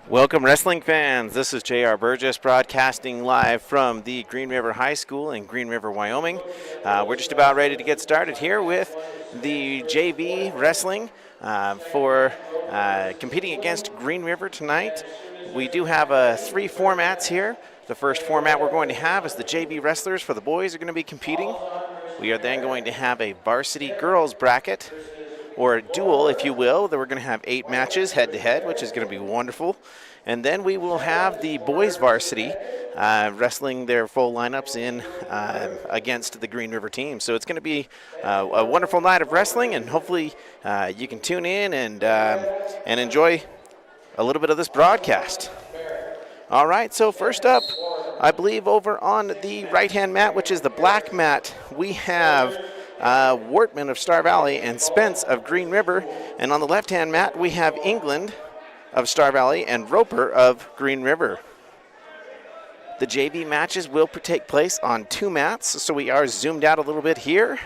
Welcome, wrestling fans. This is J.R. Burgess broadcasting live from the Green River High School in Green River, Wyoming. We're just about ready to get started here with the JV wrestling for competing against Green River tonight. We do have three formats here. The first format we're going to have is the JV wrestlers for the boys are going to be competing. We are then going to have a varsity girls bracket, or a duel, if you will. Then we're going to have 8 matches head-to-head, which is going to be wonderful. And then we will have the boys varsity wrestling their full lineups in against the Green River team. So it's going to be a wonderful night of wrestling, and hopefully you can tune in and enjoy a little bit of this broadcast. All right, so first up, I believe over on the right-hand mat, which is the black mat, we have Wortman of Star Valley and Spence of Green River. And on the left-hand mat, we have England of Star Valley and Roper of Green River. The JV matches will take place on 2 mats, so we are zoomed out a little bit here.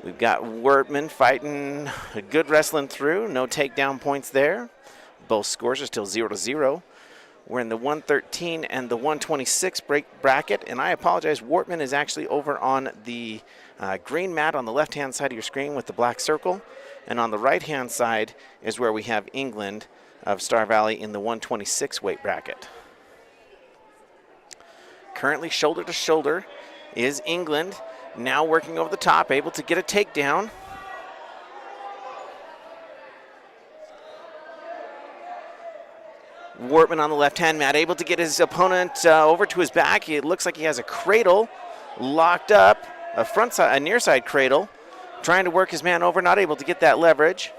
We've got Wortman fighting a good wrestling through, no takedown points there. Both scores are still 0-0. We're in the 113 and the 126 bracket, and I apologize, Wortman is actually over on the green mat on the left-hand side of your screen with the black circle, and on the right-hand side is where we have England of Star Valley in the 126 weight bracket. Currently shoulder to shoulder is England, now working over the top, able to get a takedown. Wortman on the left-hand mat, able to get his opponent over to his back. It looks like he has a cradle locked up, a near side cradle, trying to work his man over, not able to get that leverage.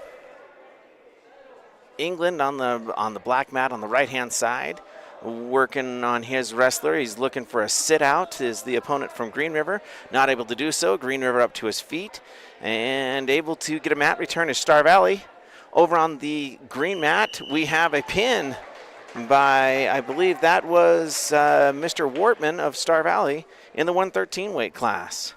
England on the black mat on the right-hand side, working on his wrestler. He's looking for a sit-out, is the opponent from Green River. Not able to do so. Green River up to his feet, and able to get a mat return is Star Valley. Over on the green mat, we have a pin by, I believe that was Mr. Wortman of Star Valley in the 113 weight class.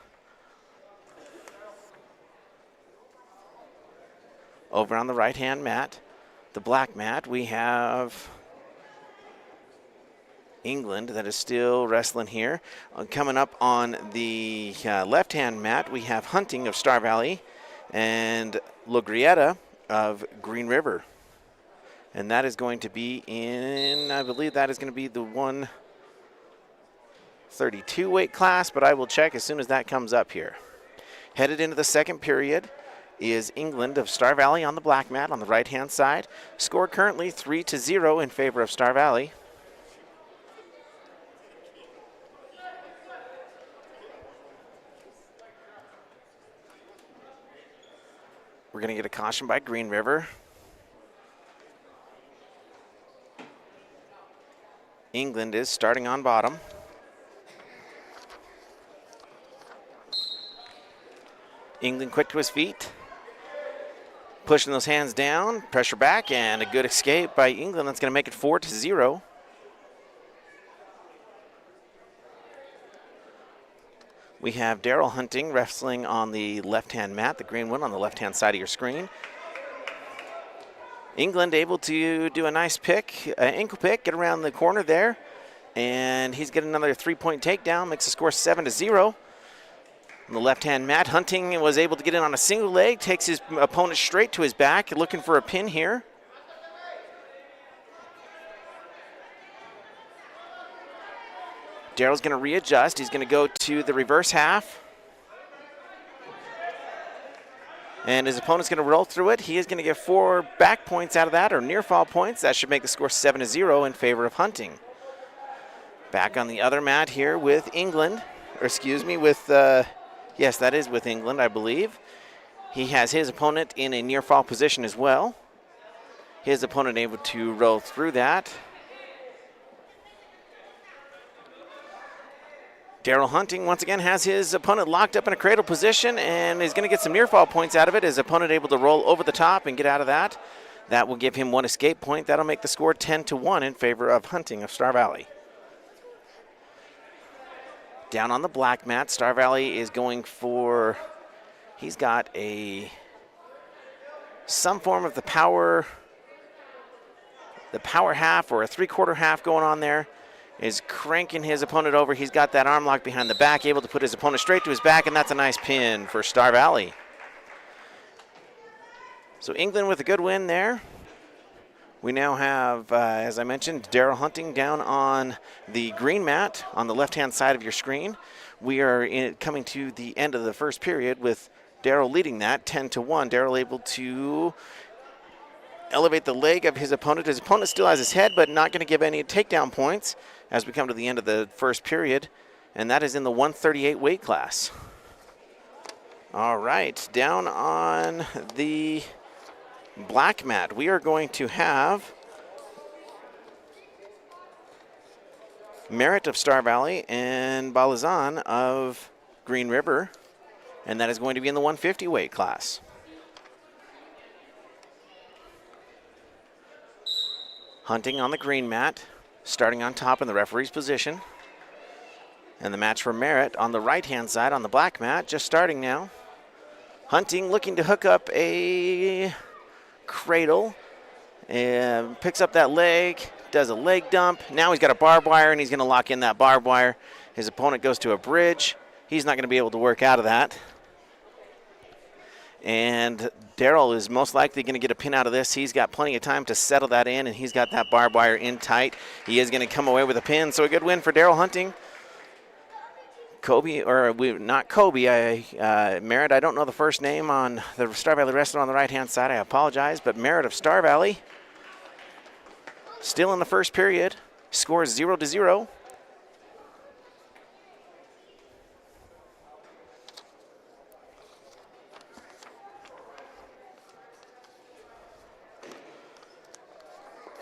Over on the right-hand mat, the black mat, we have England that is still wrestling here. Coming up on the left-hand mat, we have Hunting of Star Valley and Logrieta of Green River. And that is going to be in, I believe that is going to be the 132 weight class, but I will check as soon as that comes up here. Headed into the second period is England of Star Valley on the black mat on the right-hand side. Score currently 3-0 in favor of Star Valley. We're going to get a caution by Green River. England is starting on bottom. England quick to his feet. Pushing those hands down, pressure back, and a good escape by England. That's going to make it 4-0. We have Daryl Hunting wrestling on the left-hand mat, the green one on the left-hand side of your screen. England able to do a nice pick, ankle pick, get around the corner there, and he's getting another 3-point takedown, makes the score 7-0. On the left-hand mat, Hunting was able to get in on a single leg, takes his opponent straight to his back, looking for a pin here. Daryl's going to readjust. He's going to go to the reverse half. And his opponent's going to roll through it. He is going to get 4 back points out of that, or near fall points. That should make the score 7-0 in favor of Hunting. Back on the other mat here with England, or excuse me, with, yes, that is with England, I believe. He has his opponent in a near fall position as well. His opponent able to roll through that. Daryl Hunting once again has his opponent locked up in a cradle position and is going to get some near fall points out of it. His opponent able to roll over the top and get out of that. That will give him 1 escape point. That'll make the score 10-1 in favor of Hunting of Star Valley. Down on the black mat, Star Valley is going for, he's got a some form of the power half or a three-quarter half going on there, is cranking his opponent over. He's got that arm lock behind the back, able to put his opponent straight to his back, and that's a nice pin for Star Valley. So England with a good win there. We now have, as I mentioned, Daryl Hunting down on the green mat on the left-hand side of your screen. We are coming to the end of the first period with Daryl leading that 10-1. Daryl able to elevate the leg of his opponent. His opponent still has his head, but not going to give any takedown points as we come to the end of the first period, and that is in the 138 weight class. All right, down on the black mat, we are going to have Merritt of Star Valley and Balazan of Green River, and that is going to be in the 150 weight class. Hunting on the green mat, starting on top in the referee's position. And the match for Merritt on the right-hand side on the black mat, just starting now. Hunting looking to hook up a cradle, and picks up that leg, does a leg dump. Now he's got a barbed wire, and he's going to lock in that barbed wire. His opponent goes to a bridge. He's not going to be able to work out of that. And Daryl is most likely going to get a pin out of this. He's got plenty of time to settle that in, and he's got that barbed wire in tight. He is going to come away with a pin, so a good win for Daryl Hunting. Merritt, I don't know the first name on the Star Valley wrestler on the right-hand side. I apologize, but Merritt of Star Valley, still in the first period, scores 0-0.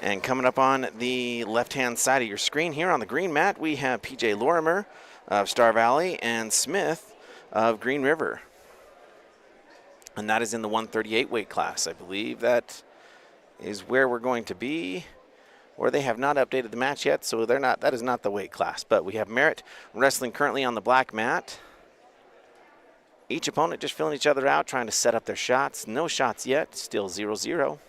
And coming up on the left-hand side of your screen here on the green mat, we have PJ Lorimer of Star Valley and Smith of Green River. And that is in the 138 weight class. I believe that is where we're going to be, or they have not updated the match yet, so that is not the weight class. But we have Merritt wrestling currently on the black mat. Each opponent just filling each other out, trying to set up their shots. No shots yet, still 0-0.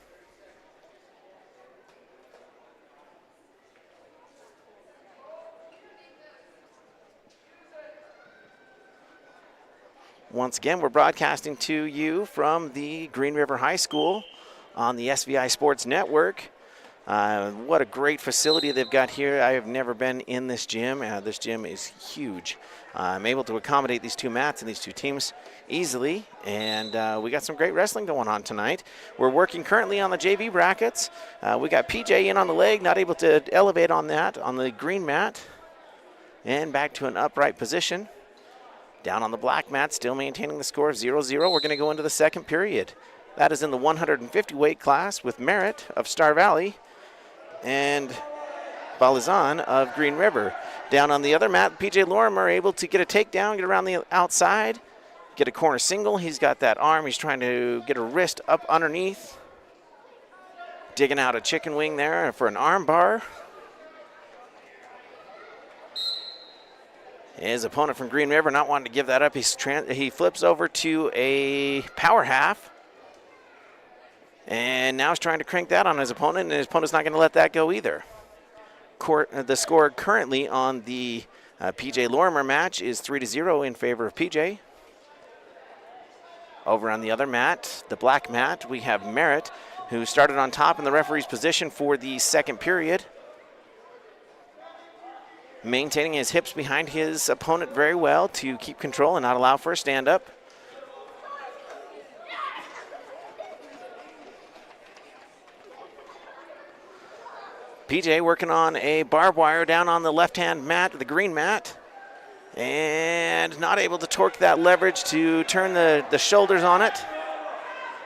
Once again, we're broadcasting to you from the Green River High School on the SVI Sports Network. What a great facility they've got here. I have never been in this gym. This gym is huge. I'm able to accommodate these two mats and these two teams easily, and we got some great wrestling going on tonight. We're working currently on the JV brackets. We got PJ in on the leg, not able to elevate on that on the green mat, and back to an upright position. Down on the black mat, still maintaining the score of 0-0. We're going to go into the second period. That is in the 150 weight class with Merritt of Star Valley and Balazan of Green River. Down on the other mat, PJ Lorimer able to get a takedown, get around the outside, get a corner single. He's got that arm. He's trying to get a wrist up underneath. Digging out a chicken wing there for an arm bar. His opponent from Green River not wanting to give that up. He flips over to a power half. And now he's trying to crank that on his opponent, and his opponent's not going to let that go either. The score currently on the PJ Lorimer match is 3-0 in favor of PJ. Over on the other mat, the black mat, we have Merritt, who started on top in the referee's position for the second period. Maintaining his hips behind his opponent very well to keep control and not allow for a stand-up. PJ working on a barbed wire down on the left-hand mat, the green mat, and not able to torque that leverage to turn the shoulders on it.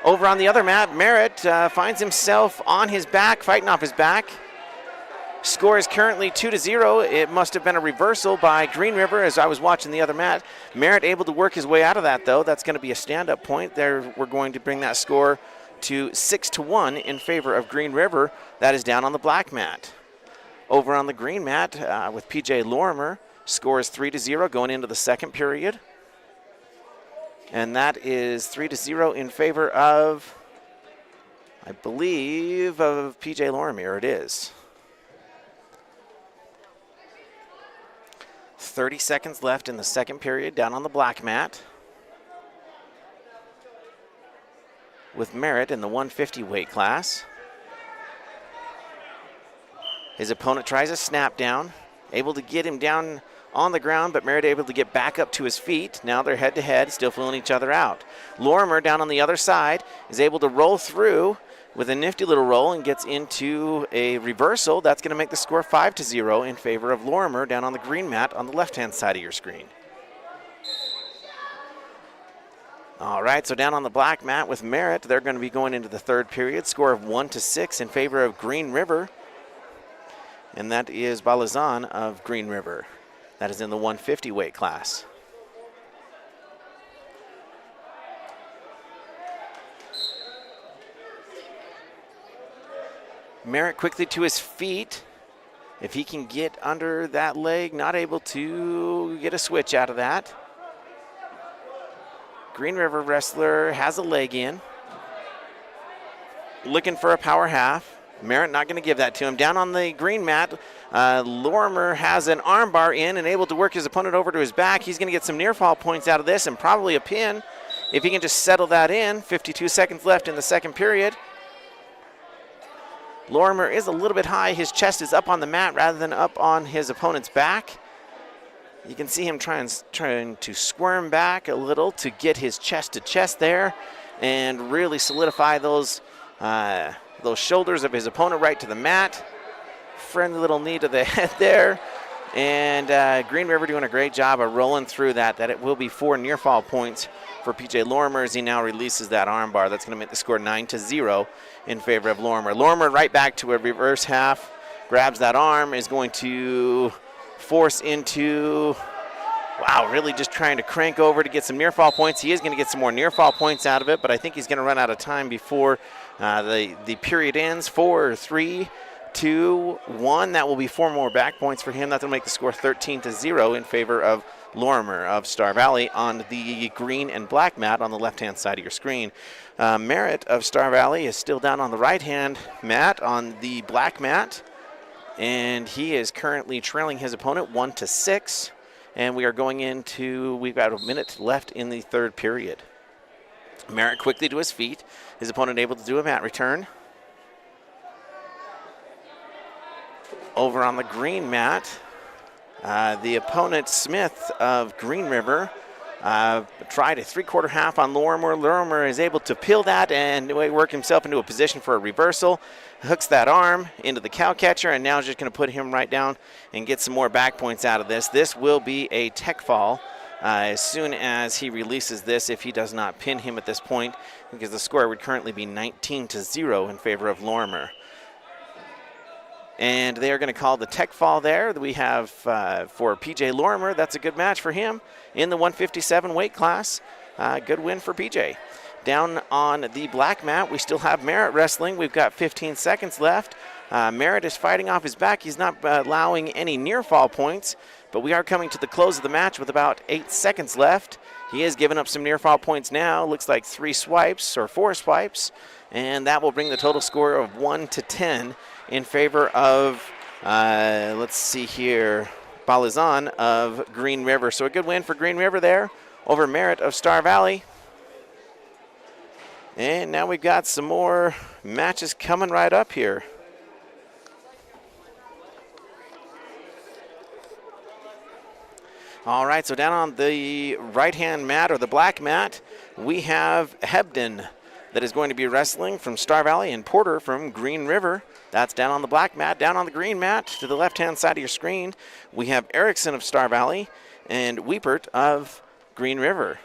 Over on the other mat, Merritt finds himself on his back, fighting off his back. Score is currently 2-0. It must have been a reversal by Green River as I was watching the other mat. Merritt able to work his way out of that, though. That's going to be a stand-up point. There, we're going to bring that score to 6-1 in favor of Green River. That is down on the black mat. Over on the green mat with PJ Lorimer, score is 3-0 going into the second period. And that is 3-0 in favor of I believe, of PJ Lorimer. It is. 30 seconds left in the second period down on the black mat. With Merritt in the 150 weight class. His opponent tries a snap down, able to get him down on the ground, but Merritt able to get back up to his feet. Now they're head to head, still feeling each other out. Lorimer down on the other side is able to roll through with a nifty little roll and gets into a reversal. That's going to make the score 5-0 in favor of Lorimer down on the green mat on the left-hand side of your screen. All right, so down on the black mat with Merritt, they're going to be going into the third period. Score of 1-6 in favor of Green River. And that is Balazan of Green River. That is in the 150 weight class. Merritt quickly to his feet. If he can get under that leg, not able to get a switch out of that. Green River wrestler has a leg in. Looking for a power half. Merritt not going to give that to him. Down on the green mat, Lorimer has an armbar in and able to work his opponent over to his back. He's going to get some near fall points out of this and probably a pin if he can just settle that in. 52 seconds left in the second period. Lorimer is a little bit high. His chest is up on the mat rather than up on his opponent's back. You can see him trying to squirm back a little to get his chest to chest there and really solidify those shoulders of his opponent right to the mat. Friendly little knee to the head there. And Green River doing a great job of rolling through that. That it will be 4 near fall points for PJ Lorimer as he now releases that armbar. That's going to make the score 9-0 in favor of Lorimer. Lorimer right back to a reverse half. Grabs that arm, is going to force into, wow, really just trying to crank over to get some near fall points. He is going to get some more near fall points out of it, but I think he's going to run out of time before the period ends. 4, 3, 2, 1. That will be 4 more back points for him. That'll make the score 13-0 in favor of Lorimer of Star Valley on the green and black mat on the left-hand side of your screen. Merritt of Star Valley is still down on the right-hand mat on the black mat, and he is currently trailing his opponent 1-6. And we are going into, we've got a minute left in the third period. Merritt quickly to his feet. His opponent able to do a mat return. Over on the green mat, the opponent, Smith of Green River, tried a 3/4 half on Lorimer. Lorimer is able to peel that and work himself into a position for a reversal. Hooks that arm into the cow catcher, and now is just going to put him right down and get some more back points out of this. This will be a tech fall as soon as he releases this, if he does not pin him at this point, because the score would currently be 19-0 in favor of Lorimer. And they are going to call the tech fall there. We have for PJ Lorimer, that's a good match for him in the 157 weight class. Good win for PJ. Down on the black mat, we still have Merritt wrestling. We've got 15 seconds left. Merritt is fighting off his back. He's not allowing any near fall points, but we are coming to the close of the match with about 8 seconds left. He is giving up some near fall points now. Looks like 3 swipes or 4 swipes, and that will bring the total score of 1-10 in favor of, let's see here, Balazan of Green River. So a good win for Green River there over Merritt of Star Valley. And now we've got some more matches coming right up here. All right, so down on the right-hand mat, or the black mat, we have Hebden that is going to be wrestling from Star Valley, and Porter from Green River. That's down on the black mat. Down on the green mat to the left-hand side of your screen, we have Erickson of Star Valley and Weepert of Green River.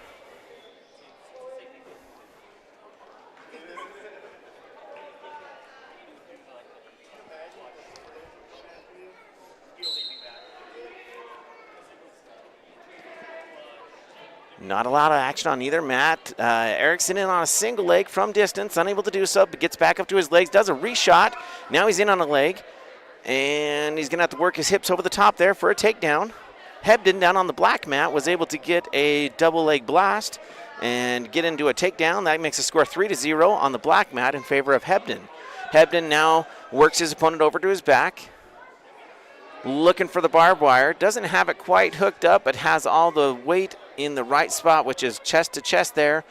Not a lot of action on either mat. Erickson in on a single leg from distance, unable to do so, but gets back up to his legs, does a reshot. Now he's in on a leg, and he's going to have to work his hips over the top there for a takedown. Hebden down on the black mat was able to get a double leg blast and get into a takedown. That makes the score 3-0 on the black mat in favor of Hebden. Hebden now works his opponent over to his back, looking for the barbed wire. Doesn't have it quite hooked up, but has all the weight in the right spot, which is chest to chest there,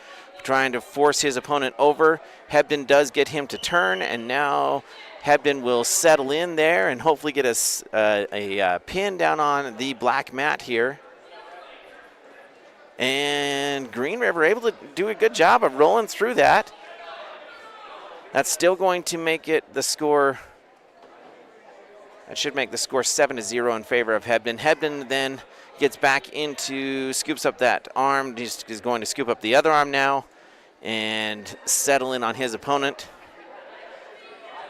trying to force his opponent over. Hebden does get him to turn, and now Hebden will settle in there and hopefully get a pin down on the black mat here. And Green River able to do a good job of rolling through that. That's still going to make it the score. That should make the score 7-0 in favor of Hebden. Hebden then gets back into, scoops up that arm. He's going to scoop up the other arm now and settle in on his opponent,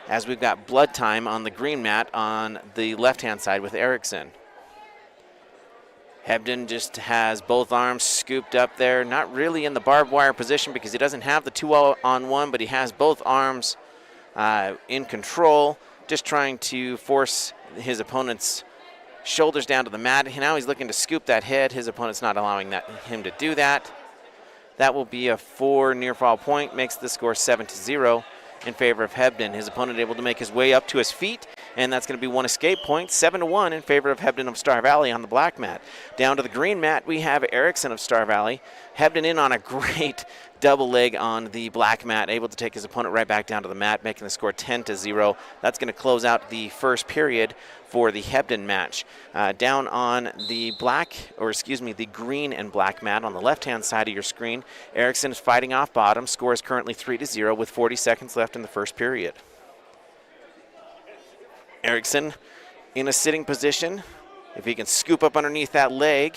as we've got blood time on the green mat on the left-hand side with Erickson. Hebden just has both arms scooped up there, not really in the barbed wire position because he doesn't have the 2-on-1, but he has both arms in control, just trying to force his opponent's shoulders down to the mat. Now he's looking to scoop that head. His opponent's not allowing him to do that. That will be a 4 near fall point, makes the score 7-0 in favor of Hebden. His opponent able to make his way up to his feet, and that's going to be 1 escape point, 7-1 in favor of Hebden of Star Valley on the black mat. Down to the green mat, we have Erickson of Star Valley. Hebden in on a great double leg on the black mat, able to take his opponent right back down to the mat, making the score 10-0. That's going to close out the first period for the Hebden match. Down on the the green and black mat on the left-hand side of your screen, Erickson is fighting off bottom. Score is currently 3-0 with 40 seconds left in the first period. Erickson in a sitting position. If he can scoop up underneath that leg,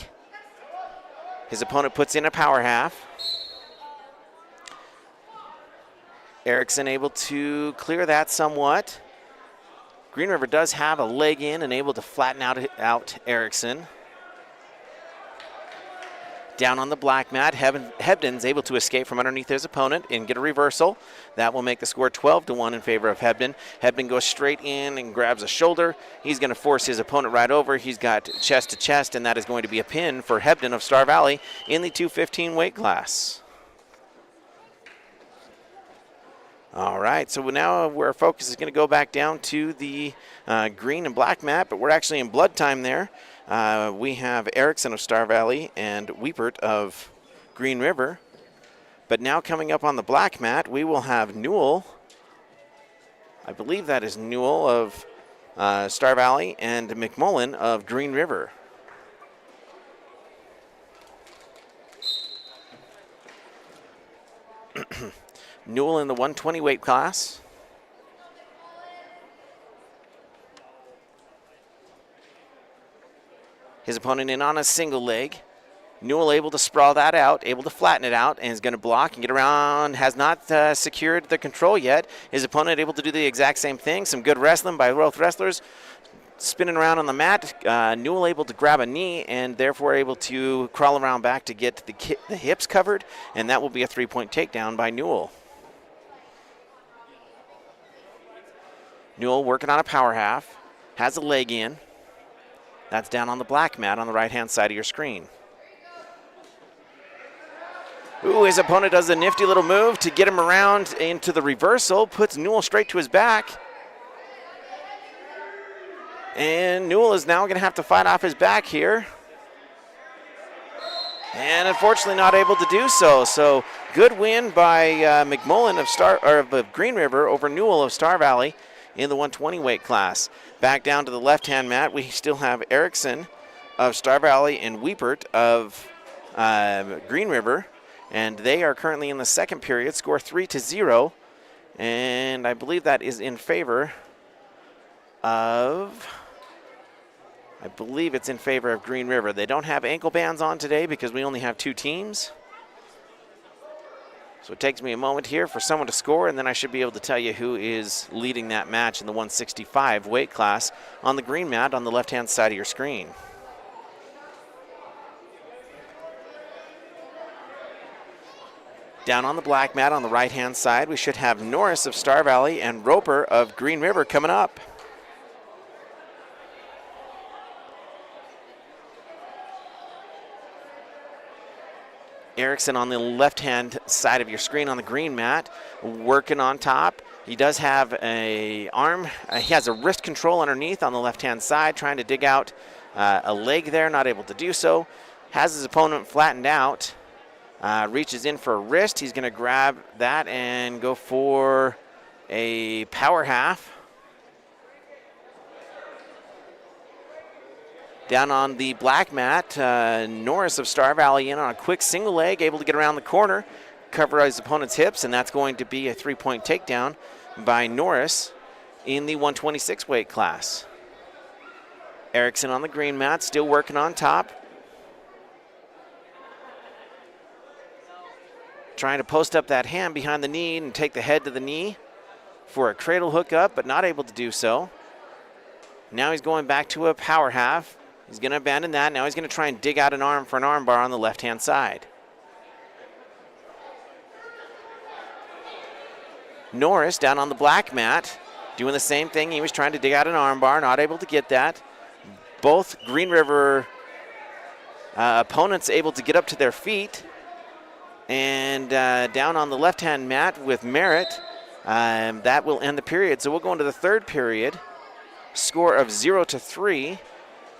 his opponent puts in a power half. Erickson able to clear that somewhat. Green River does have a leg in and able to flatten out Erickson. Down on the black mat, Hebden's able to escape from underneath his opponent and get a reversal. That will make the score 12-1 in favor of Hebden. Hebden goes straight in and grabs a shoulder. He's going to force his opponent right over. He's got chest to chest, and that is going to be a pin for Hebden of Star Valley in the 215 weight class. All right, so now our focus is going to go back down to the green and black mat, but we're actually in blood time there. We have Erickson of Star Valley and Weepert of Green River. But now coming up on the black mat, we will have Newell. I believe that is Newell of Star Valley and McMullen of Green River. Newell in the 120 weight class. His opponent in on a single leg. Newell able to sprawl that out, able to flatten it out, and is going to block and get around. Has not secured the control yet. His opponent able to do the exact same thing. Some good wrestling by both wrestlers. Spinning around on the mat. Newell able to grab a knee and therefore able to crawl around back to get the hips covered, and that will be a 3-point takedown by Newell. Newell working on a power half. Has a leg in. That's down on the black mat on the right-hand side of your screen. Ooh, his opponent does a nifty little move to get him around into the reversal, puts Newell straight to his back. And Newell is now going to have to fight off his back here. And unfortunately not able to do so. So good win by McMullen of Green River over Newell of Star Valley in the 120 weight class. Back down to the left-hand mat, we still have Erickson of Star Valley and Weepert of Green River, and they are currently in the second period, score 3-0, and I believe that is in favor of, Green River. They don't have ankle bands on today because we only have 2 teams. So it takes me a moment here for someone to score, and then I should be able to tell you who is leading that match in the 165 weight class on the green mat on the left-hand side of your screen. Down on the black mat on the right-hand side, we should have Norris of Star Valley and Roper of Green River coming up. Erickson on the left-hand side of your screen on the green mat, working on top. He does have a arm. He has a wrist control underneath on the left-hand side, trying to dig out a leg there, not able to do so. Has his opponent flattened out. Reaches in for a wrist. He's going to grab that and go for a power half. Down on the black mat, Norris of Star Valley in on a quick single leg, able to get around the corner, cover his opponent's hips, and that's going to be a 3-point takedown by Norris in the 126 weight class. Erickson on the green mat, still working on top. Trying to post up that hand behind the knee and take the head to the knee for a cradle hookup, but not able to do so. Now he's going back to a power half. He's going to abandon that. Now he's going to try and dig out an arm for an arm bar on the left-hand side. Norris down on the black mat, doing the same thing. He was trying to dig out an arm bar, not able to get that. Both Green River opponents able to get up to their feet. And down on the left-hand mat with Merritt, that will end the period. So we'll go into the third period. Score of 0-3,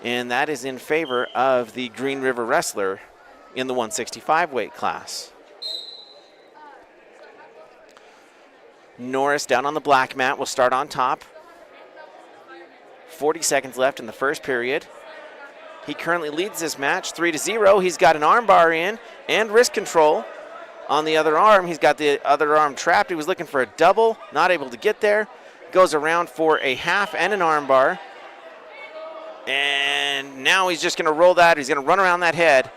and that is in favor of the Green River wrestler in the 165 weight class. Norris down on the black mat will start on top. 40 seconds left in the first period. He currently leads this match 3-0. He's got an arm bar in and wrist control on the other arm. He's got the other arm trapped. He was looking for a double, not able to get there. Goes around for a half and an arm bar. And now he's just going to roll that. He's going to run around that head.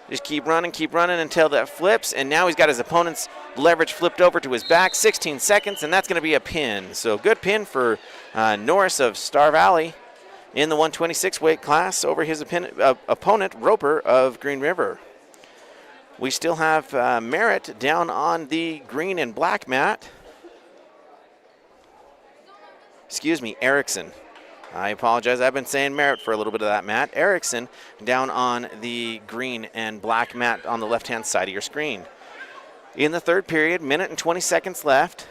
Just keep running until that flips. And now he's got his opponent's leverage flipped over to his back. 16 seconds, and that's going to be a pin. So good pin for Norris of Star Valley in the 126 weight class over his opponent, Roper of Green River. We still have Merritt down on the green and black mat. Excuse me, Erickson. I apologize. I've been saying Merritt for a little bit of that mat. Erickson down on the green and black mat on the left-hand side of your screen. In the third period, minute and 20 seconds left.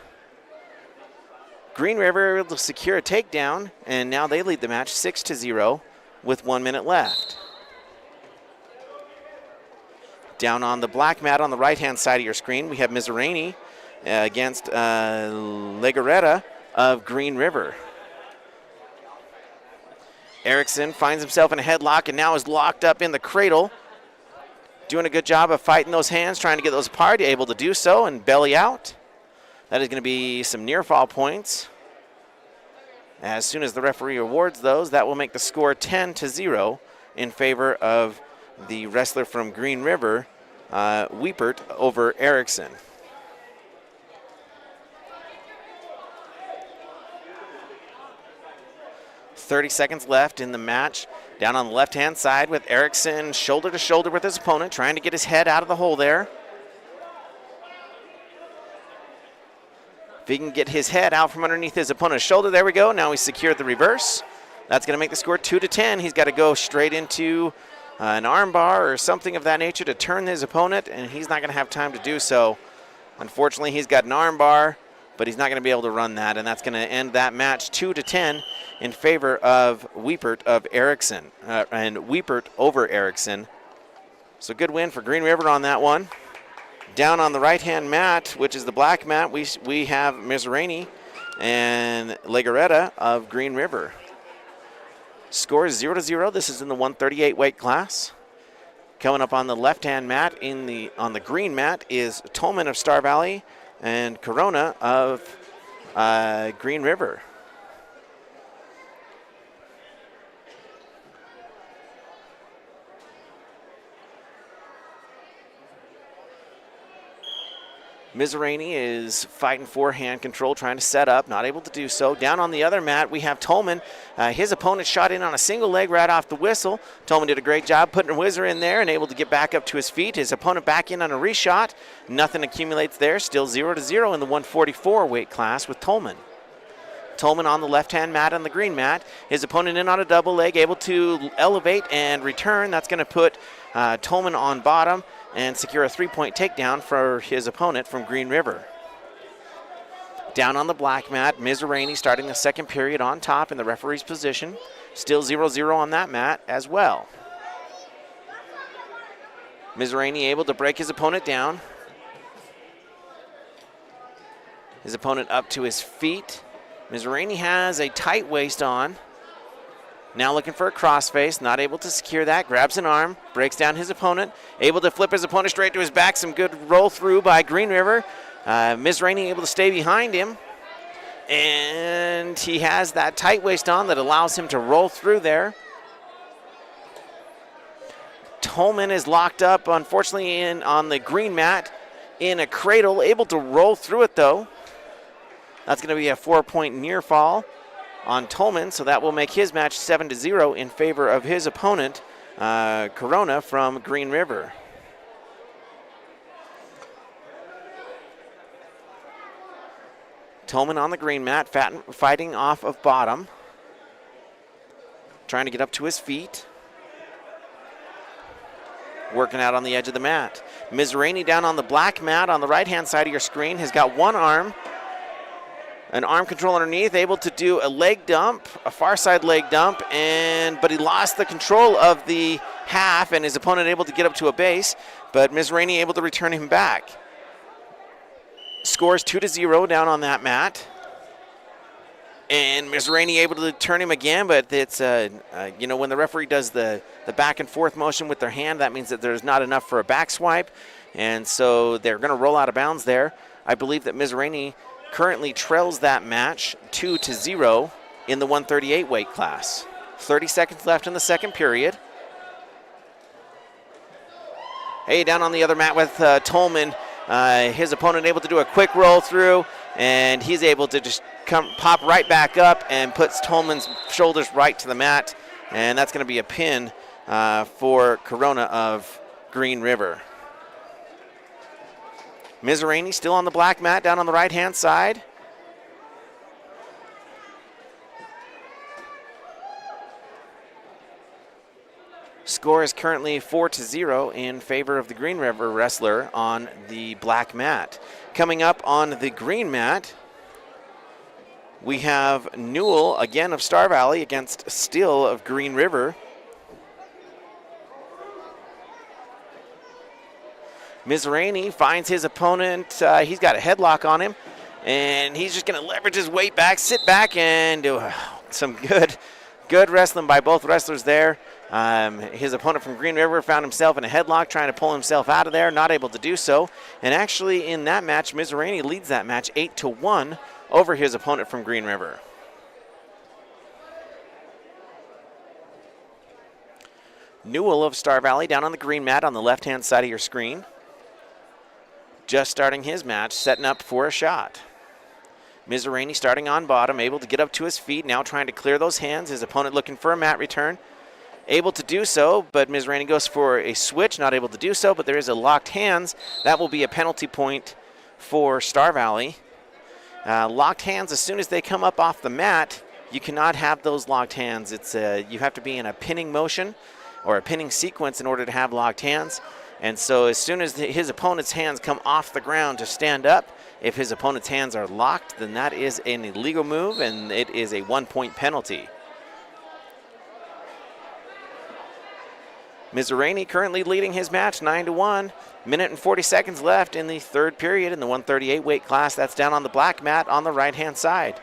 Green River able to secure a takedown, and now they lead the match 6-0 with 1 minute left. Down on the black mat on the right-hand side of your screen, we have Mizraini against Legaretta of Green River. Erickson finds himself in a headlock and now is locked up in the cradle. Doing a good job of fighting those hands, trying to get those apart, able to do so and belly out. That is going to be some near fall points. As soon as the referee awards those, that will make the score 10-0 in favor of the wrestler from Green River, Weepert, over Erickson. .30 seconds left in the match. Down on the left-hand side with Erickson shoulder to shoulder with his opponent, trying to get his head out of the hole there. If he can get his head out from underneath his opponent's shoulder, there we go. Now he's secured the reverse. That's going to make the score 2-10. He's got to go straight into an arm bar or something of that nature to turn his opponent, and he's not going to have time to do so. Unfortunately, he's got an arm bar, but he's not going to be able to run that, and that's going to end that match 2-10 in favor of Weepert of Erickson, and Weepert over Erickson. So good win for Green River on that one. Down on the right-hand mat, which is the black mat, we have Mizraini and Legaretta of Green River. Score is 0-0. This is in the 138 weight class. Coming up on the left-hand mat, on the green mat, is Tolman of Star Valley and Corona of Green River. Mizraini is fighting for hand control, trying to set up, not able to do so. Down on the other mat, we have Tolman. His opponent shot in on a single leg right off the whistle. Tolman did a great job putting a whizzer in there and able to get back up to his feet. His opponent back in on a reshot. Nothing accumulates there. Still 0-0 in the 144 weight class with Tolman. Tolman on the left-hand mat on the green mat. His opponent in on a double leg, able to elevate and return. That's going to put Tolman on bottom and secure a 3-point takedown for his opponent from Green River. Down on the black mat, Mizraini starting the second period on top in the referee's position. Still 0-0 on that mat as well. Mizraini able to break his opponent down. His opponent up to his feet. Mizraini has a tight waist on. Now looking for a crossface, not able to secure that. Grabs an arm, breaks down his opponent. Able to flip his opponent straight to his back. Some good roll through by Green River. Mizraini able to stay behind him. And he has that tight waist on that allows him to roll through there. Tolman is locked up, unfortunately, on the green mat in a cradle. Able to roll through it, though. That's going to be a 4-point near fall on Tolman, so that will make his match 7-0 in favor of his opponent, Corona from Green River. Tolman on the green mat, fighting off of bottom. Trying to get up to his feet. Working out on the edge of the mat. Mizraini down on the black mat on the right-hand side of your screen has got one arm. An arm control underneath, able to do a leg dump, a far side leg dump, but he lost the control of the half and his opponent able to get up to a base, but Mizraini able to return him back. Scores 2-0 down on that mat. And Mizraini able to turn him again, but it's, when the referee does the back and forth motion with their hand, that means that there's not enough for a back swipe, and so they're going to roll out of bounds there. I believe that Mizraini currently trails that match 2-0 in the 138 weight class. 30 seconds left in the second period. Hey, down on the other mat with Tolman. His opponent able to do a quick roll through, and he's able to just pop right back up and puts Tolman's shoulders right to the mat, and that's going to be a pin for Corona of Green River. Mizraini still on the black mat down on the right-hand side. Score is currently 4-0 in favor of the Green River wrestler on the black mat. Coming up on the green mat, we have Newell, again of Star Valley, against Still of Green River. Mizraini finds his opponent. He's got a headlock on him, and he's just going to leverage his weight back, sit back, and do some good wrestling by both wrestlers there. His opponent from Green River found himself in a headlock, trying to pull himself out of there, not able to do so. And actually, in that match, Mizraini leads that match 8-1 over his opponent from Green River. Newell of Star Valley down on the green mat on the left-hand side of your screen. Just starting his match, setting up for a shot. Mizraini starting on bottom, able to get up to his feet, now trying to clear those hands. His opponent looking for a mat return. Able to do so, but Mizraini goes for a switch, not able to do so, but there is a locked hands. That will be a penalty point for Star Valley. Locked hands, as soon as they come up off the mat, you cannot have those locked hands. You have to be in a pinning motion or a pinning sequence in order to have locked hands. And so as soon as his opponent's hands come off the ground to stand up, if his opponent's hands are locked, then that is an illegal move, and it is a 1-point penalty. Mizraini currently leading his match 9-1. Minute and 40 seconds left in the third period in the 138 weight class. That's down on the black mat on the right-hand side.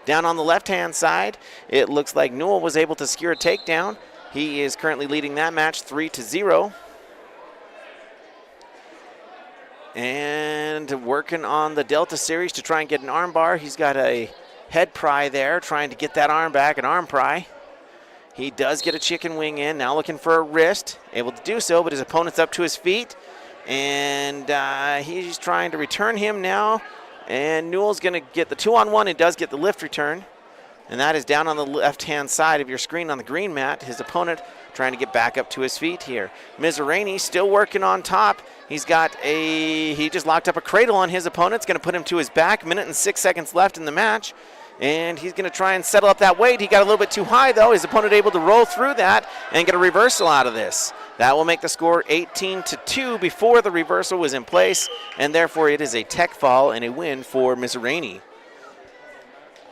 Down on the left-hand side, it looks like Newell was able to secure a takedown. He is currently leading that match 3-0. And working on the Delta Series to try and get an arm bar. He's got a head pry there, trying to get that arm back, an arm pry. He does get a chicken wing in, now looking for a wrist. Able to do so, but his opponent's up to his feet. And he's trying to return him now. And Newell's going to get the 2-on-1 and does get the lift return. And that is down on the left-hand side of your screen on the green mat. His opponent trying to get back up to his feet here. Mizraini still working on top. He just locked up a cradle on his opponent. It's going to put him to his back. Minute and 6 seconds left in the match. And he's going to try and settle up that weight. He got a little bit too high, though. His opponent able to roll through that and get a reversal out of this. That will make the score 18-2 before the reversal was in place, and therefore it is a tech fall and a win for Mizraini.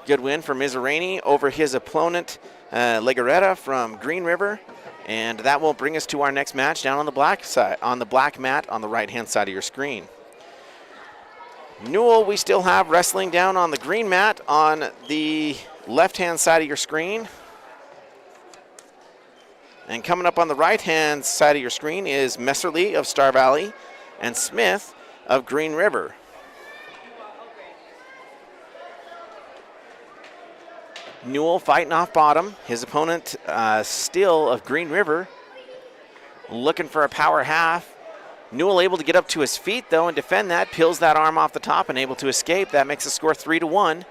Good win for Mizraini over his opponent, Legareta from Green River. And that will bring us to our next match down on the black side, on the black mat on the right-hand side of your screen. Newell, we still have wrestling down on the green mat on the left-hand side of your screen. And coming up on the right-hand side of your screen is Messerly of Star Valley and Smith of Green River. Newell fighting off bottom. His opponent, Still of Green River, looking for a power half. Newell able to get up to his feet, though, and defend that. Peels that arm off the top and able to escape. That makes the score 3-1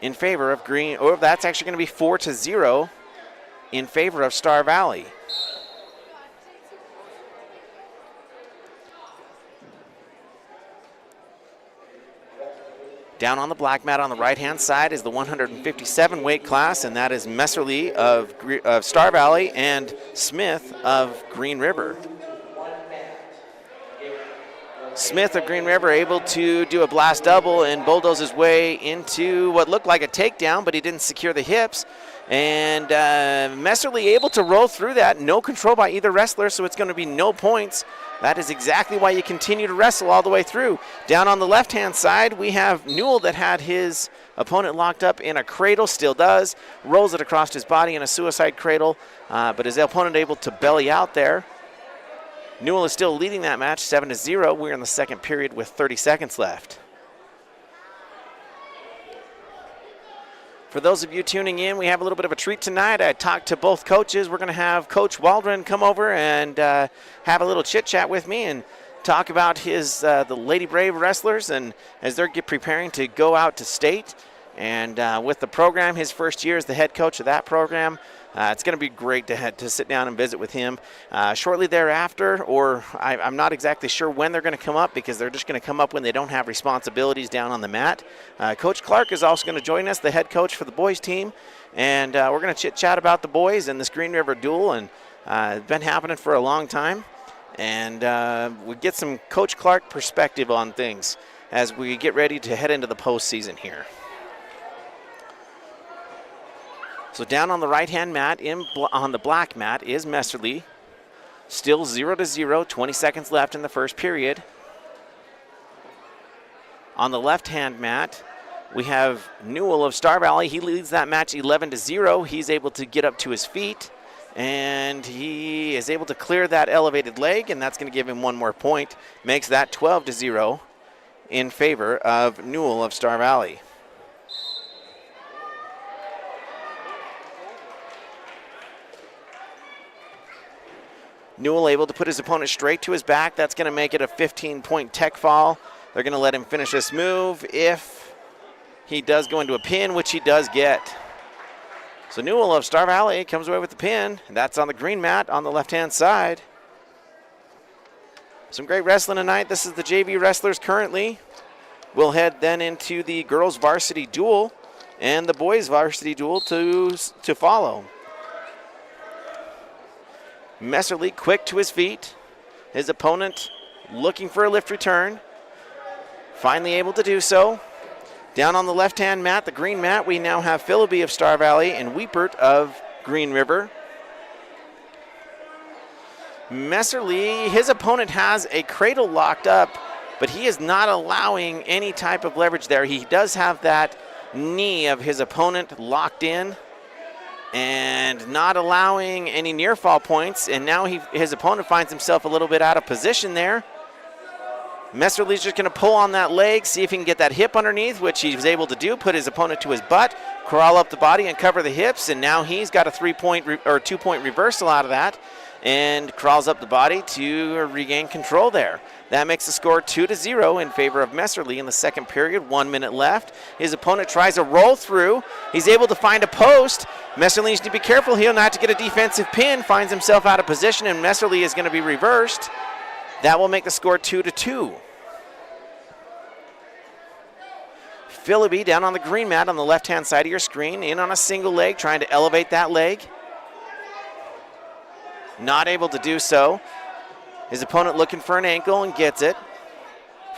in favor of Green. Or that's actually going to be 4-0 in favor of Star Valley. Down on the black mat on the right-hand side is the 157 weight class, and that is Messerly of Star Valley and Smith of Green River. Smith of Green River able to do a blast double and bulldoze his way into what looked like a takedown, but he didn't secure the hips. And Messerly able to roll through that. No control by either wrestler, so it's going to be no points. That is exactly why you continue to wrestle all the way through. Down on the left-hand side, we have Newell that had his opponent locked up in a cradle, still does. Rolls it across his body in a suicide cradle, but his opponent able to belly out there. Newell is still leading that match 7-0. We're in the second period with 30 seconds left. For those of you tuning in, we have a little bit of a treat tonight. I talked to both coaches. We're going to have Coach Waldron come over and have a little chit-chat with me and talk about his the Lady Brave wrestlers, and as they're preparing to go out to state. And with the program, his first year as the head coach of that program, it's going to be great to sit down and visit with him. Shortly thereafter, or I'm not exactly sure when they're going to come up, because they're just going to come up when they don't have responsibilities down on the mat. Coach Clark is also going to join us, the head coach for the boys team, and we're going to chit-chat about the boys and this Green River duel, and it's been happening for a long time. And we get some Coach Clark perspective on things as we get ready to head into the postseason here. So down on the right-hand mat, on the black mat, is Messerly. Still 0-0, 20 seconds left in the first period. On the left-hand mat, we have Newell of Star Valley. He leads that match 11-0. He's able to get up to his feet, and he is able to clear that elevated leg, and that's going to give him one more point. Makes that 12-0 in favor of Newell of Star Valley. Newell able to put his opponent straight to his back. That's going to make it a 15-point tech fall. They're going to let him finish this move if he does go into a pin, which he does get. So Newell of Star Valley comes away with the pin, and that's on the green mat on the left-hand side. Some great wrestling tonight. This is the JV wrestlers currently. We'll head then into the girls' varsity duel and the boys' varsity duel to follow. Messerly quick to his feet. His opponent looking for a lift return. Finally able to do so. Down on the left-hand mat, the green mat, we now have Philippi of Star Valley and Weepert of Green River. Messerly, his opponent has a cradle locked up, but he is not allowing any type of leverage there. He does have that knee of his opponent locked in and not allowing any near fall points, and now his opponent finds himself a little bit out of position there. Messerly's just going to pull on that leg, see if he can get that hip underneath, which he was able to do, put his opponent to his butt, crawl up the body and cover the hips, and now he's got a 2-point reversal out of that and crawls up the body to regain control there. That makes the score 2-0 in favor of Messerly in the second period. 1 minute left. His opponent tries a roll through. He's able to find a post. Messerly needs to be careful. He'll not to get a defensive pin. Finds himself out of position, and Messerly is going to be reversed. That will make the score 2-2. Philippi down on the green mat on the left-hand side of your screen, in on a single leg, trying to elevate that leg. Not able to do so. His opponent looking for an ankle and gets it.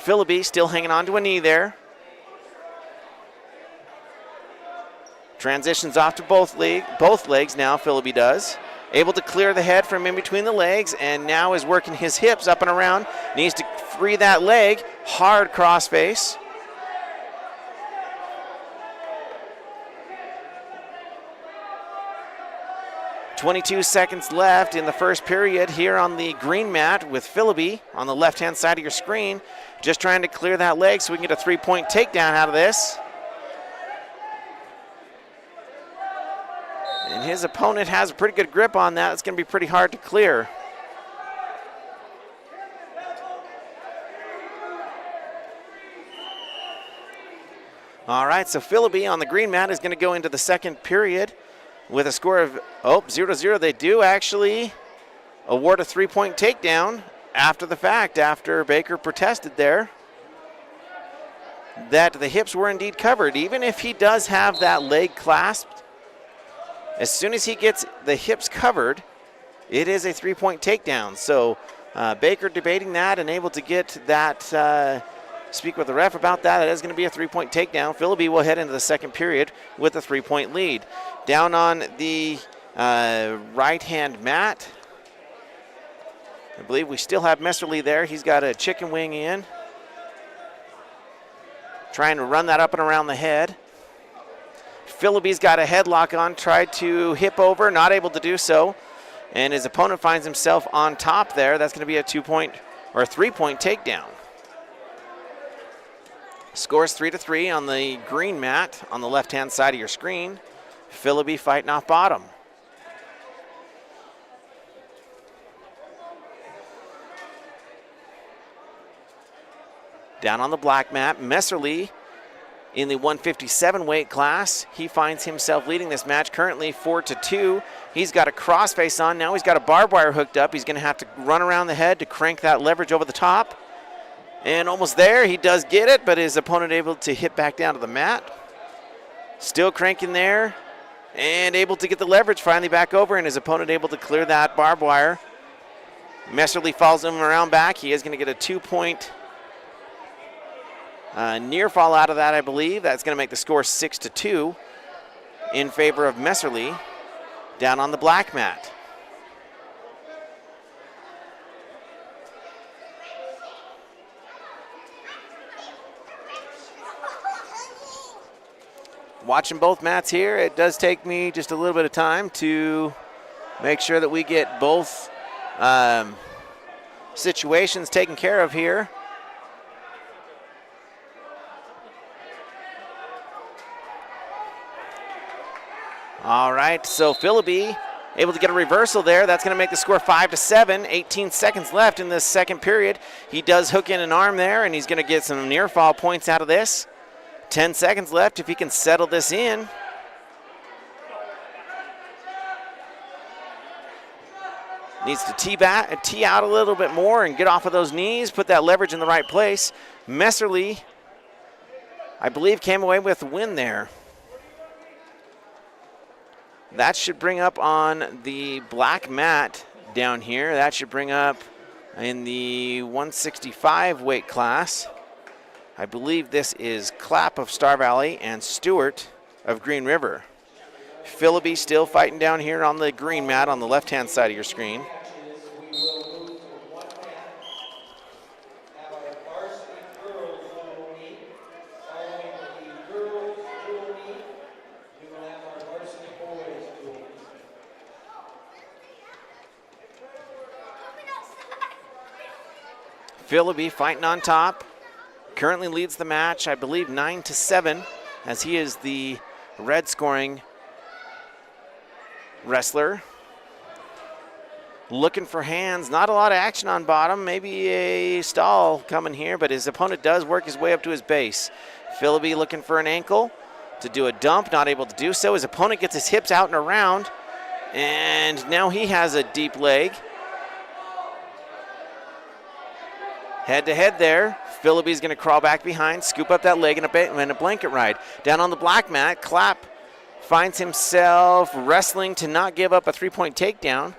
Philby still hanging on to a knee there. Transitions off to both legs now, Philby does. Able to clear the head from in between the legs, and now is working his hips up and around. Needs to free that leg. Hard crossface. .22 seconds left in the first period here on the green mat with Philby on the left-hand side of your screen. Just trying to clear that leg so we can get a three-point takedown out of this. And his opponent has a pretty good grip on that. It's going to be pretty hard to clear. All right, so Philby on the green mat is going to go into the second period with a score of 0-0. They do actually award a three-point takedown after the fact, after Baker protested there, that the hips were indeed covered. Even if he does have that leg clasped, as soon as he gets the hips covered, it is a three-point takedown. So Baker debating that and able to get that, speak with the ref about that. It is going to be a three-point takedown. Philby will head into the second period with a three-point lead. Down on the right-hand mat, I believe we still have Messerly there. He's got a chicken wing in. Trying to run that up and around the head. Philby's got a headlock on, tried to hip over, not able to do so. And his opponent finds himself on top there. That's going to be a two-point or a three-point takedown. Scores 3-3 on the green mat on the left-hand side of your screen. Philby fighting off bottom. Down on the black mat, Messerly in the 157 weight class. He finds himself leading this match currently 4-2. He's got a crossface on. Now he's got a barbed wire hooked up. He's going to have to run around the head to crank that leverage over the top. And almost there, he does get it, but his opponent able to hit back down to the mat. Still cranking there, and able to get the leverage finally back over, and his opponent able to clear that barbed wire. Messerly follows him around back. He is going to get a two-point near fall out of that, I believe. That's going to make the score 6-2 in favor of Messerly down on the black mat. Watching both mats here, it does take me just a little bit of time to make sure that we get both situations taken care of here. All right, so Philby able to get a reversal there. That's going to make the score 5-7. 18 seconds left in this second period. He does hook in an arm there, and he's going to get some near fall points out of this. 10 seconds left if he can settle this in. Needs to tee out a little bit more and get off of those knees, put that leverage in the right place. Messerly, I believe, came away with the win there. That should bring up on the black mat down here. That should bring up in the 165 weight class. I believe this is Clapp of Star Valley and Stewart of Green River. Philby still fighting down here on the green mat on the left-hand side of your screen. Philby fighting on top. Currently leads the match, I believe, 9-7, as he is the red scoring wrestler. Looking for hands, not a lot of action on bottom, maybe a stall coming here, but his opponent does work his way up to his base. Philby looking for an ankle to do a dump, not able to do so. His opponent gets his hips out and around, and now he has a deep leg. Head to head there. Philby's going to crawl back behind, scoop up that leg in a blanket ride. Down on the black mat, Clapp finds himself wrestling to not give up a three-point takedown.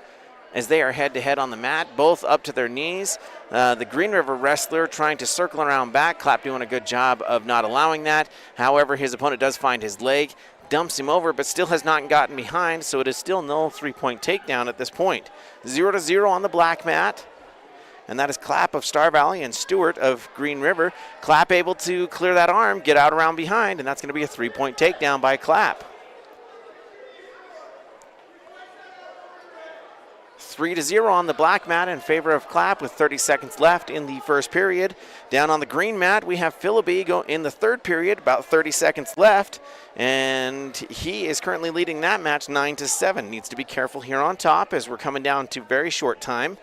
as they are head-to-head on the mat, both up to their knees. The Green River wrestler trying to circle around back. Clapp doing a good job of not allowing that. However, his opponent does find his leg, dumps him over, but still has not gotten behind, so it is still no three-point takedown at this point. 0-0 on the black mat. And that is Clapp of Star Valley and Stewart of Green River. Clapp able to clear that arm, get out around behind, and that's going to be a three-point takedown by Clapp. 3-0 on the black mat in favor of Clapp with 30 seconds left in the first period. Down on the green mat, we have Philippi go in the third period, about 30 seconds left, and he is currently leading that match 9-7. Needs to be careful here on top as we're coming down to very short time.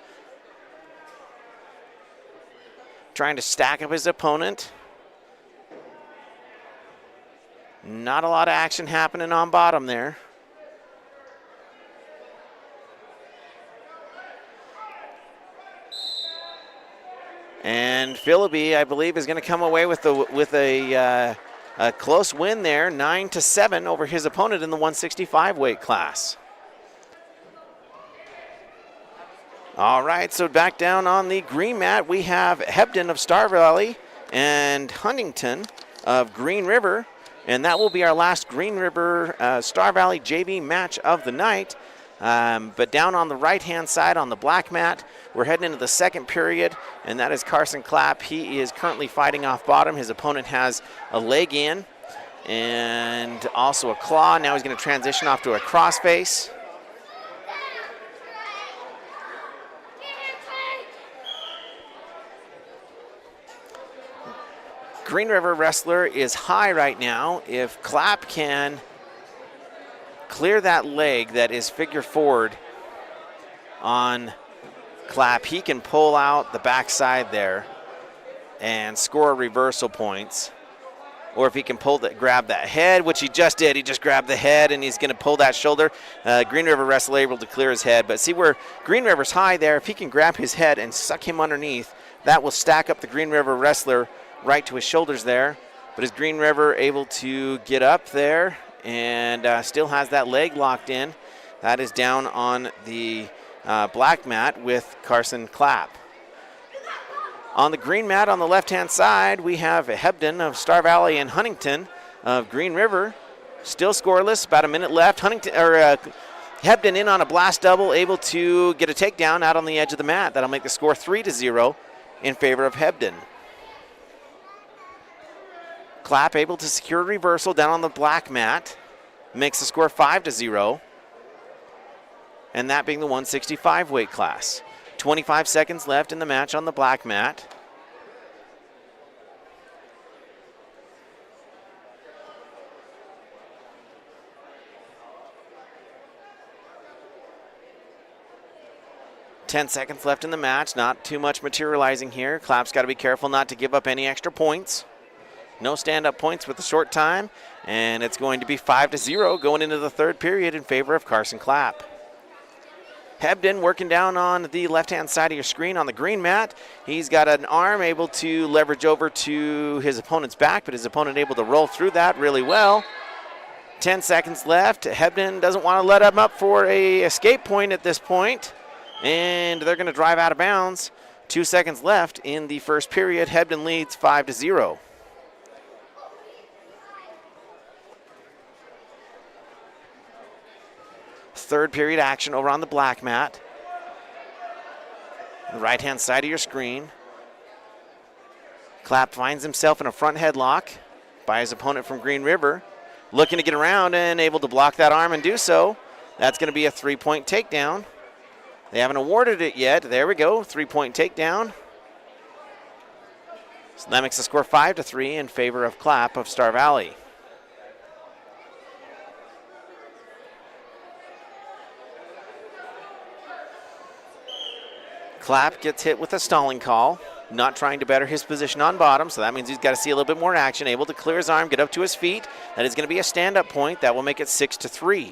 Trying to stack up his opponent. Not a lot of action happening on bottom there. And Philippi, I believe, is going to come away with a close win there, 9-7 over his opponent in the 165 weight class. All right, so back down on the green mat, we have Hebden of Star Valley and Huntington of Green River, and that will be our last Green River Star Valley JV match of the night. But down on the right-hand side on the black mat, we're heading into the second period, and that is Carson Clapp. He is currently fighting off bottom. His opponent has a leg in and also a claw. Now he's going to transition off to a crossface. Green River wrestler is high right now. If Clapp can clear that leg that is figure forward on Clapp, he can pull out the backside there and score reversal points. Or if he can grab that head, which he just did. He just grabbed the head and he's going to pull that shoulder. Green River wrestler able to clear his head. But see where Green River's high there, if he can grab his head and suck him underneath, that will stack up the Green River wrestler right to his shoulders there. But is Green River able to get up there and still has that leg locked in? That is down on the black mat with Carson Clapp. On the green mat on the left-hand side, we have Hebden of Star Valley and Huntington of Green River. Still scoreless, about a minute left. Hebden in on a blast double, able to get a takedown out on the edge of the mat. That'll make the score 3-0 in favor of Hebden. Clapp able to secure a reversal down on the black mat. Makes the score 5-0. And that being the 165 weight class. 25 seconds left in the match on the black mat. Ten seconds left in the match. Not too much materializing here. Clapp's got to be careful not to give up any extra points. No stand-up points with a short time, and it's going to be 5-0 going into the third period in favor of Carson Clapp. Hebden working down on the left-hand side of your screen on the green mat. He's got an arm able to leverage over to his opponent's back, but his opponent able to roll through that really well. 10 seconds left. Hebden doesn't want to let him up for a escape point at this point, and they're going to drive out of bounds. 2 seconds left in the first period. Hebden leads 5-0. Third period action over on the black mat. The right-hand side of your screen. Clapp finds himself in a front headlock by his opponent from Green River. Looking to get around and able to block that arm and do so. That's going to be a three-point takedown. They haven't awarded it yet. There we go, three-point takedown. So that makes the score 5-3 in favor of Clapp of Star Valley. Clapp gets hit with a stalling call, not trying to better his position on bottom, so that means he's got to see a little bit more action, able to clear his arm, get up to his feet. That is going to be a stand-up point. That will make it 6-3.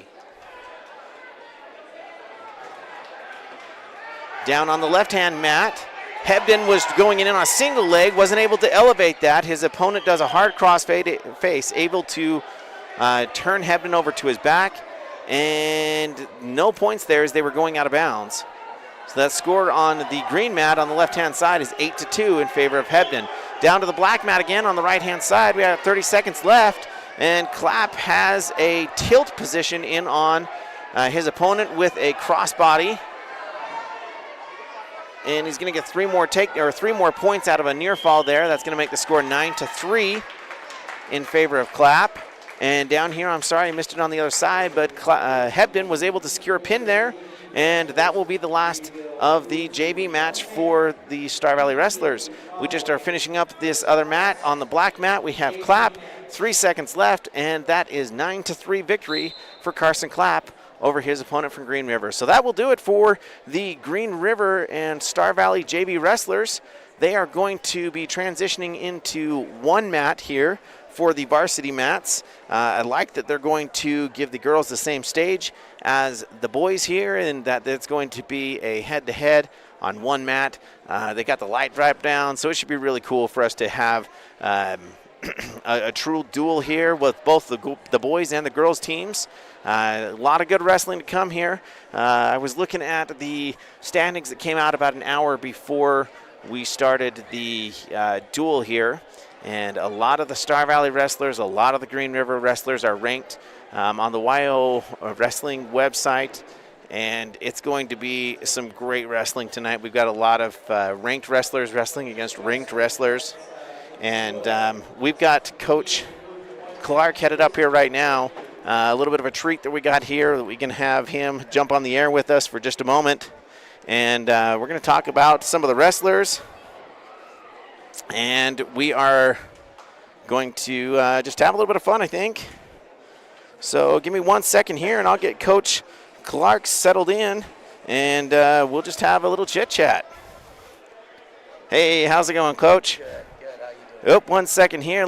Down on the left-hand mat, Hebden was going in on a single leg, wasn't able to elevate that. His opponent does a hard cross-face, able to turn Hebden over to his back, and no points there as they were going out of bounds. So that score on the green mat on the left-hand side is 8-2 in favor of Hebden. Down to the black mat again on the right-hand side. We have 30 seconds left, and Clapp has a tilt position in on his opponent with a crossbody. And he's going to get three more points out of a near fall there. That's going to make the score 9-3 in favor of Clapp. And down here, I'm sorry I missed it on the other side, but Hebden was able to secure a pin there, and that will be the last of the JV match for the Star Valley Wrestlers. We just are finishing up this other mat. On the black mat, we have Clapp, 3 seconds left, and that is 9-3 victory for Carson Clapp over his opponent from Green River. So that will do it for the Green River and Star Valley JV Wrestlers. They are going to be transitioning into one mat here for the varsity mats. I like that they're going to give the girls the same stage as the boys here, and that it's going to be a head-to-head on one mat. They got the light drive down, so it should be really cool for us to have a true duel here with both the boys and the girls teams. A lot of good wrestling to come here. I was looking at the standings that came out about an hour before we started the duel here. And a lot of the Star Valley wrestlers, a lot of the Green River wrestlers are ranked on the YO Wrestling website. And it's going to be some great wrestling tonight. We've got a lot of ranked wrestlers wrestling against ranked wrestlers. And we've got Coach Clark headed up here right now. A little bit of a treat that we got here, that we can have him jump on the air with us for just a moment. And we're going to talk about some of the wrestlers. And we are going to just have a little bit of fun, I think. So give me 1 second here, and I'll get Coach Clark settled in, and we'll just have a little chit-chat. Hey, how's it going, Coach? Good. How you doing? 1 second here.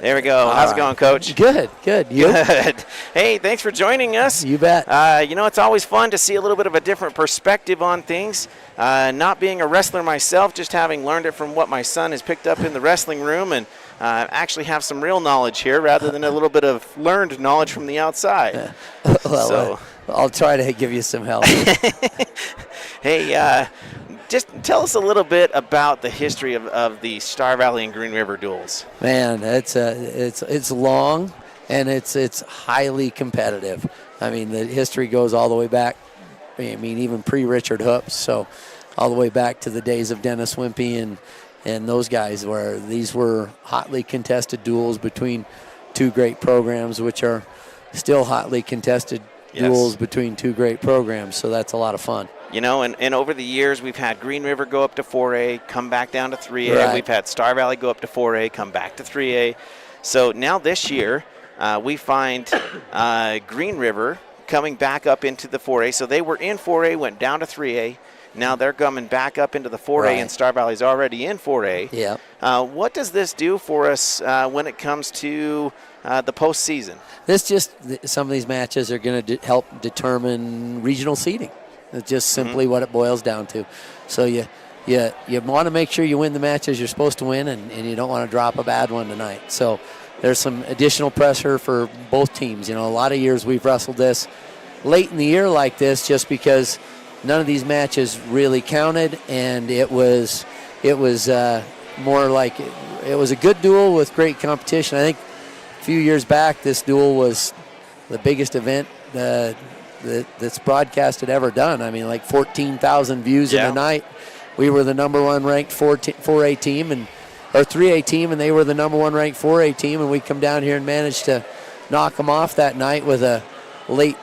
There we go. How's it going, Coach? Good. You? Good. Hey, thanks for joining us. You bet. It's always fun to see a little bit of a different perspective on things. Not being a wrestler myself, just having learned it from what my son has picked up in the wrestling room, and actually have some real knowledge here rather than a little bit of learned knowledge from the outside. I'll try to give you some help. Hey, just tell us a little bit about the history of the Star Valley and Green River duels. Man, it's long, and it's highly competitive. I mean, the history goes all the way back. I mean, even pre-Richard Hoops, so all the way back to the days of Dennis Wimpy and those guys, where these were hotly contested duels between two great programs, which are still hotly contested duels between two great programs. So that's a lot of fun. And over the years, we've had Green River go up to 4A, come back down to 3A. Right. We've had Star Valley go up to 4A, come back to 3A. So now this year, we find Green River coming back up into the 4A. So they were in 4A, went down to 3A. Now they're coming back up into the 4A, right. and Star Valley's already in 4A. Yeah. What does this do for us when it comes to the postseason? Some of these matches are going to help determine regional seeding. It's just simply what it boils down to. So you want to make sure you win the matches you're supposed to win, and you don't want to drop a bad one tonight. So there's some additional pressure for both teams. A lot of years we've wrestled this late in the year like this just because none of these matches really counted, and it was more like it was a good duel with great competition. I think a few years back this duel was the biggest event that's broadcasted ever done. I mean, like 14,000 views in a night. We were the number one ranked 4A team or 3A team, and they were the number one ranked 4A team, and we come down here and managed to knock them off that night with a late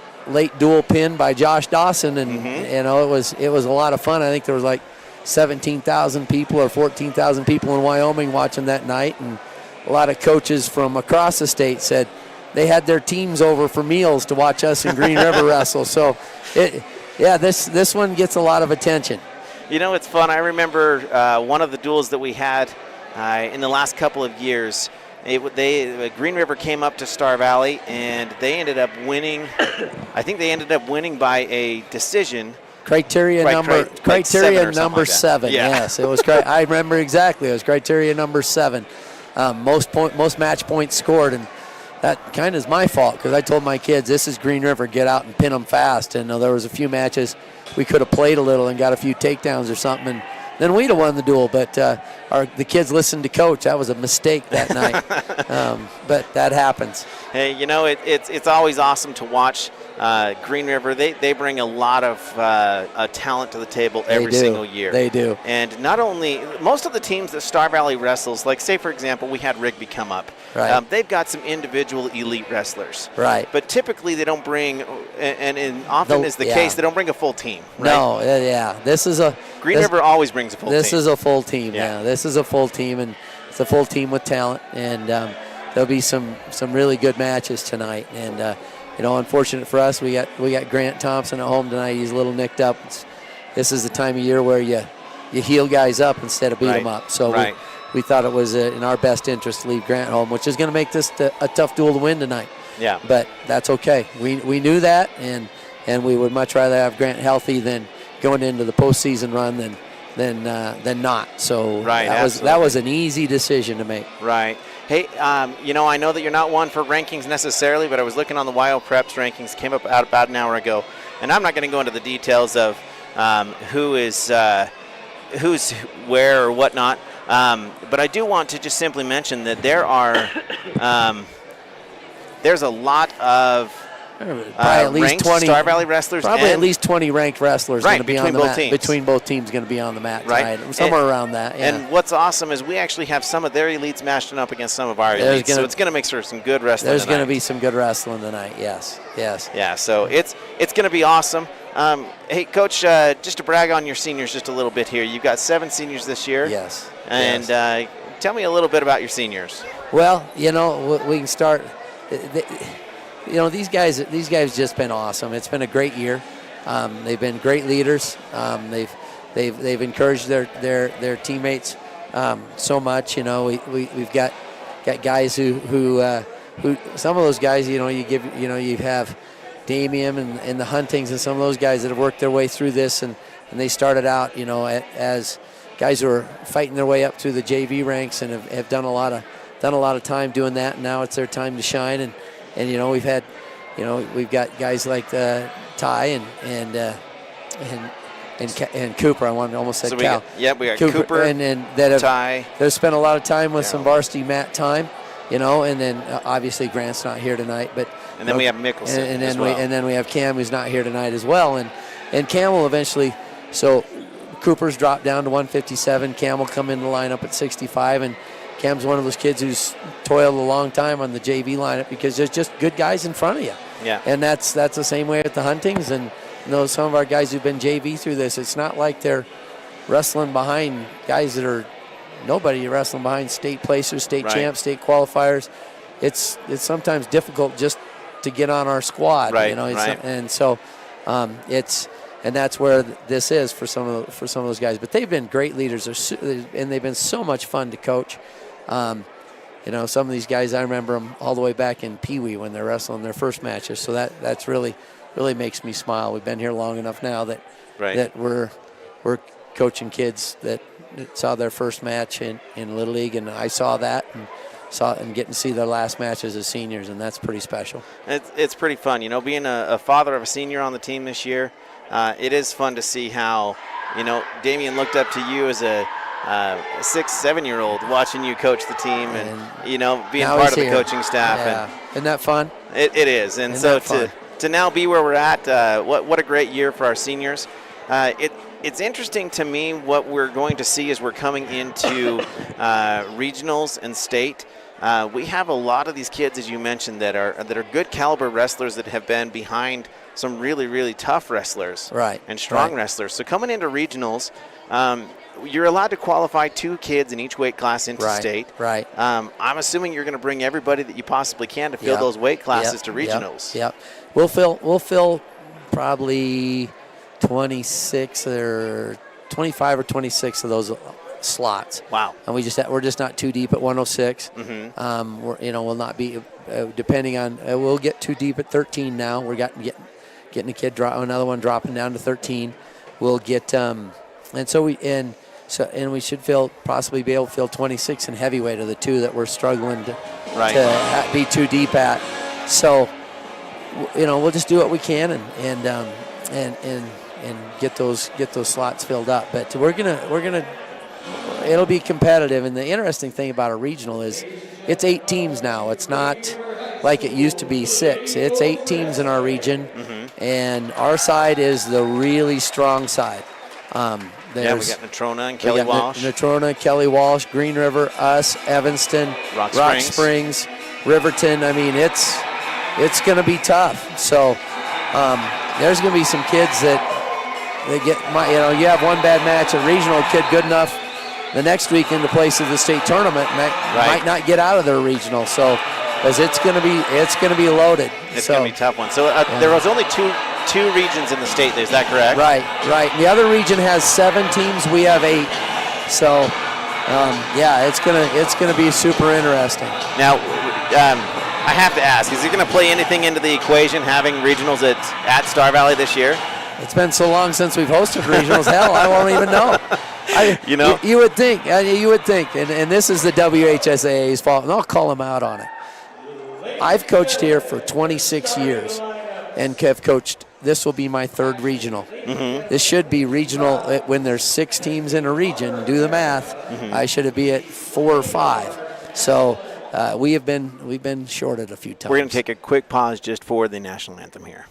dual pin by Josh Dawson, and it was a lot of fun. I think there was like 17,000 people or 14,000 people in Wyoming watching that night, and a lot of coaches from across the state said they had their teams over for meals to watch us in Green River wrestle. So, this one gets a lot of attention. It's fun. I remember one of the duels that we had in the last couple of years. Green River came up to Star Valley, and they ended up winning. I think they ended up winning by a decision. Criteria number 7. Yeah. Yes, it was. I remember exactly. It was criteria number 7. Most match points scored, and that kind of is my fault because I told my kids, this is Green River, get out and pin them fast. And there was a few matches we could have played a little and got a few takedowns or something, and then we'd have won the duel. But the kids listened to Coach. That was a mistake that night. But that happens. Hey, it's always awesome to watch Green River. They bring a lot of talent to the table every single year. They do. And not only, most of the teams that Star Valley wrestles, like say for example, we had Rigby come up. Right. They've got some individual elite wrestlers. Right. But typically they don't bring, and often is the case, they don't bring a full team. Right? No, yeah. Green River always brings a full team. This is a full team. Yeah. This is a full team, and it's a full team with talent, and there'll be some really good matches tonight. And unfortunate for us, we got Grant Thompson at home tonight. He's a little nicked up. This is the time of year where you heal guys up instead of beat them up. So we thought it was in our best interest to leave Grant home, which is going to make this a tough duel to win tonight. Yeah. But that's okay. We knew that, and we would much rather have Grant healthy than going into the postseason run than not. So that was an easy decision to make. Right. Hey, I know that you're not one for rankings necessarily, but I was looking on the WYO Preps rankings, came up out about an hour ago, and I'm not going to go into the details of who's where or whatnot, but I do want to just simply mention that there's a lot of at least ranked 20 Star Valley wrestlers. Probably at least 20 ranked wrestlers going to be on the mat. Teams. Between both teams going to be on the mat right. tonight. Somewhere around that. Yeah. And what's awesome is we actually have some of their elites matching up against some of our elites. So it's going to make sure some good wrestling There's going to be some good wrestling tonight, yes. Yeah, so it's going to be awesome. Hey, Coach, just to brag on your seniors just a little bit here. You've got 7 seniors this year. Yes. And tell me a little bit about your seniors. Well, we can start. These guys just been awesome. It's been a great year. They've been great leaders. They've encouraged their teammates so much. We've got guys who some of those guys. You have Damian and the Huntings and some of those guys that have worked their way through this and they started out as guys who are fighting their way up through the JV ranks and have done a lot of time doing that. And now it's their time to shine and we've got guys like Ty and Cooper. I wanted to almost say Cal. We got Cooper and that have Ty. They've spent a lot of time with some varsity mat time, and then obviously Grant's not here tonight, but then we have Mickelson and then then we have Cam who's not here tonight as well, and Cam will eventually. So Cooper's dropped down to 157. Cam will come in the lineup at 65 and. Cam's one of those kids who's toiled a long time on the JV lineup because there's just good guys in front of you. Yeah. And that's the same way at the Huntings and some of our guys who've been JV through this. It's not like they're wrestling behind guys that are nobody. You're wrestling behind state placers, state champs, state qualifiers. It's sometimes difficult just to get on our squad. Right. And so and that's where this is for some of those guys. But they've been great leaders, and they've been so much fun to coach. Some of these guys, I remember them all the way back in Pee Wee when they're wrestling their first matches. So that's really makes me smile. We've been here long enough now that we're coaching kids that saw their first match in Little League, and I saw that and getting to see their last matches as seniors, and that's pretty special. It's pretty fun, being a father of a senior on the team this year. It is fun to see how, Damian looked up to you as a 6-7-year-old watching you coach the team and being part of the coaching staff. Yeah. And isn't that fun? It is. And so to now be where we're at, what a great year for our seniors. It's interesting to me what we're going to see as we're coming into regionals and state. We have a lot of these kids, as you mentioned, that are good caliber wrestlers that have been behind some really, really tough wrestlers and strong wrestlers. So coming into regionals, you're allowed to qualify 2 kids in each weight class into state. Right. I'm assuming you're going to bring everybody that you possibly can to fill those weight classes to regionals. Yep. We'll fill probably 26 or 25 or 26 of those slots. Wow. And we're just not too deep at 106. Mm-hmm. We'll not be depending on we'll get too deep at 13 now. We're getting a kid another one dropping down to 13. We'll get and we should possibly be able to fill 26 in heavyweight of the 2 that we're struggling to be too deep at. So we'll just do what we can and get those slots filled up. But we're gonna it'll be competitive. And the interesting thing about a regional is it's 8 teams now. It's not like it used to be 6. It's 8 teams in our region, and our side is the really strong side. We got Natrona and Kelly Walsh. Natrona, Kelly Walsh, Green River, us, Evanston, Rock Springs, Riverton. I mean, it's going to be tough. So there's going to be some kids that you have one bad match, a regional kid good enough the next weekend to place in the state tournament might not get out of their regional. So because it's going to be loaded. It's going to be a tough one. So there was only two regions in the state. Is that correct? Right. And the other region has 7 teams. We have 8. So it's gonna be super interesting. Now, I have to ask: is he going to play anything into the equation having regionals at Star Valley this year? It's been so long since we've hosted regionals. Hell, I won't even know. You would think. And this is the WHSAA's fault, and I'll call them out on it. I've coached here for 26 years, and have coached. This will be my 3rd regional. This should be regional when there's 6 teams in a region. Do the math. I should be at 4 or 5. So we've been shorted a few times. We're going to take a quick pause just for the national anthem here.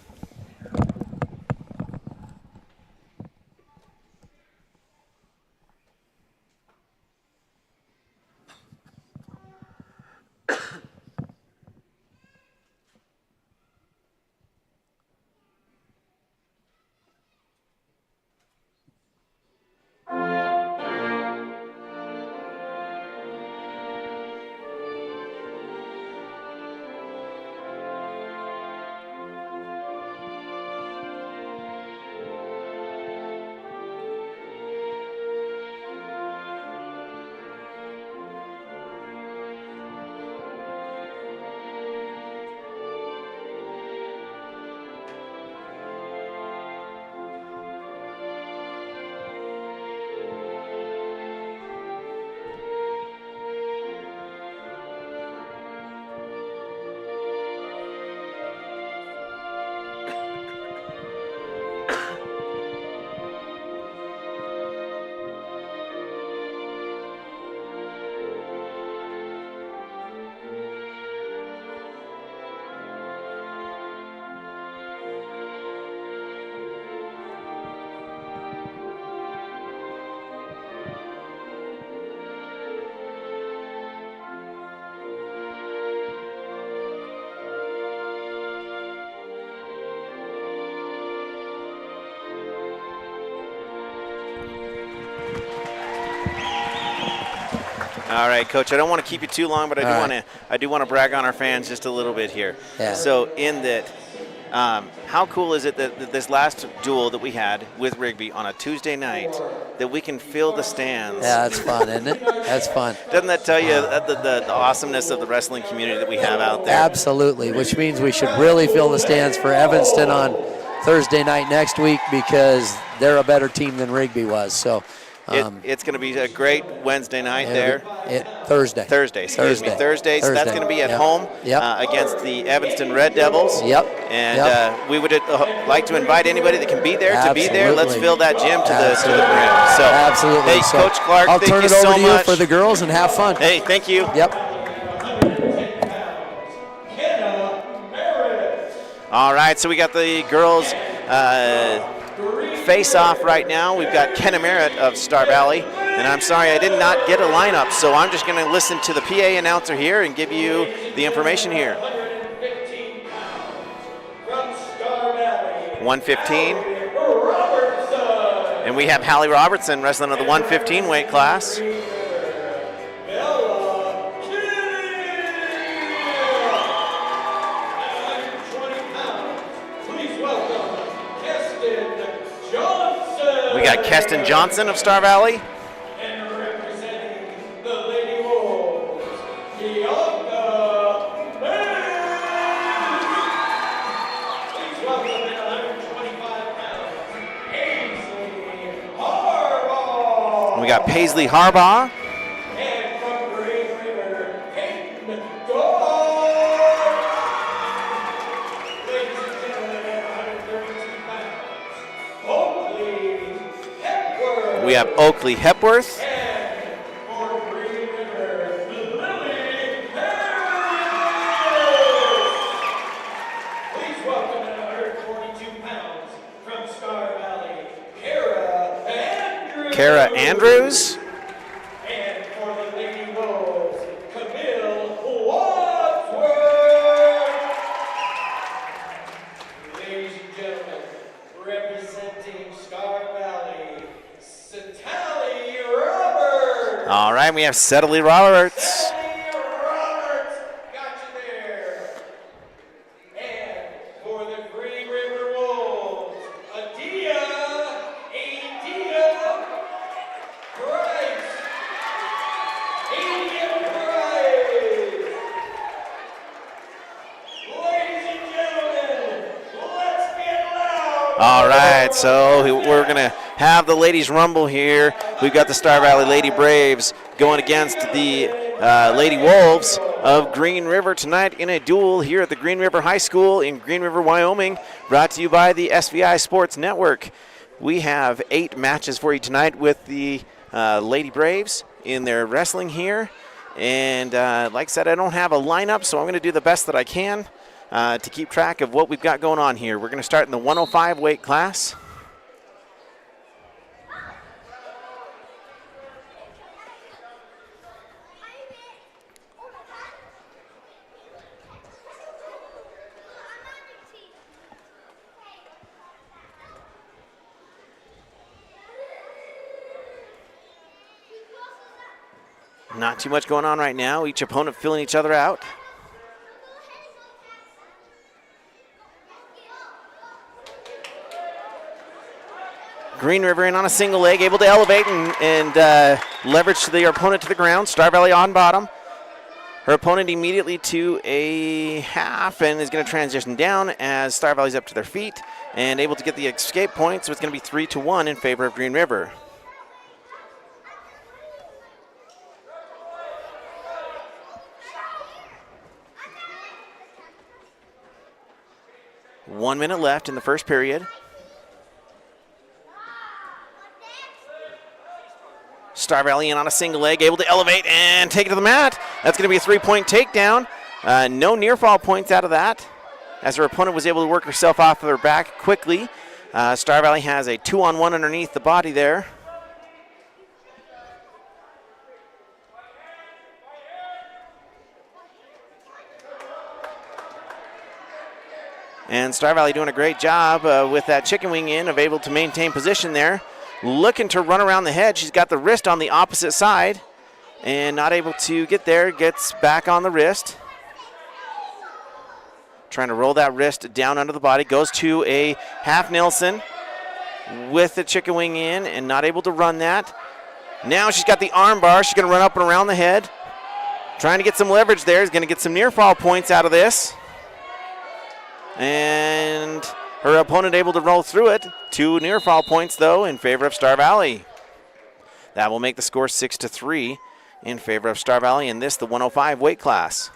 All right, Coach. I don't want to keep you too long, but I do want to brag on our fans just a little bit here. Yeah. So, in that, how cool is it that this last duel that we had with Rigby on a Tuesday night, that we can fill the stands? Yeah, that's fun, isn't it? That's fun. Doesn't that tell you the awesomeness of the wrestling community that we have out there? Absolutely, which means we should really fill the stands for Evanston on Thursday night next week, because they're a better team than Rigby was. So. It's going to be a great Wednesday night there. Thursday. Thursday. So that's going to be at home against the Evanston Red Devils. And we would like to invite anybody that can be there to be there. Let's fill that gym to the brim. So, absolutely. Hey, Coach Clark, I'll turn it over to you much for the girls and have fun. Hey, thank you. Yep. All right, so we got the girls face-off right now. We've got Kenna Merritt of Star Valley, and I'm sorry I did not get a lineup, so I'm just going to listen to the PA announcer here and give you the information here. 115, and we have Hallie Robertson wrestling at the 115 weight class. We got Keston Johnson of Star Valley. And representing the Lady Wolves, Bianca May. Please welcome at 125 pounds, Paisley Harbaugh. We got Paisley Harbaugh. And from Green River, Peyton Dawes. Ladies and gentlemen, at 132 pounds, We have Oakley Hepworth. And for Green River, Lily Harris. Please welcome at 142 pounds from Star Valley, Kara Andrews. Kara Andrews. And for the Lady Wolves, Camille Wadsworth. Ladies and gentlemen, representing Star Valley, Satali Roberts. All right, we have Settley Roberts. Satali Roberts, got you there. And for the Green River Wolves, Adia Price. Adia Price. Ladies and gentlemen, let's get loud. All right, so we're going to have the ladies rumble here. We've got the Star Valley Lady Braves going against the Lady Wolves of Green River tonight in a duel here at the Green River High School in Green River, Wyoming, brought to you by the SVI Sports Network. We have 8 matches for you tonight with the Lady Braves in their wrestling here. And like I said, I don't have a lineup, so I'm going to do the best that I can to keep track of what we've got going on here. We're going to start in the 105 weight class. Not too much going on right now. Each opponent filling each other out. Green River in on a single leg, able to elevate and leverage their opponent to the ground. Star Valley on bottom. Her opponent immediately to a half and is going to transition down as Star Valley's up to their feet and able to get the escape point, so it's going to be 3-1 in favor of Green River. One minute left in the first period. Star Valley in on a single leg, able to elevate and take it to the mat. That's going to be a 3-point takedown. No near fall points out of that, as her opponent was able to work herself off of her back quickly. Star Valley has a 2-on-1 underneath the body there. And Star Valley doing a great job with that chicken wing in, of able to maintain position there. Looking to run around the head. She's got the wrist on the opposite side and not able to get there. Gets back on the wrist. Trying to roll that wrist down under the body. Goes to a half Nelson with the chicken wing in and not able to run that. Now she's got the arm bar. She's going to run up and around the head. Trying to get some leverage there. Is going to get some near fall points out of this. And her opponent able to roll through it. 2 near fall points, though, in favor of Star Valley. That will make the score 6-3 in favor of Star Valley in this, the 105 weight class.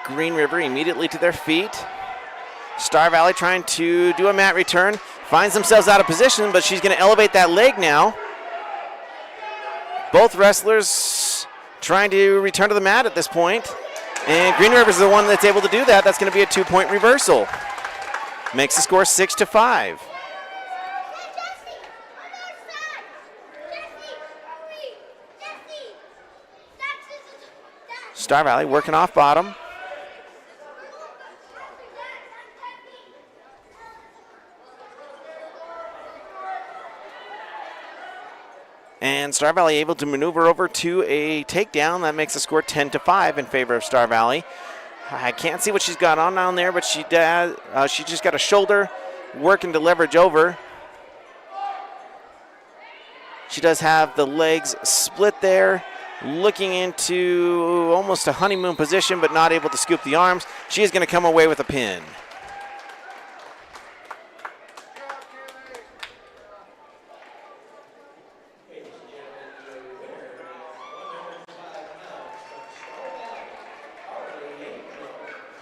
Green River immediately to their feet. Star Valley trying to do a mat return. Finds themselves out of position, but she's going to elevate that leg now. Both wrestlers trying to return to the mat at this point. And Green River is the one that's able to do that. That's going to be a 2-point reversal. Makes the score 6-5. Star Valley working off bottom. And Star Valley able to maneuver over to a takedown. That makes the score 10-5 in favor of Star Valley. I can't see what she's got on down there, but she just got a shoulder working to leverage over. She does have the legs split there, looking into almost a honeymoon position, but not able to scoop the arms. She is going to come away with a pin.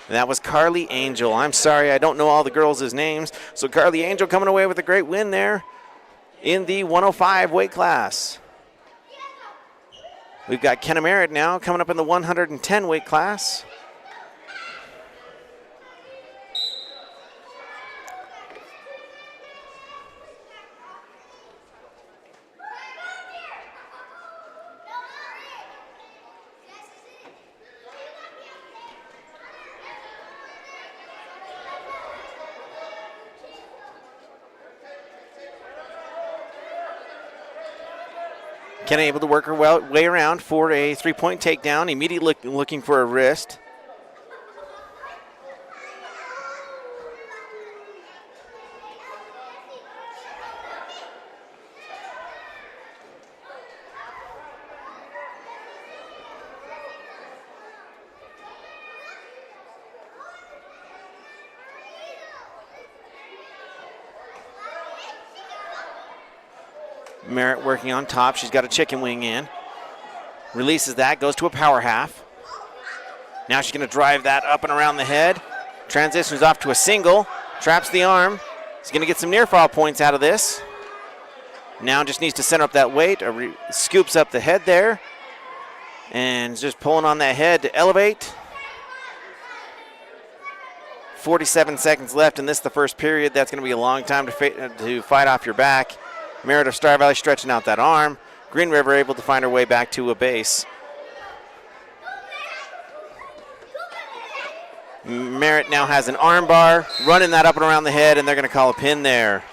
And that was Carly Angel. I'm sorry, I don't know all the girls' names. So Carly Angel coming away with a great win there in the 105 weight class. We've got Kenna Merritt now coming up in the 110 weight class. Kenna able to work her way around for a three-point takedown, immediately looking for a wrist. Merritt working on top. She's got a chicken wing in. Releases that, goes to a power half. Now she's going to drive that up and around the head. Transitions off to a single. Traps the arm. She's going to get some near fall points out of this. Now just needs to center up that weight. Scoops up the head there. And just pulling on that head to elevate. 47 seconds left in this, the first period. That's going to be a long time to fight off your back. Merritt of Star Valley stretching out that arm. Green River able to find her way back to a base. Merritt now has an arm bar, running that up and around the head, and they're going to call a pin there.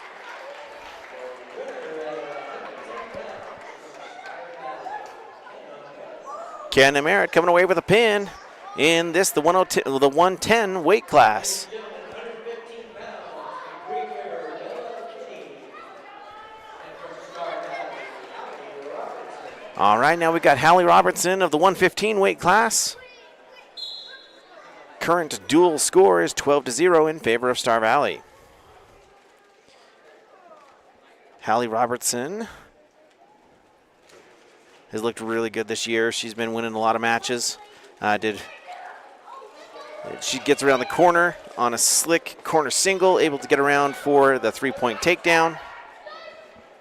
Kenna Merritt coming away with a pin in this, the 110 weight class. All right, now we've got Hallie Robertson of the 115 weight class. Current duel score is 12-0 in favor of Star Valley. Hallie Robertson has looked really good this year. She's been winning a lot of matches. She gets around the corner on a slick corner single, able to get around for the three-point takedown.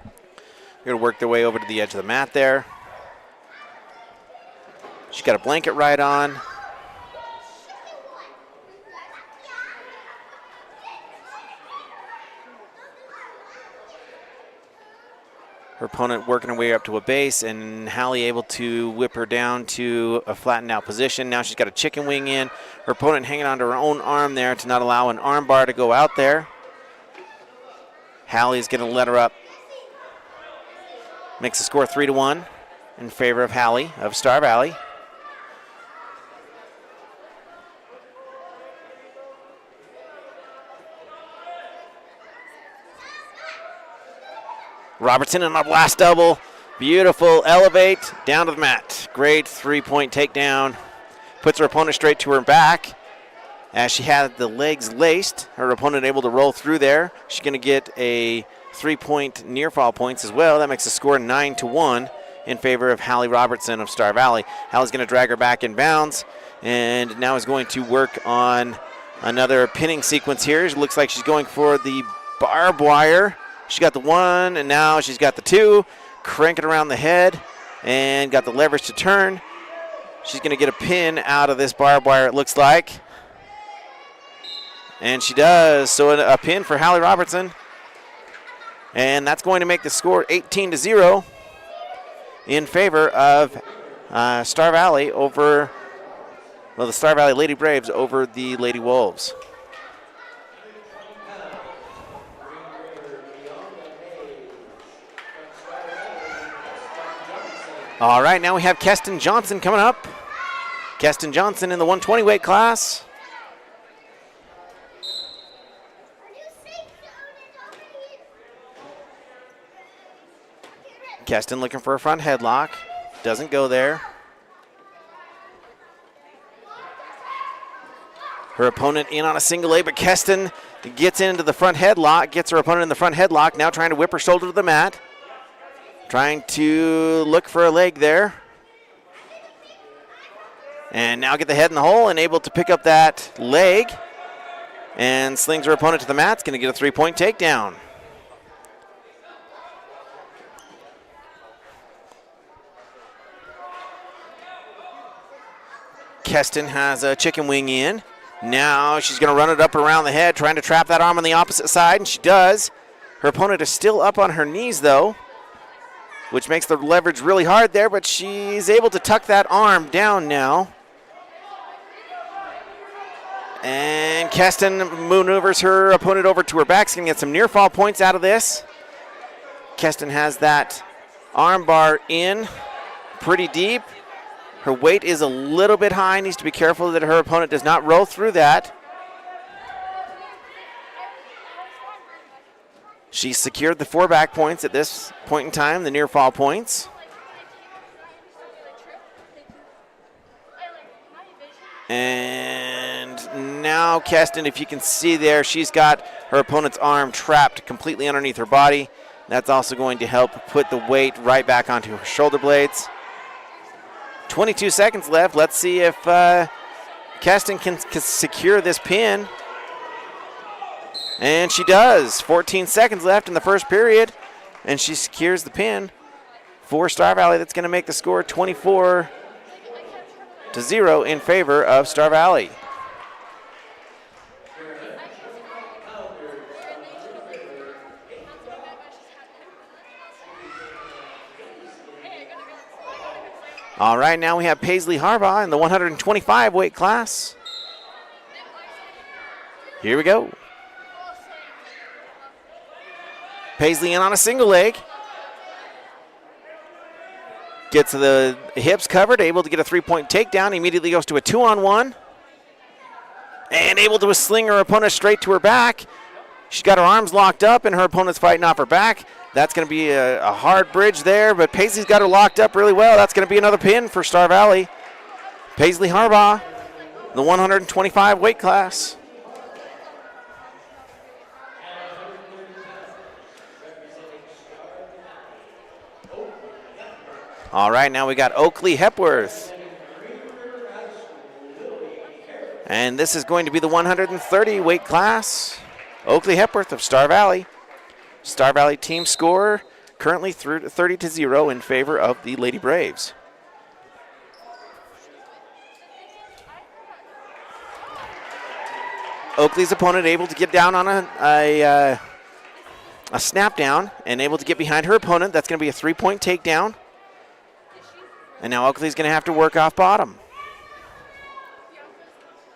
They're going to work their way over to the edge of the mat there. She's got a blanket right on. Her opponent working her way up to a base, and Hallie able to whip her down to a flattened out position. Now she's got a chicken wing in. Her opponent hanging onto her own arm there to not allow an arm bar to go out there. Hallie's going to let her up. Makes the score 3-1 in favor of Hallie of Star Valley. Robertson in a blast double. Beautiful elevate down to the mat. Great three-point takedown. Puts her opponent straight to her back. As she had the legs laced, her opponent able to roll through there. She's going to get a three-point near fall points as well. That makes the score 9-1 in favor of Hallie Robertson of Star Valley. Hallie's going to drag her back in bounds and now is going to work on another pinning sequence here. It looks like she's going for the barbed wire. She got the one, and now she's got the two. Cranking around the head, and got the leverage to turn. She's going to get a pin out of this barbed wire, it looks like. And she does. So a pin for Hallie Robertson. And that's going to make the score 18-0 in favor of Star Valley over, well, the Star Valley Lady Braves over the Lady Wolves. All right, now we have Keston Johnson coming up. Keston Johnson in the 120 weight class. Keston looking for a front headlock. Doesn't go there. Her opponent in on a single leg, but Keston gets into the front headlock, gets her opponent in the front headlock, now trying to whip her shoulder to the mat. Trying to look for a leg there. And now get the head in the hole and able to pick up that leg. And slings her opponent to the mat. It's going to get a 3-point takedown. Keston has a chicken wing in. Now she's going to run it up around the head, trying to trap that arm on the opposite side, and she does. Her opponent is still up on her knees, though, which makes the leverage really hard there, but she's able to tuck that arm down now. And Keston maneuvers her opponent over to her back. She's going to get some near fall points out of this. Keston has that arm bar in pretty deep. Her weight is a little bit high. Needs to be careful that her opponent does not roll through that. She's secured the 4 back points at this point in time, the near fall points. And now Keston, if you can see there, she's got her opponent's arm trapped completely underneath her body. That's also going to help put the weight right back onto her shoulder blades. 22 seconds left. Let's see if Keston can secure this pin. And she does. 14 seconds left in the first period. And she secures the pin for Star Valley. That's going to make the score 24-0 in favor of Star Valley. All right, now we have Paisley Harbaugh in the 125 weight class. Here we go. Paisley in on a single leg. Gets the hips covered, able to get a 3-point takedown. Immediately goes to a 2-on-1. And able to sling her opponent straight to her back. She's got her arms locked up and her opponent's fighting off her back. That's going to be a hard bridge there, but Paisley's got her locked up really well. That's going to be another pin for Star Valley. Paisley Harbaugh, the 125 weight class. All right, now we got Oakley Hepworth. And this is going to be the 130 weight class. Oakley Hepworth of Star Valley. Star Valley team score currently 30-0 in favor of the Lady Braves. Oakley's opponent able to get down on a snap down and able to get behind her opponent. That's going to be a 3-point takedown. And now Oakley's going to have to work off bottom.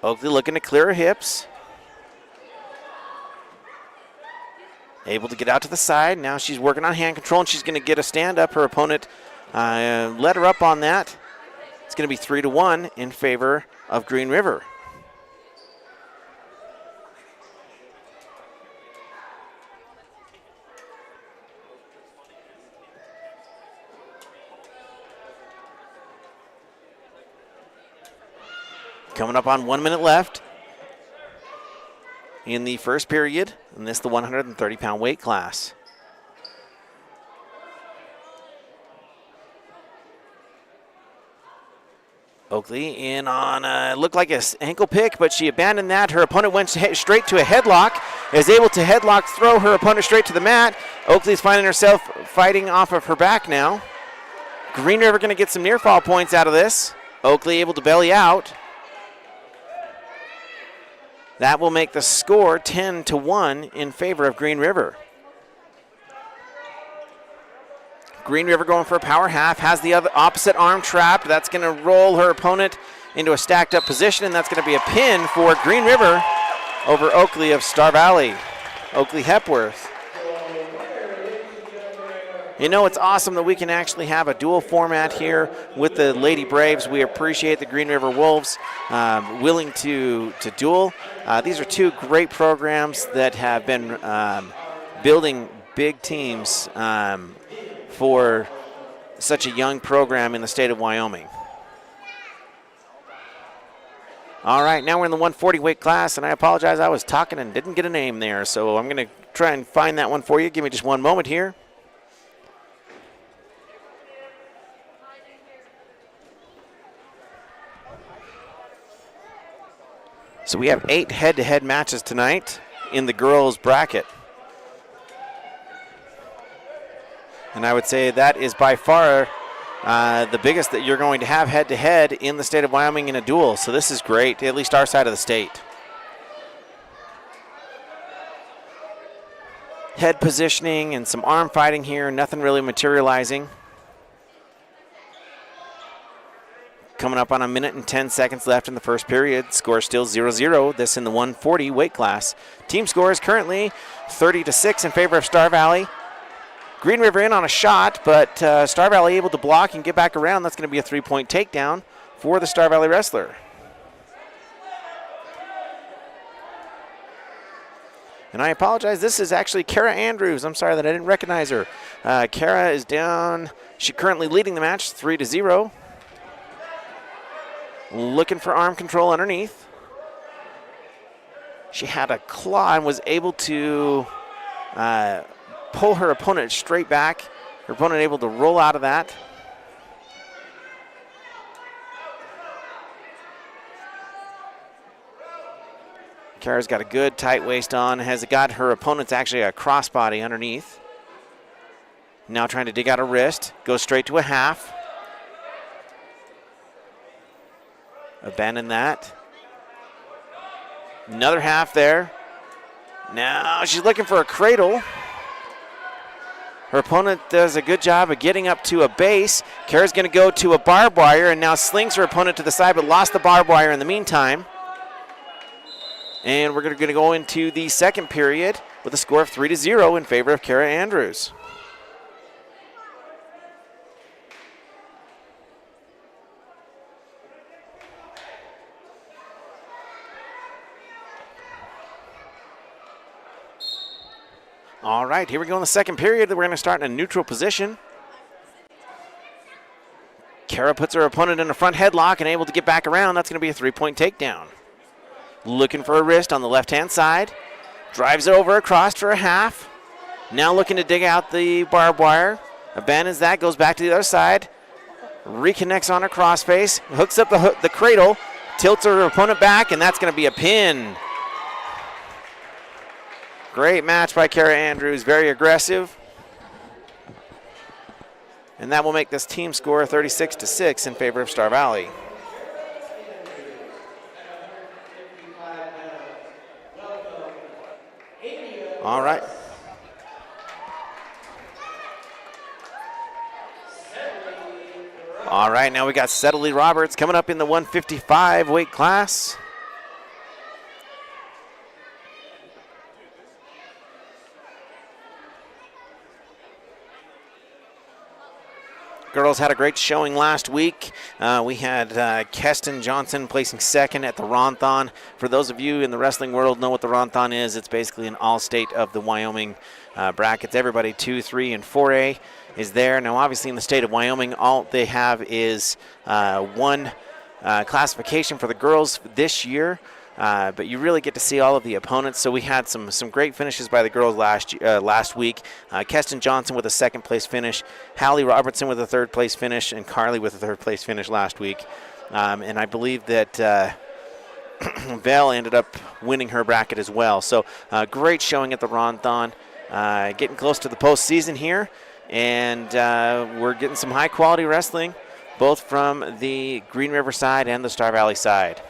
Oakley looking to clear her hips. Able to get out to the side. Now she's working on hand control, and she's going to get a stand-up. Her opponent let her up on that. It's going to be 3-1 in favor of Green River. Coming up on 1 minute left in the first period, and this the 130-pound weight class. Oakley in on looked like an ankle pick, but she abandoned that. Her opponent went straight to a headlock, is able to headlock throw her opponent straight to the mat. Oakley's finding herself fighting off of her back now. Green River going to get some near fall points out of this. Oakley able to belly out. That will make the score 10-1 in favor of Green River. Green River going for a power half, has the other opposite arm trapped. That's going to roll her opponent into a stacked up position, and that's going to be a pin for Green River over Oakley of Star Valley. Oakley Hepworth. You know, it's awesome that we can actually have a dual format here with the Lady Braves. We appreciate the Green River Wolves willing to duel. These are two great programs that have been building big teams for such a young program in the state of Wyoming. All right, now we're in the 140 weight class, and I apologize, I was talking and didn't get a name there, so I'm going to try and find that one for you. Give me just one moment here. So we have 8 head-to-head matches tonight in the girls' bracket. And I would say that is by far the biggest that you're going to have head-to-head in the state of Wyoming in a duel. So this is great, at least our side of the state. Head positioning and some arm fighting here, nothing really materializing. Coming up on 1 minute and 10 seconds left in the first period. Score still 0-0. This in the 140 weight class. Team score is currently 30-6 in favor of Star Valley. Green River in on a shot, but Star Valley able to block and get back around. That's going to be a 3-point takedown for the Star Valley wrestler. And I apologize, this is actually Kara Andrews. I'm sorry that I didn't recognize her. Kara is down. She's currently leading the match 3-0. Looking for arm control underneath. She had a claw and was able to pull her opponent straight back. Her opponent able to roll out of that. Kara's got a good tight waist on, has got her opponent's actually a crossbody underneath. Now trying to dig out a wrist, goes straight to a half. Abandon that. Another half there. Now she's looking for a cradle. Her opponent does a good job of getting up to a base. Kara's going to go to a barbed wire and now slings her opponent to the side, but lost the barbed wire in the meantime. And we're going to go into the second period with a score of 3-0 in favor of Kara Andrews. All right, here we go in the second period. We're going to start in a neutral position. Kara puts her opponent in a front headlock and able to get back around. That's going to be a 3-point takedown. Looking for a wrist on the left-hand side. Drives over across for a half. Now looking to dig out the barbed wire. Abandons that, goes back to the other side. Reconnects on her crossface. Hooks up the cradle. Tilts her opponent back, and that's going to be a pin. Great match by Kara Andrews, very aggressive. And that will make this team score 36-6 in favor of Star Valley. All right. All right, now we got Settley Roberts coming up in the 155 weight class. Girls had a great showing last week. We had Keston Johnson placing second at the Ronthon. For those of you in the wrestling world know what the Ronthon is, it's basically an all-state of the Wyoming brackets. Everybody 2, 3, and 4A is there. Now, obviously, in the state of Wyoming, all they have is one classification for the girls this year. But you really get to see all of the opponents. So we had some great finishes by the girls last week. Keston Johnson with a second-place finish, Hallie Robertson with a third-place finish, and Carly with a third-place finish last week. And I believe that Val ended up winning her bracket as well. So great showing at the Ronthon. Getting close to the postseason here, and we're getting some high-quality wrestling, both from the Green River side and the Star Valley side.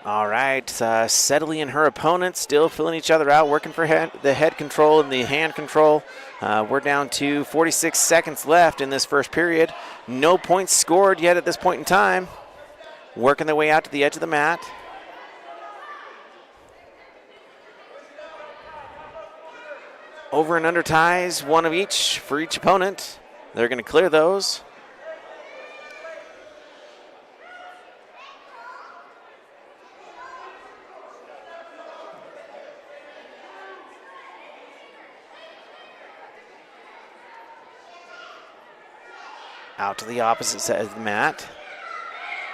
All right, Settley and her opponent still filling each other out, working for the head control and the hand control. We're down to 46 seconds left in this first period. No points scored yet at this point in time. Working their way out to the edge of the mat. Over and under ties, one of each for each opponent. They're going to clear those. Out to the opposite side of the mat.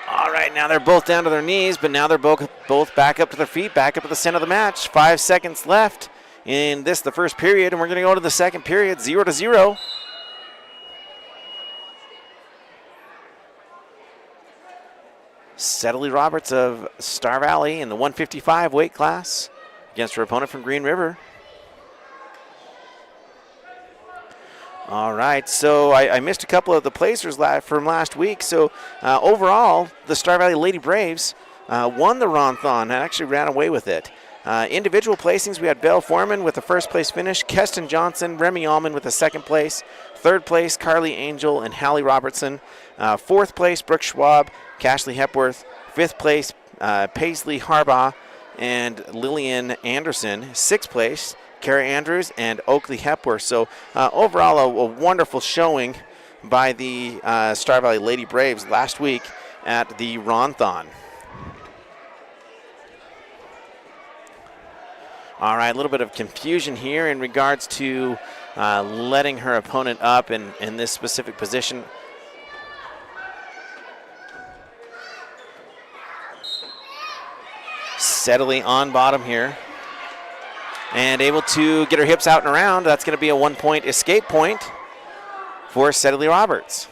All right, now they're both down to their knees, but now they're both back up to their feet, back up to the center of the match. 5 seconds left in the first period, and we're going to go to the second period, 0-0. Sedley Roberts of Star Valley in the 155 weight class against her opponent from Green River. All right, so I missed a couple of the placers from last week. So overall, the Star Valley Lady Braves won the Ronthon and actually ran away with it. Individual placings, we had Belle Foreman with the first place finish, Keston Johnson, Remy Allman with the second place, third place, Carly Angel and Hallie Robertson, fourth place, Brooke Schwab, Cashley Hepworth, fifth place, Paisley Harbaugh and Lillian Anderson, sixth place, Carrie Andrews and Oakley Hepworth. So overall, a wonderful showing by the Star Valley Lady Braves last week at the Ronthon. All right, a little bit of confusion here in regards to letting her opponent up in this specific position. Steadily on bottom here. And able to get her hips out and around. That's going to be a 1-point escape point for Sedley Roberts.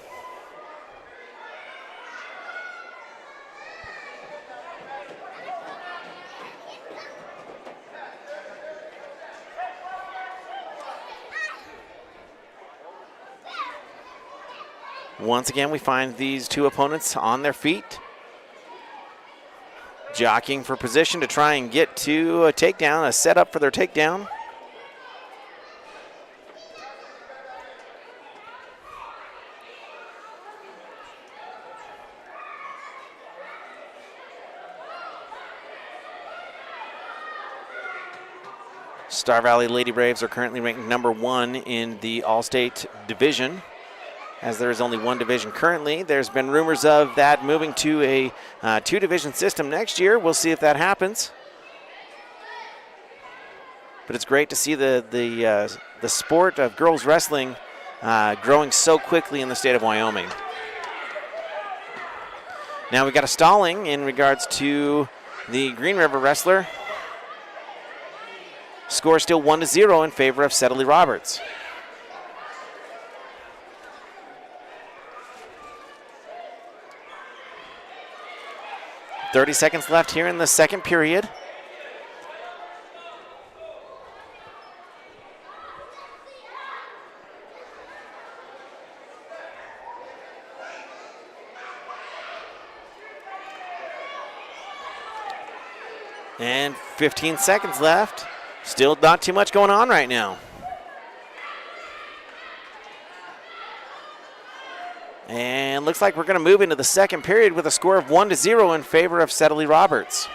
Once again, we find these two opponents on their feet, jockeying for position to try and get to a takedown, a setup for their takedown. Star Valley Lady Braves are currently ranked number 1 in the All-State division, as there is only one division currently. There's been rumors of that moving to a 2-division system next year. We'll see if that happens. But it's great to see the sport of girls wrestling growing so quickly in the state of Wyoming. Now we got a stalling in regards to the Green River wrestler. Score still 1-0 in favor of Sedley Roberts. .30 seconds left here in the second period. And 15 seconds left. Still not too much going on right now. And looks like we're going to move into the second period with a score of 1-0 in favor of Sedley Roberts.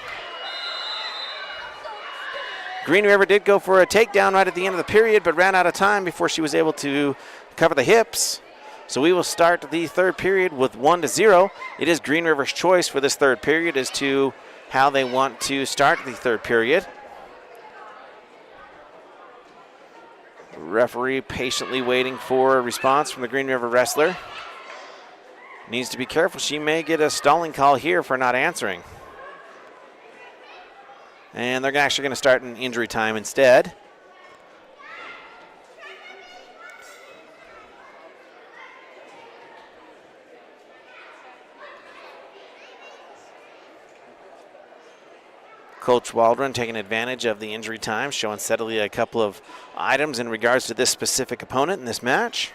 Green River did go for a takedown right at the end of the period, but ran out of time before she was able to cover the hips. So we will start the third period with 1-0. It is Green River's choice for this third period as to how they want to start the third period. Referee patiently waiting for a response from the Green River wrestler. Needs to be careful. She may get a stalling call here for not answering. And they're actually going to start in injury time instead. Coach Waldron taking advantage of the injury time, showing Sedley a couple of items in regards to this specific opponent in this match.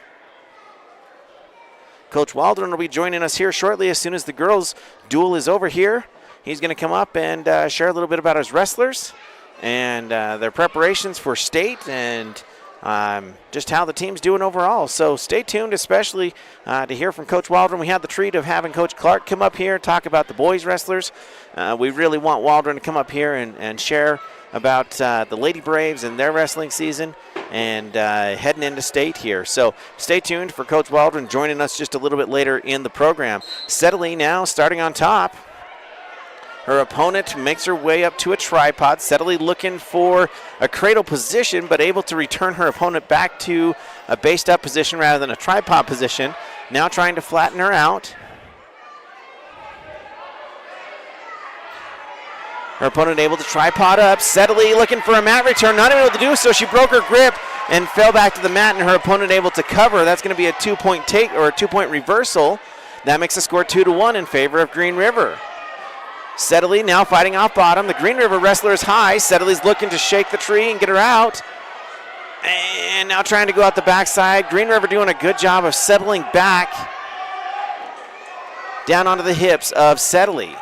Coach Waldron will be joining us here shortly as soon as the girls' duel is over here. He's going to come up and share a little bit about his wrestlers and their preparations for state and just how the team's doing overall. So stay tuned, especially to hear from Coach Waldron. We had the treat of having Coach Clark come up here and talk about the boys wrestlers. We really want Waldron to come up here and share about the Lady Braves and their wrestling season and heading into state here. So stay tuned for Coach Waldron joining us just a little bit later in the program. Sedley now starting on top. Her opponent makes her way up to a tripod. Sedley looking for a cradle position, but able to return her opponent back to a based up position rather than a tripod position. Now trying to flatten her out. Her opponent able to tripod up. Sedley looking for a mat return, not able to do so. She broke her grip and fell back to the mat, and her opponent able to cover. That's going to be a 2-point take or a 2-point reversal. That makes the score 2-1 in favor of Green River. Settley now fighting off bottom. The Green River wrestler is high. Settley's looking to shake the tree and get her out. And now trying to go out the backside. Green River doing a good job of settling back down onto the hips of Settley.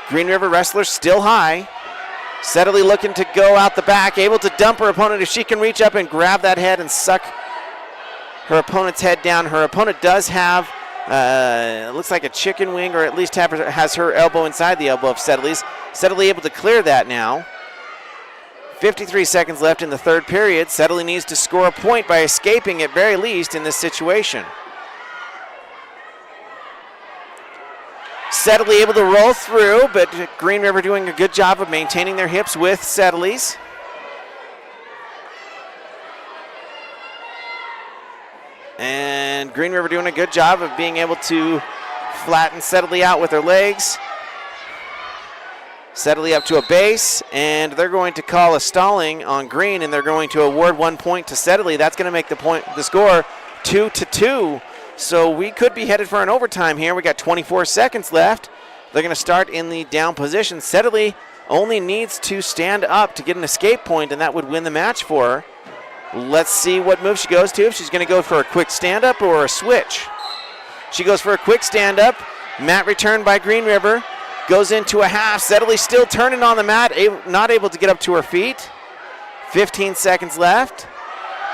Green River wrestler still high. Settley looking to go out the back, able to dump her opponent if she can reach up and grab that head and suck her opponent's head down. Her opponent does have, it looks like a chicken wing, or at least has her elbow inside the elbow of Settley's. Settley able to clear that now. 53 seconds left in the third period. Settley needs to score a point by escaping at very least in this situation. Settley able to roll through, but Green River doing a good job of maintaining their hips with Settley's. And Green River doing a good job of being able to flatten Settley out with their legs. Settley up to a base, and they're going to call a stalling on Green, and they're going to award 1 point to Settley. That's going to make the score 2-2. So we could be headed for an overtime here. We got 24 seconds left. They're going to start in the down position. Settley only needs to stand up to get an escape point, and that would win the match for her. Let's see what move she goes to. If she's going to go for a quick stand-up or a switch. She goes for a quick stand-up. Mat return by Green River. Goes into a half. Settley still turning on the mat, not able to get up to her feet. 15 seconds left.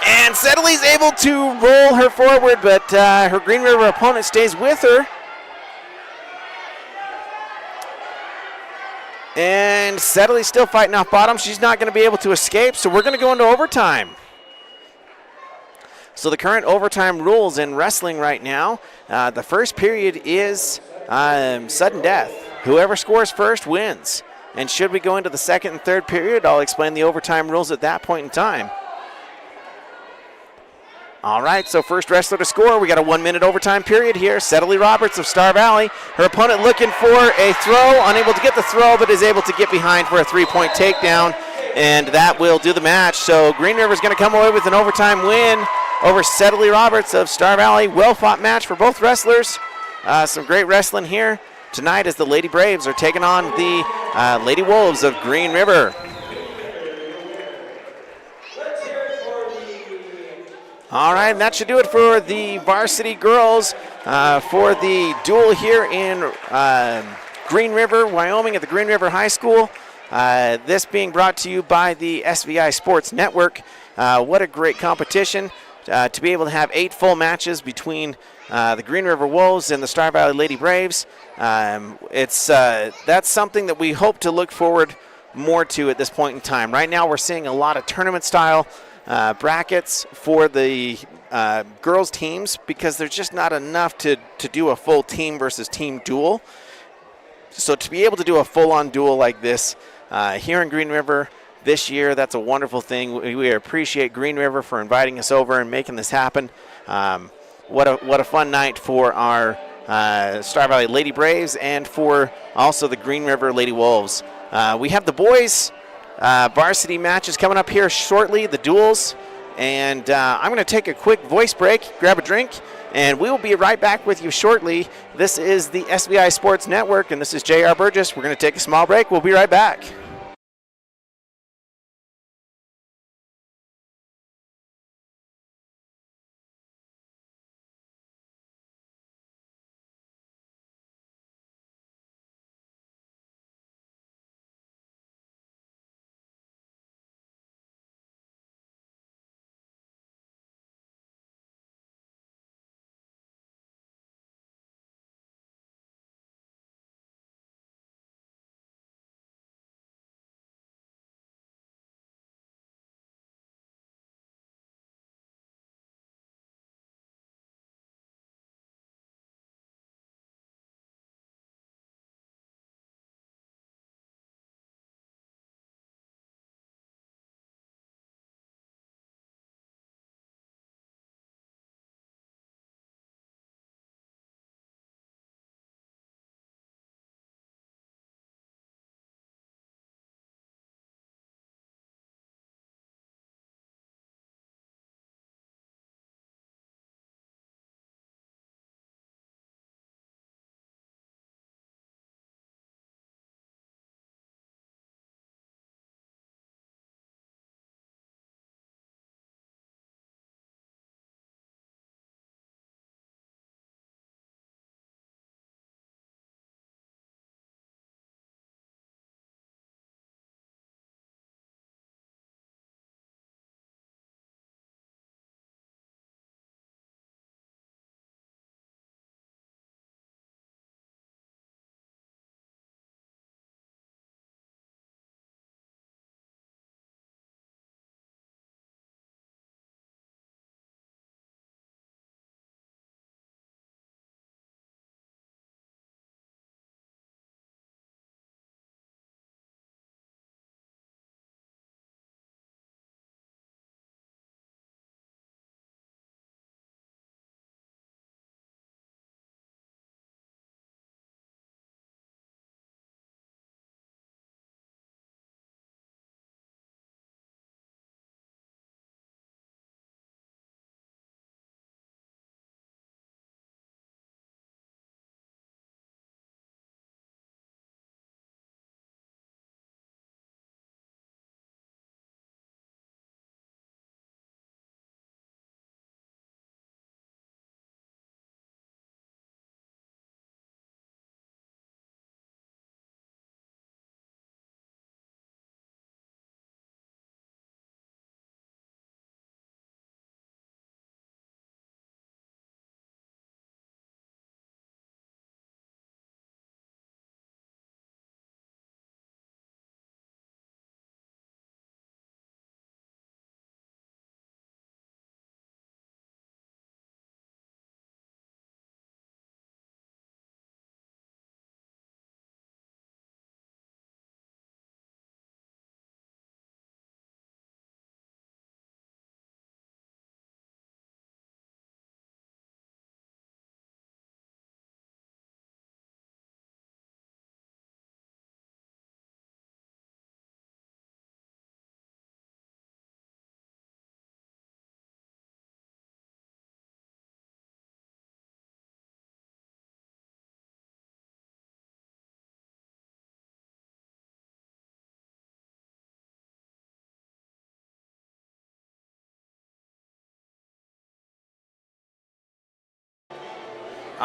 And Settley's able to roll her forward, but her Green River opponent stays with her. And Settley's still fighting off bottom. She's not going to be able to escape, so we're going to go into overtime. So the current overtime rules in wrestling right now, the first period is sudden death. Whoever scores first wins. And should we go into the second and third period, I'll explain the overtime rules at that point in time. All right, so first wrestler to score. We got a 1 minute overtime period here. Settley Roberts of Star Valley. Her opponent looking for a throw, unable to get the throw, but is able to get behind for a 3-point takedown, and that will do the match. So Green River's going to come away with an overtime win over Settley Roberts of Star Valley. Well-fought match for both wrestlers. Some great wrestling here tonight as the Lady Braves are taking on the Lady Wolves of Green River. All right, and that should do it for the varsity girls for the duel here in Green River, Wyoming at the Green River High School. This being brought to you by the SVI Sports Network. What a great competition to be able to have 8 full matches between the Green River Wolves and the Star Valley Lady Braves. That's something that we hope to look forward more to at this point in time. Right now we're seeing a lot of tournament-style brackets for the girls teams because there's just not enough to do a full team versus team duel. So to be able to do a full-on duel like this here in Green River this year, that's a wonderful thing. We appreciate Green River for inviting us over and making this happen. What a fun night for our Star Valley Lady Braves and for also the Green River Lady Wolves. We have the boys varsity matches coming up here shortly, the duels, and I'm going to take a quick voice break, grab a drink, and we will be right back with you shortly. This is the SVI Sports Network, and this is J.R. Burgess. We're going to take a small break. We'll be right back.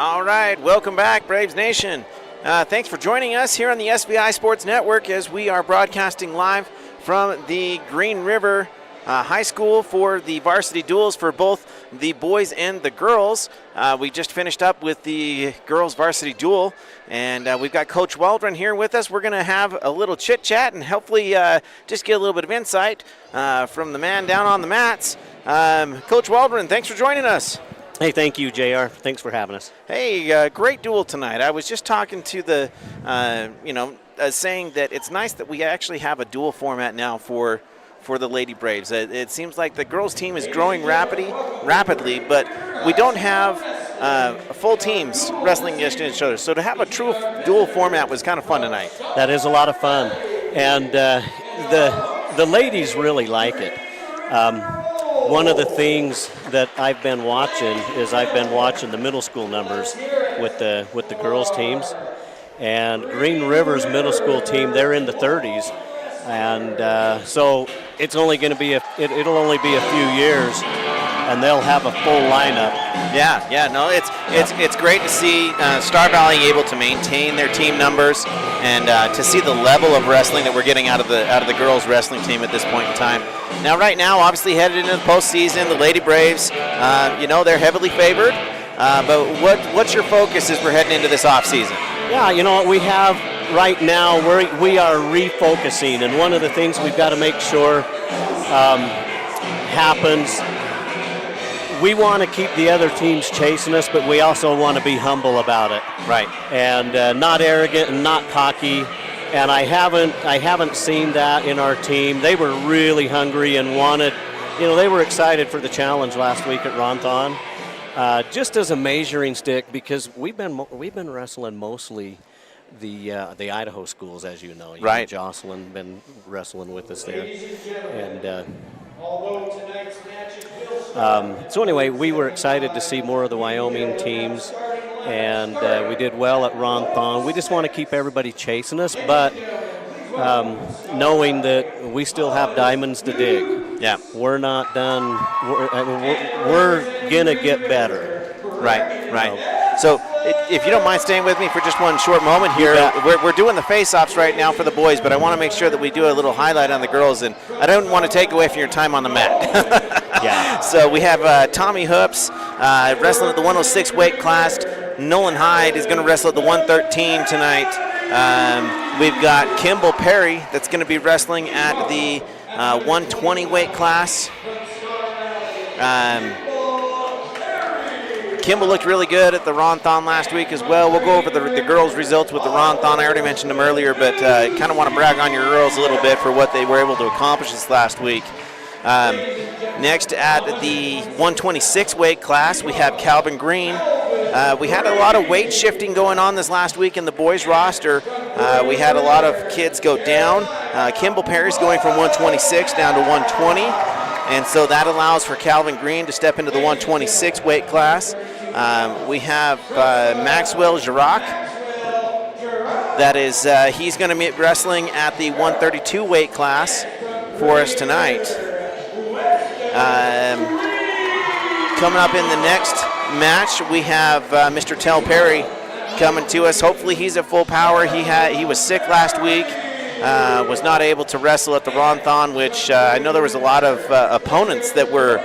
All right, welcome back, Braves Nation. Thanks for joining us here on the SVI Sports Network as we are broadcasting live from the Green River High School for the varsity duels for both the boys and the girls. We just finished up with the girls varsity duel, and we've got Coach Waldron here with us. We're going to have a little chit-chat and hopefully just get a little bit of insight from the man down on the mats. Coach Waldron, thanks for joining us. Hey, thank you, JR. Thanks for having us. Hey, great duel tonight. I was just talking to the, saying that it's nice that we actually have a duel format now for the Lady Braves. It seems like the girls' team is growing rapidly, but we don't have full teams wrestling against each other. So to have a true duel format was kind of fun tonight. That is a lot of fun, and the ladies really like it. One of the things that I've been watching is the middle school numbers with the girls' teams, and Green River's middle school team, they're in the 30s, and so it's only going to be it'll only be a few years, and they'll have a full lineup. It's great to see Star Valley able to maintain their team numbers and to see the level of wrestling that we're getting out of the girls wrestling team at this point in time. Now, right now, obviously headed into the postseason, the Lady Braves, they're heavily favored. But what's your focus as we're heading into this off season? Yeah, what we have right now, we are refocusing, and one of the things we've got to make sure happens. We want to keep the other teams chasing us, but we also want to be humble about it. Right. And not arrogant and not cocky. And I haven't seen that in our team. They were really hungry and wanted, they were excited for the challenge last week at Ronthon. Just as a measuring stick, because we've been wrestling mostly the Idaho schools, as you know. Right. Jocelyn been wrestling with us there. And so anyway, we were excited to see more of the Wyoming teams, and we did well at Ronthon. We just want to keep everybody chasing us, but knowing that we still have diamonds to dig. Yeah. We're not done. We're going to get better. Right. So if you don't mind staying with me for just one short moment here, we're doing the face-offs right now for the boys, but I want to make sure that we do a little highlight on the girls, and I don't want to take away from your time on the mat. Yeah. So we have Tommy Hoops wrestling at the 106 weight class. Nolan Hyde is going to wrestle at the 113 tonight. We've got Kimball Perry that's going to be wrestling at the 120 weight class. Kimball looked really good at the Ronthon last week as well. We'll go over the girls' results with the Ronthon. I already mentioned them earlier, but kind of want to brag on your girls a little bit for what they were able to accomplish this last week. Next, at the 126 weight class, we have Calvin Green. We had a lot of weight shifting going on this last week in the boys' roster. We had a lot of kids go down. Kimball Perry's going from 126 down to 120. And so that allows for Calvin Green to step into the 126 weight class. We have Maxwell Girac. That is, he's going to be wrestling at the 132 weight class for us tonight. Coming up in the next match, we have Mr. Tell Perry coming to us. Hopefully he's at full power. He was sick last week. Was not able to wrestle at the Ronthon, which I know there was a lot of opponents that were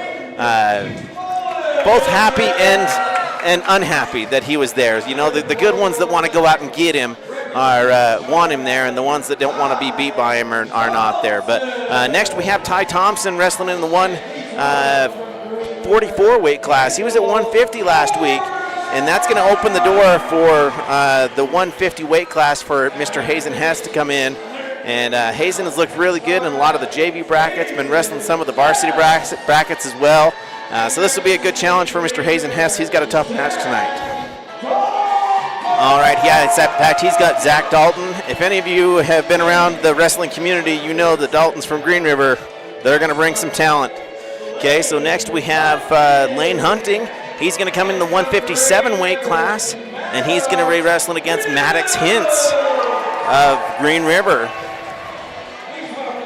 both happy and unhappy that he was there. The good ones that want to go out and get him want him there, and the ones that don't want to be beat by him are not there. But next we have Ty Thompson wrestling in the 144 weight class. He was at 150 last week, and that's going to open the door for the 150 weight class for Mr. Hazen Hess to come in. And Hazen has looked really good in a lot of the JV brackets, been wrestling some of the varsity brackets as well. So this will be a good challenge for Mr. Hazen Hess. He's got a tough match tonight. All right, yeah, in fact, he's got Zach Dalton. If any of you have been around the wrestling community, you know the Daltons from Green River. They're going to bring some talent. Okay, so next we have Lane Hunting. He's going to come in the 157 weight class, and he's going to be wrestling against Maddox Hintz of Green River.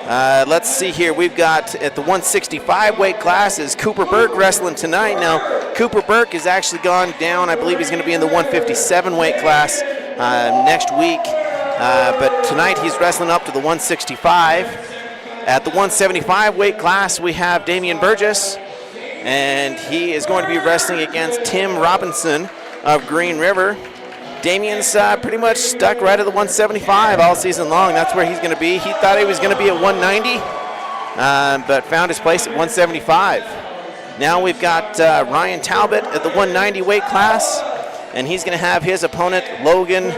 Let's see here. We've got at the 165 weight class is Cooper Burke wrestling tonight. Now, Cooper Burke has actually gone down. I believe he's going to be in the 157 weight class next week. But tonight he's wrestling up to the 165. At the 175 weight class, we have Damian Burgess, and he is going to be wrestling against Tim Robinson of Green River. Damian's pretty much stuck right at the 175 all season long. That's where he's going to be. He thought he was going to be at 190, but found his place at 175. Now we've got Ryan Talbot at the 190 weight class, and he's going to have his opponent Logan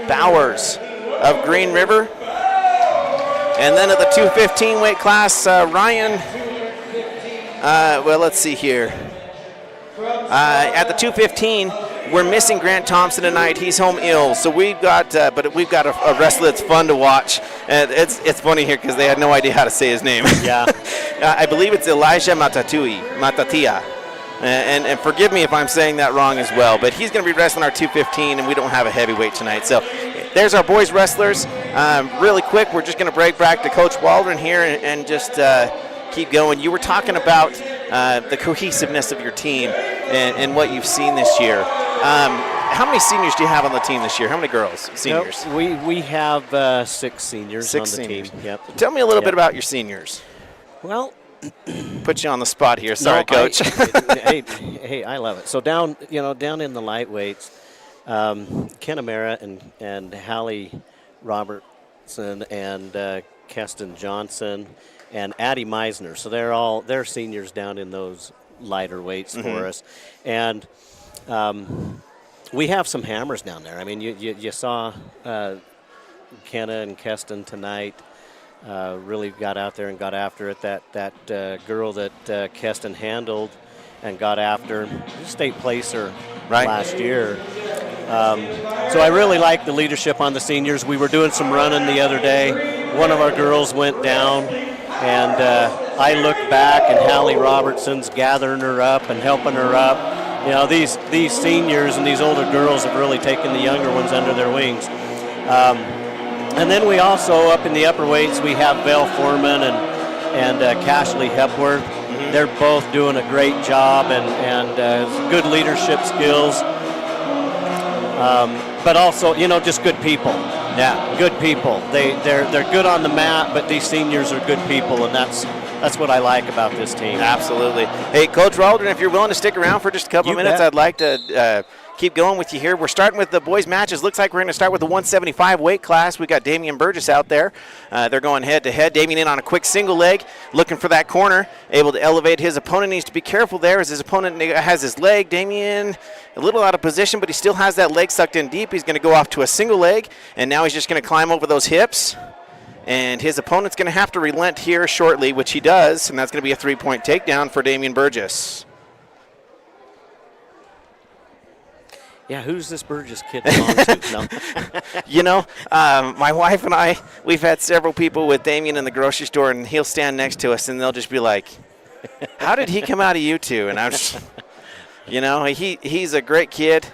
Bowers of Green River. And then at the 215 weight class, Ryan, well, let's see here. At the 215, we're missing Grant Thompson tonight. He's home ill, so we've got, but we've got a wrestler that's fun to watch. It's funny here because they had no idea how to say his name. Yeah. I believe it's Elijah Matatia. And forgive me if I'm saying that wrong as well, but he's going to be wrestling our 215, and we don't have a heavyweight tonight. So there's our boys wrestlers. Really quick, we're just going to break back to Coach Waldron here and just keep going. You were talking about the cohesiveness of your team and what you've seen this year. How many seniors do you have on the team this year? How many girls, seniors? We have 6 seniors on the seniors. team. Yep. Tell me a little bit about your seniors. Well, put you on the spot here. Sorry, Coach. Hey, I love it. So down in the lightweights, Ken Amara and Hallie Robertson and Keston Johnson and Addie Meisner. So they're seniors down in those lighter weights for us, and we have some hammers down there. I mean, you saw Kenna and Keston tonight. Really got out there and got after it. That girl that Keston handled and got after, state placer last year. So I really like the leadership on the seniors. We were doing some running the other day. One of our girls went down, and I looked back, and Hallie Robertson's gathering her up and helping her up. You know, these seniors and these older girls have really taken the younger ones under their wings. And then we also, up in the upper weights, we have Val Foreman and Cashley Hepworth. They're both doing a great job and good leadership skills. But also, just good people. Yeah, good people. They're good on the mat, but these seniors are good people, and that's what I like about this team. Absolutely. Hey, Coach Waldron, if you're willing to stick around for just a couple of minutes, I'd like to keep going with you here. We're starting with the boys' matches. Looks like we're going to start with the 175 weight class. We got Damian Burgess out there. They're going head-to-head. Damian in on a quick single leg, looking for that corner, able to elevate his opponent. Needs to be careful there as his opponent has his leg. Damian a little out of position, but he still has that leg sucked in deep. He's going to go off to a single leg, and now he's just going to climb over those hips. And his opponent's going to have to relent here shortly, which he does, and that's going to be a 3-point takedown for Damian Burgess. Yeah, who's this Burgess kid belong to? No. My wife and I, we've had several people with Damian in the grocery store, and he'll stand next to us, and they'll just be like, how did he come out of you two? And I'm just, he's a great kid.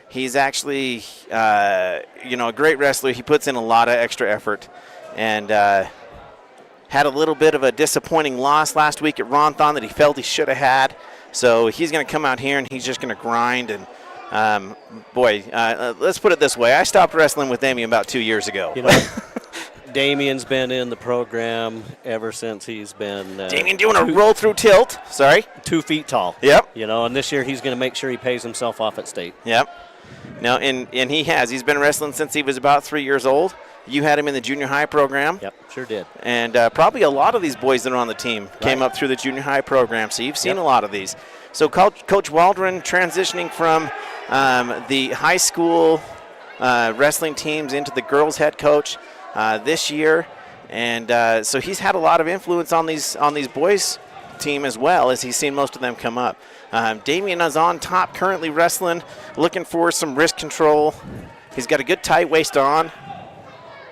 He's actually, a great wrestler. He puts in a lot of extra effort, and had a little bit of a disappointing loss last week at Ronthon that he felt he should have had. So he's going to come out here, and he's just going to grind. And, let's put it this way. I stopped wrestling with Damian about 2 years ago. Damian's been in the program ever since he's been Damian doing a roll-through tilt. 2 feet tall. Yep. And this year he's going to make sure he pays himself off at state. Yep. Now, and he has. He's been wrestling since he was about 3 years old. You had him in the junior high program. Yep, sure did. And probably a lot of these boys that are on the team came up through the junior high program, so you've seen a lot of these. So Coach Waldron transitioning from the high school wrestling teams into the girls head coach this year. And so he's had a lot of influence on these boys team as well, as he's seen most of them come up. Damian is on top, currently wrestling, looking for some wrist control. He's got a good tight waist on.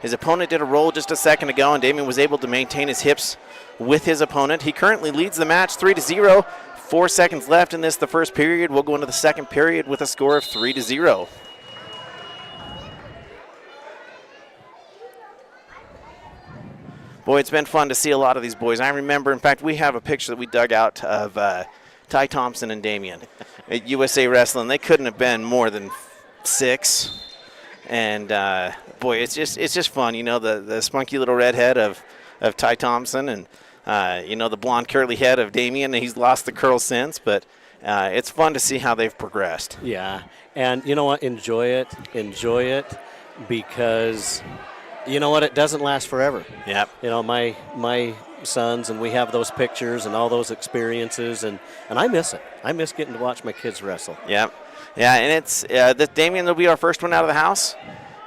His opponent did a roll just a second ago, and Damian was able to maintain his hips with his opponent. He currently leads the match 3-0. 4 seconds left in the first period. We'll go into the second period with a score of 3-0. Boy, it's been fun to see a lot of these boys. I remember, in fact, we have a picture that we dug out of Ty Thompson and Damien at USA Wrestling. They couldn't have been more than 6. And, boy, it's just fun. You know, the spunky little redhead of Ty Thompson and, you know, the blonde curly head of Damien. He's lost the curl since, but it's fun to see how they've progressed. Yeah, and you know what? Enjoy it, because you know what? It doesn't last forever. Yep. You know, my sons, and we have those pictures and all those experiences, and I miss it. I miss getting to watch my kids wrestle. Yep. Yeah, and it's Damien will be our first one out of the house,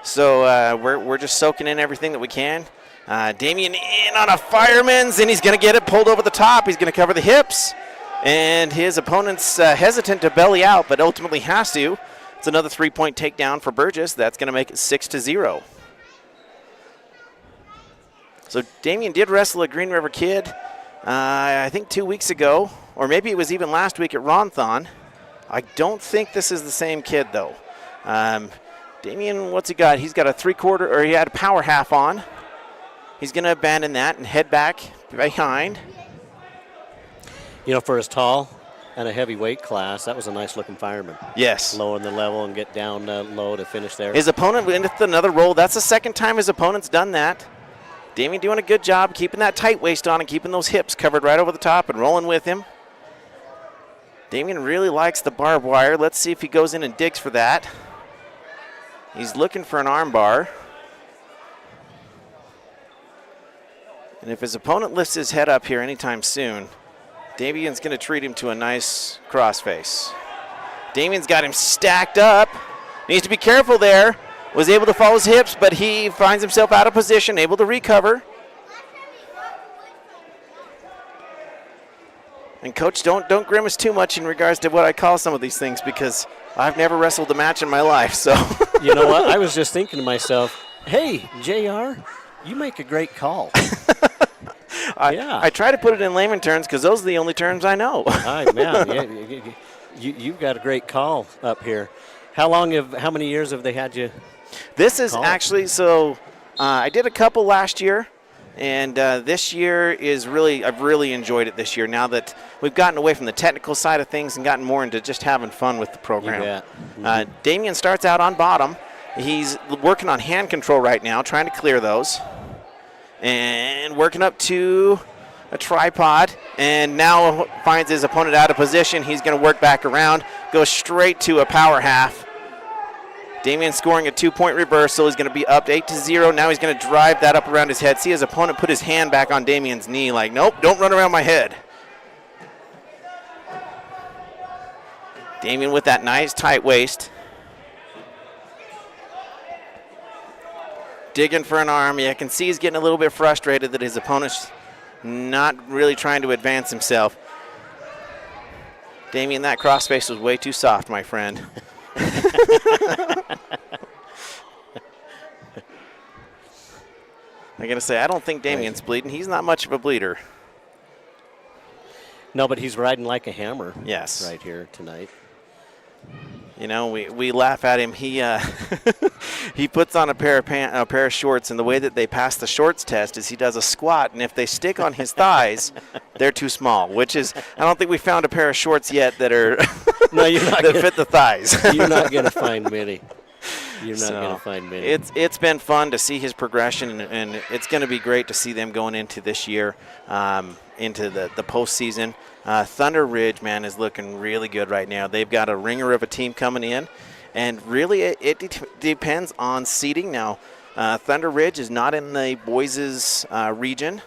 so we're just soaking in everything that we can. Damien in on a fireman's, and he's going to get it pulled over the top. He's going to cover the hips, and his opponent's hesitant to belly out, but ultimately has to. It's another 3-point takedown for Burgess. That's going to make it 6-0. So Damien did wrestle a Green River kid, I think 2 weeks ago, or maybe it was even last week at Ronthon. I don't think this is the same kid, though. Damien, what's he got? He's got a 3/4, or he had a power half on. He's going to abandon that and head back behind. You know, for his tall and a heavyweight class, that was a nice-looking fireman. Yes. Lower in the level and get down low to finish there. His opponent went with another roll. That's the second time his opponent's done that. Damien doing a good job keeping that tight waist on and keeping those hips covered right over the top and rolling with him. Damien really likes the barbed wire. Let's see if he goes in and digs for that. He's looking for an arm bar. And if his opponent lifts his head up here anytime soon, Damien's going to treat him to a nice crossface. Damien's got him stacked up. Needs to be careful there. Was able to follow his hips, but he finds himself out of position, able to recover. And Coach, don't grimace too much in regards to what I call some of these things, because I've never wrestled a match in my life. So you know what? I was just thinking to myself, hey, JR, you make a great call. I try to put it in layman terms because those are the only terms I know. Man, you've got a great call up here. How many years have they had you? This is call? Actually, I did a couple last year, and this year I've really enjoyed it this year. Now that we've gotten away from the technical side of things and gotten more into just having fun with the program. You bet. Mm-hmm. Damien starts out on bottom. He's working on hand control right now, trying to clear those. And working up to a tripod, and now finds his opponent out of position. He's going to work back around, go straight to a power half. Damien scoring a 2-point reversal. He's going to be up 8-0. Now he's going to drive that up around his head. See his opponent put his hand back on Damien's knee like, nope, don't run around my head. Damien with that nice tight waist. Digging for an arm. Yeah, I can see he's getting a little bit frustrated that his opponent's not really trying to advance himself. Damien, that crossface was way too soft, my friend. I'm going to say, I don't think Damien's bleeding. He's not much of a bleeder. No, but he's riding like a hammer. Yes. Right here tonight. You know, we laugh at him. He he puts on a pair of shorts, and the way that they pass the shorts test is he does a squat, and if they stick on his thighs, they're too small. Which is, I don't think we found a pair of shorts yet that are that fit the thighs. You're not going to find many. You're not going to find many. It's been fun to see his progression, and it's going to be great to see them going into this year, into the postseason. Thunder Ridge, man, is looking really good right now. They've got a ringer of a team coming in, and really it depends on seeding. Now, Thunder Ridge is not in the boys' region.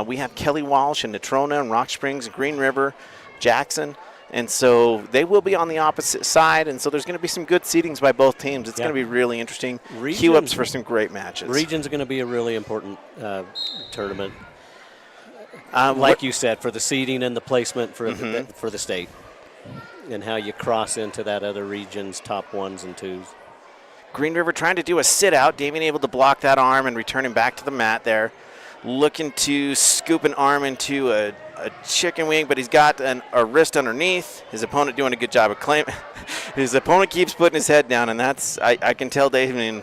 We have Kelly Walsh and Natrona and Rock Springs and Green River, Jackson. And so they will be on the opposite side, and so there's going to be some good seedings by both teams. It's going to be really interesting. Queue-ups for some great matches. Region's going to be a really important tournament. Like you said, for the seeding and the placement for the state, and how you cross into that other region's top 1s and 2s. Green River trying to do a sit-out. Damien able to block that arm and return him back to the mat there. Looking to scoop an arm into a chicken wing, but he's got a wrist underneath. His opponent doing a good job of claiming. His opponent keeps putting his head down, and that's, I can tell Damien,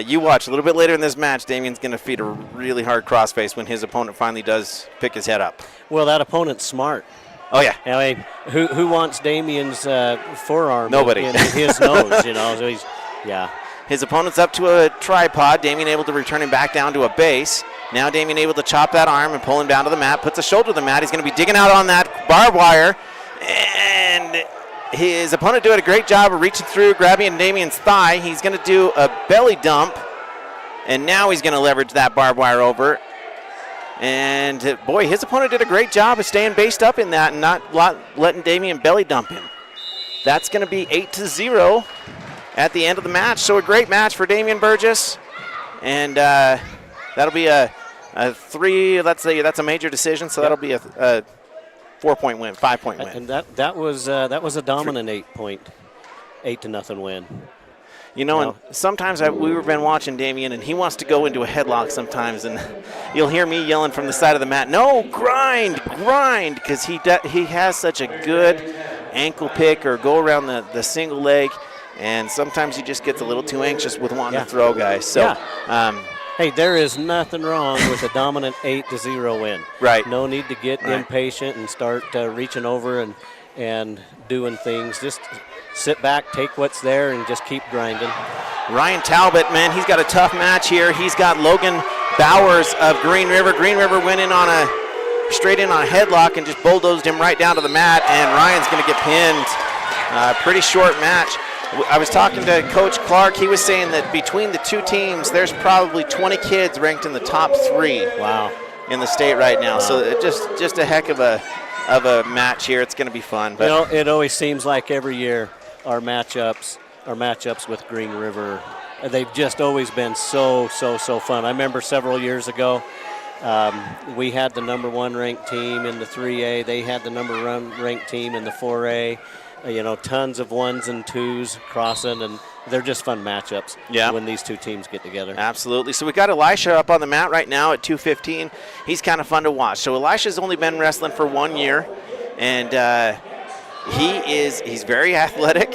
You watch a little bit later in this match, Damien's going to feed a really hard crossface when his opponent finally does pick his head up. Well, that opponent's smart. Oh, yeah. I mean, who wants Damien's forearm Nobody. in his nose, you know? So he's, yeah. His opponent's up to a tripod. Damien able to return him back down to a base. Now Damien able to chop that arm and pull him down to the mat. Puts a shoulder to the mat. He's going to be digging out on that barbed wire. And his opponent doing a great job of reaching through, grabbing Damien's thigh. He's going to do a belly dump. And now he's going to leverage that barbed wire over. And, boy, his opponent did a great job of staying based up in that and not letting Damien belly dump him. That's going to be 8-0 at the end of the match. So a great match for Damien Burgess. And that'll be a 3, let's say that's a major decision, so that'll be a 4-point win, 5-point win. And that was a dominant 8-0 win. You know, and sometimes we've been watching Damien, and he wants to go into a headlock sometimes, and you'll hear me yelling from the side of the mat, no, grind, because he has such a good ankle pick or go around the single leg, and sometimes he just gets a little too anxious with wanting to throw guys. So, hey, there is nothing wrong with a dominant 8-0 win. Right. No need to get impatient and start reaching over and doing things. Just sit back, take what's there, and just keep grinding. Ryan Talbot, man, he's got a tough match here. He's got Logan Bowers of Green River. Green River went in on straight in on a headlock and just bulldozed him right down to the mat, and Ryan's going to get pinned. Pretty short match. I was talking to Coach Clark. He was saying that between the two teams, there's probably 20 kids ranked in the top 3. Wow. In the state right now. Wow. So just a heck of a match here. It's going to be fun. But you know, it always seems like every year our matchups with Green River, they've just always been so fun. I remember several years ago, we had the number 1 ranked team in the 3A. They had the number 1 ranked team in the 4A. Tons of 1s and 2s crossing, and they're just fun matchups when these two teams get together. Absolutely. So we got Elisha up on the mat right now at 215. He's kind of fun to watch. So Elisha's only been wrestling for 1 year, and he's very athletic,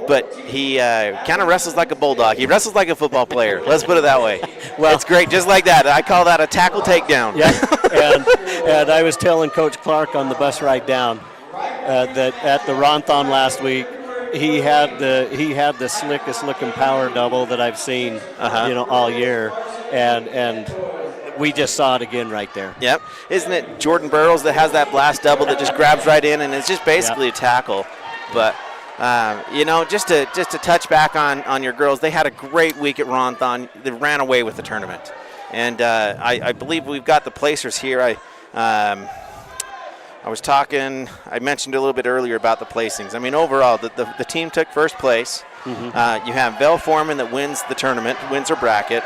but he kind of wrestles like a bulldog. He wrestles like a football player. Let's put it that way. Well, it's great, just like that. I call that a tackle takedown. Yeah, and I was telling Coach Clark on the bus ride down that at the Ronthon last week, he had the slickest looking power double that I've seen, all year, and we just saw it again right there. Yep. Isn't it Jordan Burrows that has that blast double that just grabs right in, and it's just basically a tackle. But just to touch back on your girls, they had a great week at Ronthon. They ran away with the tournament, and I believe we've got the placers here. I mentioned a little bit earlier about the placings. I mean, overall, the team took first place. Mm-hmm. You have Belle Foreman that wins the tournament, wins her bracket.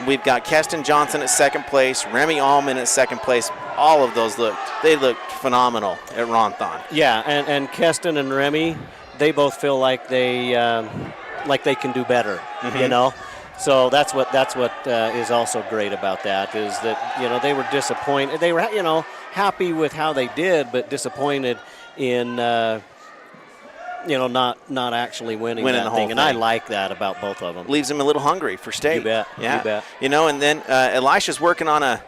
We've got Keston Johnson at second place, Remy Allman at second place. All of those looked phenomenal at Ronthon. Yeah, and Keston and Remy, they both feel like they can do better, Mm-hmm. So that's what is also great about that is that they were disappointed. They were happy with how they did, but disappointed in not actually winning that the whole thing. And I like that about both of them. Leaves them a little hungry for state. You bet. Yeah. You bet. And then Elisha's working on a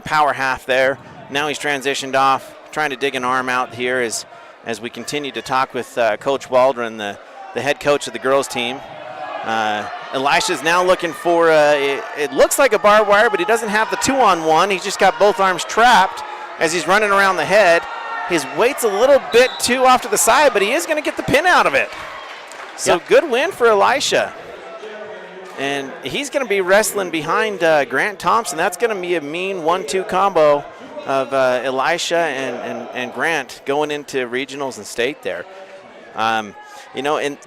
power half there. Now he's transitioned off, trying to dig an arm out here as we continue to talk with Coach Waldron, the head coach of the girls team. Elisha's now looking for, it looks like a barbed wire, but he doesn't have the 2-on-1. He's just got both arms trapped as he's running around the head. His weight's a little bit too off to the side, but he is going to get the pin out of it. So Good win for Elisha. And he's going to be wrestling behind Grant Thompson. That's going to be a mean 1-2 combo of Elisha and Grant going into regionals and state there. And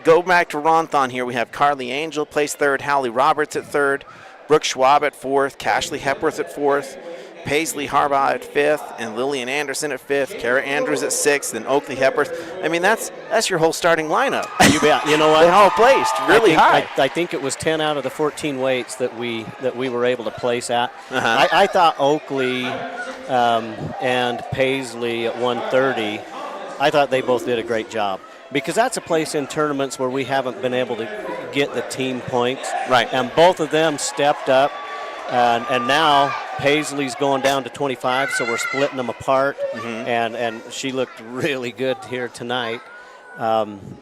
go back to Ronthon here. We have Carly Angel placed third, Hallie Roberts at third, Brooke Schwab at fourth, Cashley Hepworth at fourth, Paisley Harbaugh at fifth, and Lillian Anderson at fifth, Kara Andrews at sixth, and Oakley Hepworth. I mean, that's your whole starting lineup. You bet. You know what? They all placed really high. I think it was 10 out of the 14 weights that we were able to place at. Uh-huh. I thought Oakley and Paisley at 130, I thought they both did a great job. because that's a place in tournaments where we haven't been able to get the team points. Right. And both of them stepped up, and now Paisley's going down to 25, so we're splitting them apart, and she looked really good here tonight.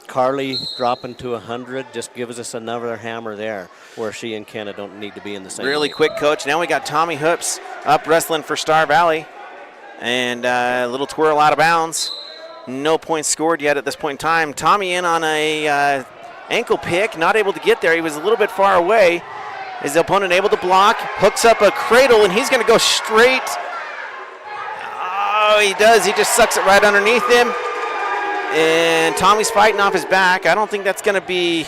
Carly dropping to 100 just gives us another hammer there, where she and Kenna don't need to be in the same Really league. quick, Coach. Now we got Tommy Hoops up wrestling for Star Valley. And a little twirl out of bounds. No points scored yet at this point in time. Tommy in on a ankle pick, not able to get there. He was a little bit far away. His opponent able to block, hooks up a cradle, and he's going to go straight. Oh, he does. He just sucks it right underneath him. And Tommy's fighting off his back. I don't think that's going to be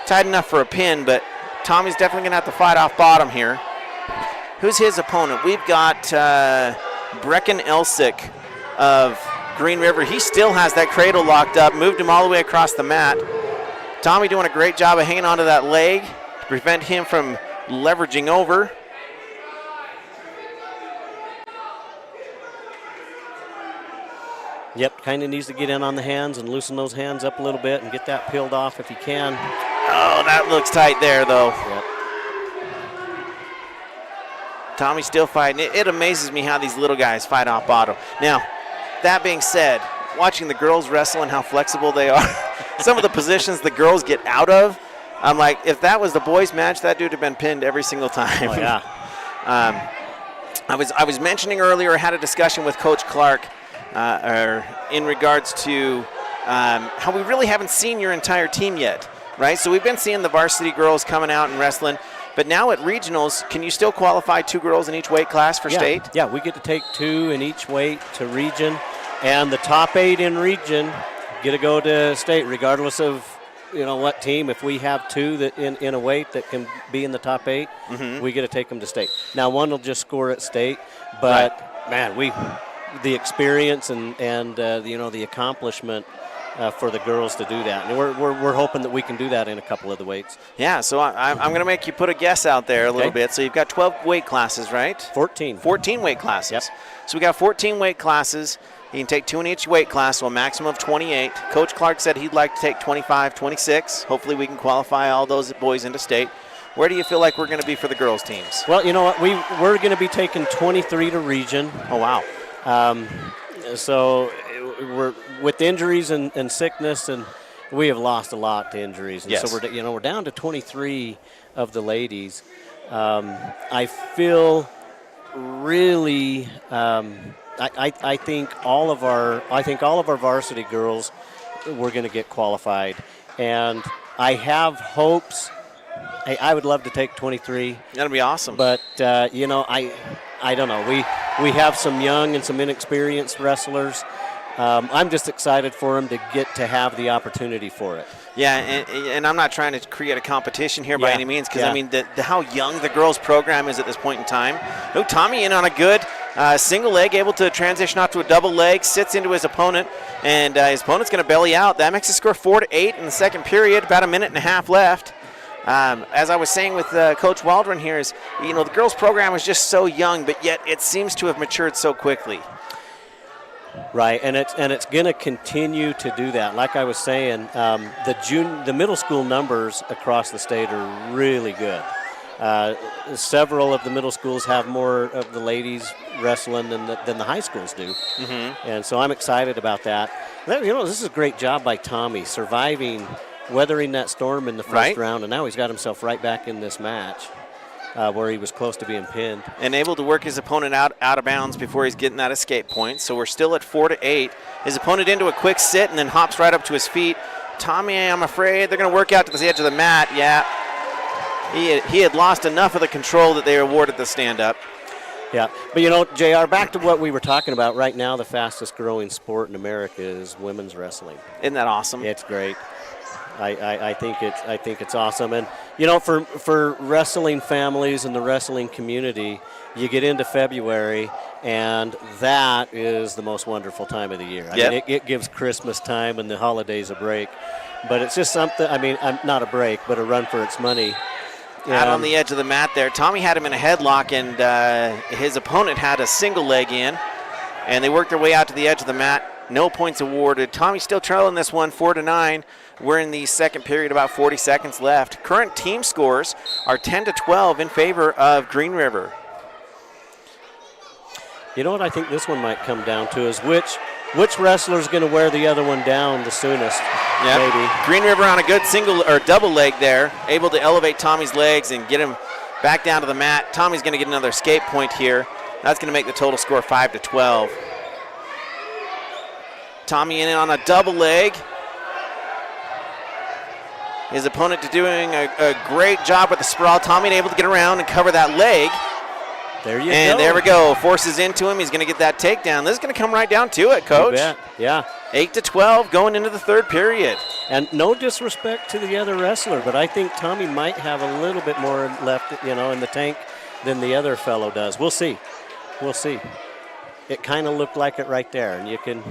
tight enough for a pin, but Tommy's definitely going to have to fight off bottom here. Who's his opponent? We've got Brecken Elsick of Green River. He still has that cradle locked up, moved him all the way across the mat. Tommy doing a great job of hanging onto that leg to prevent him from leveraging over. Yep, kind of needs to get in on the hands and loosen those hands up a little bit and get that peeled off if he can. Oh, that looks tight there, though. Yep. Tommy's still fighting. It amazes me how these little guys fight off bottom. Now, that being said, watching the girls wrestle and how flexible they are, some of the positions the girls get out of, I'm like, if that was the boys' match, that dude would have been pinned every single time. Oh, yeah. I was mentioning earlier, I had a discussion with Coach Clark in regards to how we really haven't seen your entire team yet, right? So we've been seeing the varsity girls coming out and wrestling, but now at regionals, can you still qualify 2 girls in each weight class for state? Yeah, we get to take 2 in each weight to region, and the top 8 in region get to go to state regardless of what team. If we have 2 that in a weight that can be in the top 8, we get to take them to state. Now one will just score at state, but man, the experience and the accomplishment for the girls to do that, and we're hoping that we can do that in a couple of the weights. Yeah, so I'm going to make you put a guess out there a little bit. So you've got 12 weight classes, right? 14 weight classes. Yep. So we got 14 weight classes. You can take 2 in each weight class, so a maximum of 28. Coach Clark said he'd like to take 25, 26. Hopefully we can qualify all those boys into state. Where do you feel like we're going to be for the girls' teams? Well, you know what? We're going to be taking 23 to region. Oh, wow. So we're with injuries and sickness, and we have lost a lot to injuries. And yes. So we're down to 23 of the ladies. I feel really. I think all of our varsity girls were going to get qualified, and I have hopes. I would love to take 23. That'd be awesome. But I don't know. We have some young and some inexperienced wrestlers. I'm just excited for them to get to have the opportunity for it. Yeah, and I'm not trying to create a competition here by any means, because yeah. I mean how young the girls' program is at this point in time. No, Tommy in on a good single leg, able to transition off to a double leg, sits into his opponent, and his opponent's going to belly out. That makes the score 4-8 in the second period. About a minute and a half left. As I was saying with Coach Waldron here, is the girls' program is just so young, but yet it seems to have matured so quickly. Right, and it's going to continue to do that. Like I was saying, the middle school numbers across the state are really good. Several of the middle schools have more of the ladies wrestling than the high schools do, and so I'm excited about that. This is a great job by Tommy, weathering that storm in the first round, and now he's got himself right back in this match. Where he was close to being pinned. And able to work his opponent out of bounds before he's getting that escape point. So we're still at 4-8. His opponent into a quick sit and then hops right up to his feet. Tommy, I'm afraid they're going to work out to the edge of the mat. Yeah, he had lost enough of the control that they awarded the stand-up. Yeah, but JR, back to what we were talking about right now, the fastest growing sport in America is women's wrestling. Isn't that awesome? It's great. I think it's awesome, and for wrestling families and the wrestling community, you get into February, and that is the most wonderful time of the year. I mean, it gives Christmas time and the holidays a break, but it's just something. I mean, not a break, but a run for its money. Out on the edge of the mat there, Tommy had him in a headlock, and his opponent had a single leg in, and they worked their way out to the edge of the mat. No points awarded. Tommy's still trailing this one 4-9. We're in the second period, about 40 seconds left. Current team scores are 10-12 in favor of Green River. You know what I think this one might come down to is which wrestler's going to wear the other one down the soonest. Yep. Maybe. Green River on a good single or double leg there, able to elevate Tommy's legs and get him back down to the mat. Tommy's going to get another escape point here. That's going to make the total score 5-12. Tommy in on a double leg. His opponent doing a great job with the sprawl. Tommy able to get around and cover that leg. There you go. And there we go. Forces into him. He's going to get that takedown. This is going to come right down to it, Coach. You bet. Yeah. 8-12 going into the third period. And no disrespect to the other wrestler, but I think Tommy might have a little bit more left, in the tank than the other fellow does. We'll see. We'll see. It kind of looked like it right there, and you can,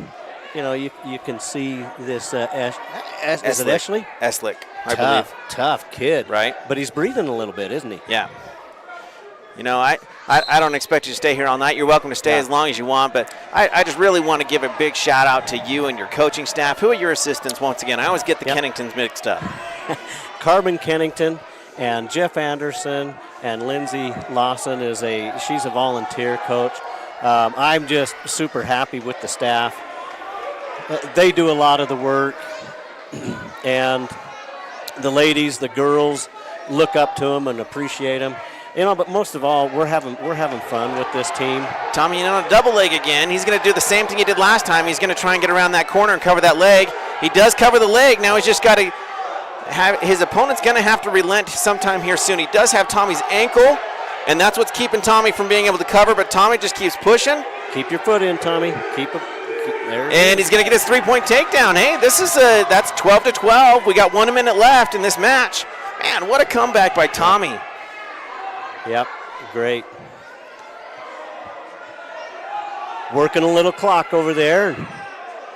you can see this. Is it Ashley? Eslick, I believe. Tough kid, right? But he's breathing a little bit, isn't he? Yeah. I don't expect you to stay here all night. You're welcome to stay as long as you want, but I just really want to give a big shout out to you and your coaching staff. Who are your assistants once again? I always get the Kenningtons mixed up. Carmen Kennington and Jeff Anderson and Lindsay Lawson she's a volunteer coach. I'm just super happy with the staff. They do a lot of the work, and the ladies, the girls, look up to them and appreciate them. But most of all, we're having fun with this team. Tommy in on a double leg again. He's going to do the same thing he did last time. He's going to try and get around that corner and cover that leg. He does cover the leg. Now he's just got to have his opponent's going to have to relent sometime here soon. He does have Tommy's ankle, and that's what's keeping Tommy from being able to cover, but Tommy just keeps pushing. Keep your foot in, Tommy. There. And he's going to get his three-point takedown. Hey, that's 12-12. We got 1 minute left in this match. Man, what a comeback by Tommy. Yep, great. Working a little clock over there.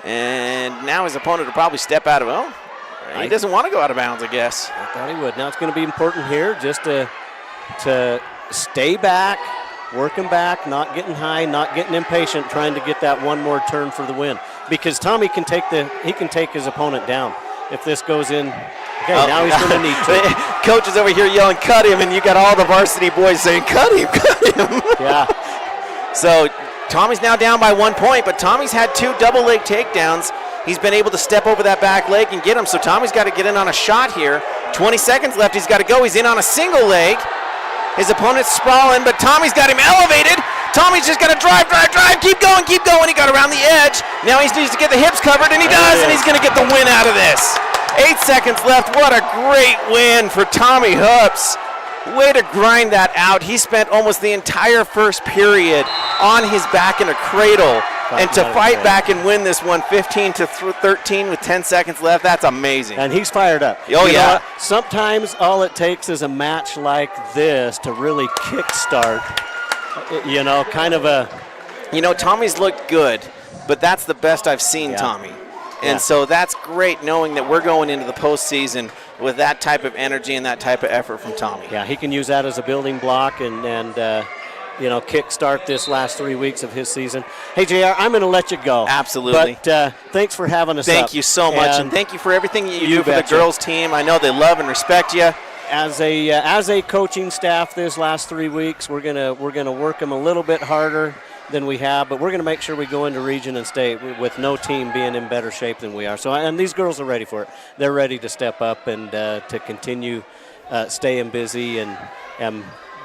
And now his opponent will probably step out of it. He doesn't want to go out of bounds, I guess. I thought he would. Now it's going to be important here just to stay back, working back, not getting high, not getting impatient, trying to get that one more turn for the win. Because Tommy can take his opponent down if this goes in. Okay, now he's going to need to. Coach is over here yelling, cut him, and you got all the varsity boys saying, cut him. Yeah. So Tommy's now down by 1 point, but Tommy's had 2 double leg takedowns. He's been able to step over that back leg and get him, so Tommy's got to get in on a shot here. 20 seconds left. He's got to go. He's in on a single leg. His opponent's sprawling, but Tommy's got him elevated. Tommy's just got to drive. Keep going. He got around the edge. Now he needs to get the hips covered, and he does, and he's going to get the win out of this. 8 seconds left. What a great win for Tommy Hoops. Way to grind that out. He spent almost the entire first period on his back in a cradle. And to fight back and win this one 15-13 with 10 seconds left, that's amazing. And he's fired up. Oh, yeah. Sometimes all it takes is a match like this to really kickstart, kind of a... Tommy's looked good, but that's the best I've seen Tommy. And so that's great knowing that we're going into the postseason with that type of energy and that type of effort from Tommy. Yeah, he can use that as a building block and kickstart this last 3 weeks of his season. Hey, JR, I'm going to let you go. Absolutely. But thanks for having us Thank you so much, and thank you for everything you do for the girls team. I know they love and respect you. As a coaching staff this last 3 weeks, we're gonna work them a little bit harder than we have, but we're going to make sure we go into region and state with no team being in better shape than we are. So, and these girls are ready for it. They're ready to step up and to continue staying busy and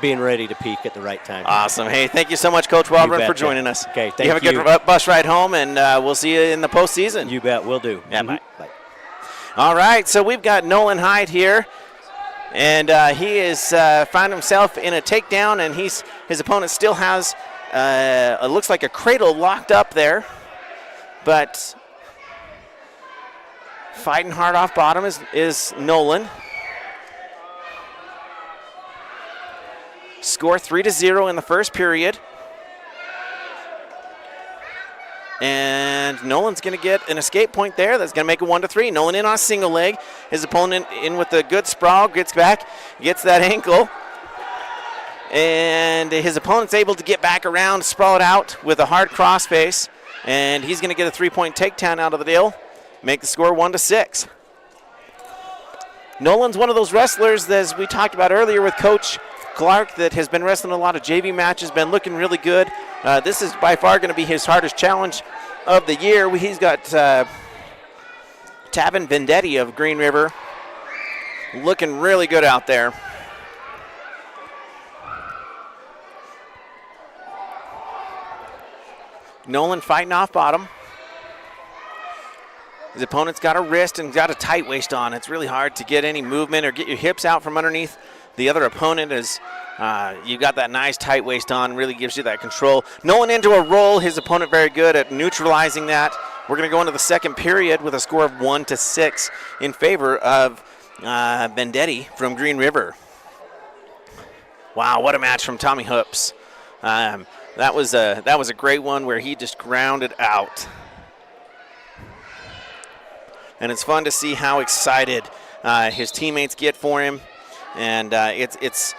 being ready to peak at the right time. Awesome. Hey, thank you so much, Coach Wellborn, for joining us. Okay, thank you. You have a good bus ride home, and we'll see you in the postseason. You bet, we'll do. Yeah, bye. All right, so we've got Nolan Hyde here, and he is found himself in a takedown, and his opponent still has it looks like a cradle locked up there, but fighting hard off bottom is Nolan. Score 3-0 in the first period. And Nolan's going to get an escape point there. That's going to make it 1-3. Nolan in on a single leg. His opponent in with a good sprawl, gets back, gets that ankle. And his opponent's able to get back around, sprawl it out with a hard crossface. and he's going to get a 3-point takedown out of the deal, make the score 1-6. Nolan's one of those wrestlers, as we talked about earlier with Coach Clark, that has been wrestling a lot of JV matches, been looking really good. This is by far going to be his hardest challenge of the year. He's got Tavin Vendetti of Green River looking really good out there. Nolan fighting off bottom. His opponent's got a wrist and got a tight waist on. It's really hard to get any movement or get your hips out from underneath the other opponent. As you got that nice tight waist on, really gives you that control. Nolan into a roll. His opponent very good at neutralizing that. We're going to go into the second period with a score of 1-6 in favor of Vendetti from Green River. Wow, what a match from Tommy Hoops. That was a great one where he just grounded out. And it's fun to see how excited his teammates get for him. And it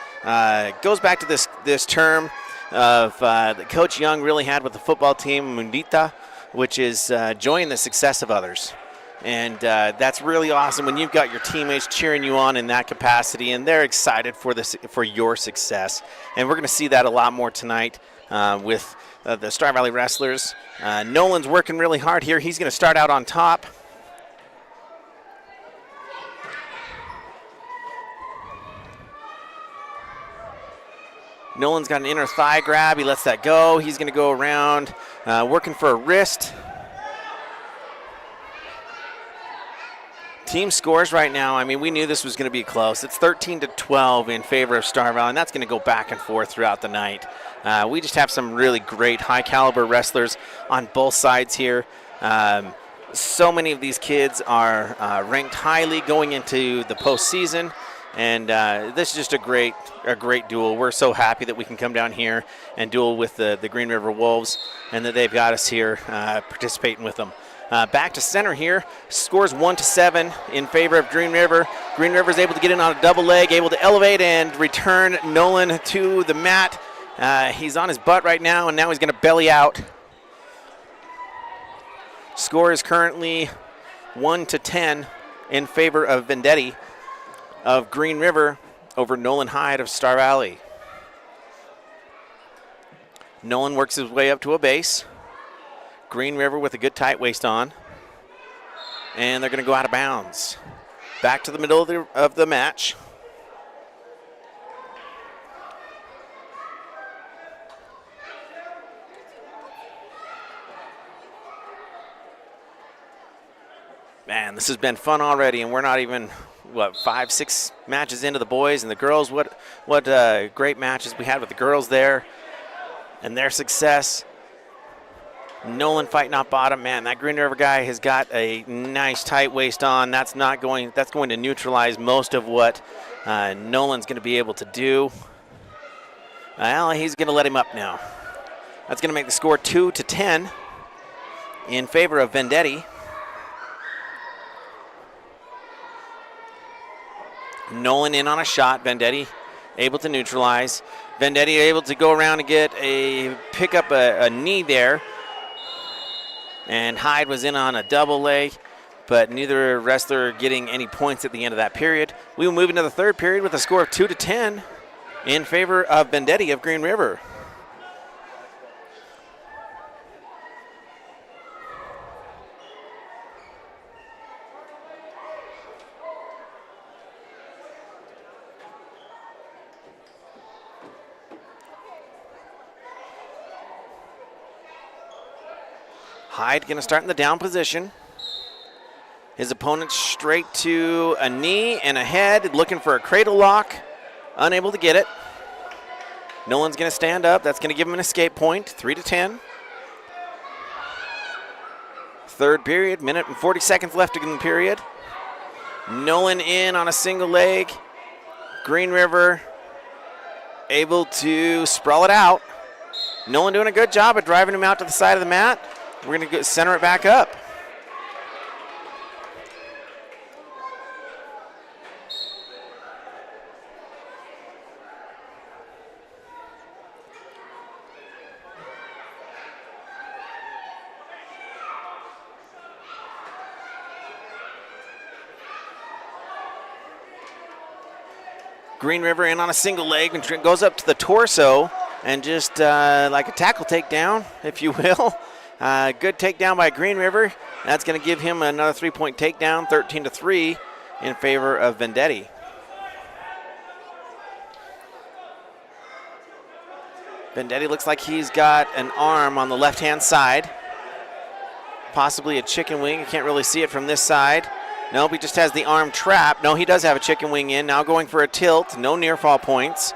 goes back to this term of that Coach Young really had with the football team, Mundita, which is enjoying the success of others. And that's really awesome when you've got your teammates cheering you on in that capacity, and they're excited for your success. And we're going to see that a lot more tonight with the Star Valley Wrestlers. Nolan's working really hard here. He's going to start out on top. Nolan's got an inner thigh grab. He lets that go. He's going to go around, working for a wrist. Team scores right now. I mean, we knew this was going to be close. It's 13-12 in favor of Star Valley, and that's going to go back and forth throughout the night. We just have some really great high-caliber wrestlers on both sides here. So many of these kids are ranked highly going into the postseason, and this is just a great duel. We're so happy that we can come down here and duel with the Green River Wolves, and that they've got us here participating with them. Back to center here, scores 1-7 in favor of Green River. Green River is able to get in on a double leg, able to elevate and return Nolan to the mat. He's on his butt right now, and now he's going to belly out. Score is currently 1-10 in favor of Vendetti of Green River over Nolan Hyde of Star Valley. Nolan works his way up to a base. Green River with a good tight waist on. And they're going to go out of bounds. Back to the middle of the match. Man, this has been fun already, and we're not even, 5-6 matches into the boys and the girls. What great matches we had with the girls there and their success. Nolan fighting off bottom. Man, that Green River guy has got a nice tight waist on. That's going to neutralize most of what Nolan's going to be able to do. Well, he's going to let him up now. That's going to make the score 2-10 in favor of Vendetti. Nolan in on a shot. Vendetti able to neutralize. Vendetti able to go around and pick up a knee there. And Hyde was in on a double leg, but neither wrestler getting any points at the end of that period. We will move into the third period with a score of 2-10 in favor of Vendetti of Green River. Hyde going to start in the down position. His opponent straight to a knee and a head, looking for a cradle lock. Unable to get it. Nolan's going to stand up. That's going to give him an escape point, 3-10. Third period, minute and 40 seconds left in the period. Nolan in on a single leg. Green River able to sprawl it out. Nolan doing a good job of driving him out to the side of the mat. We're going to center it back up. Green River in on a single leg and goes up to the torso and just like a tackle takedown, if you will. Good takedown by Green River. That's going to give him another 3-point takedown, 13-3 in favor of Vendetti. Vendetti looks like he's got an arm on the left-hand side. Possibly a chicken wing. You can't really see it from this side. Nope, he just has the arm trapped. No, he does have a chicken wing in. Now going for a tilt. No near fall points.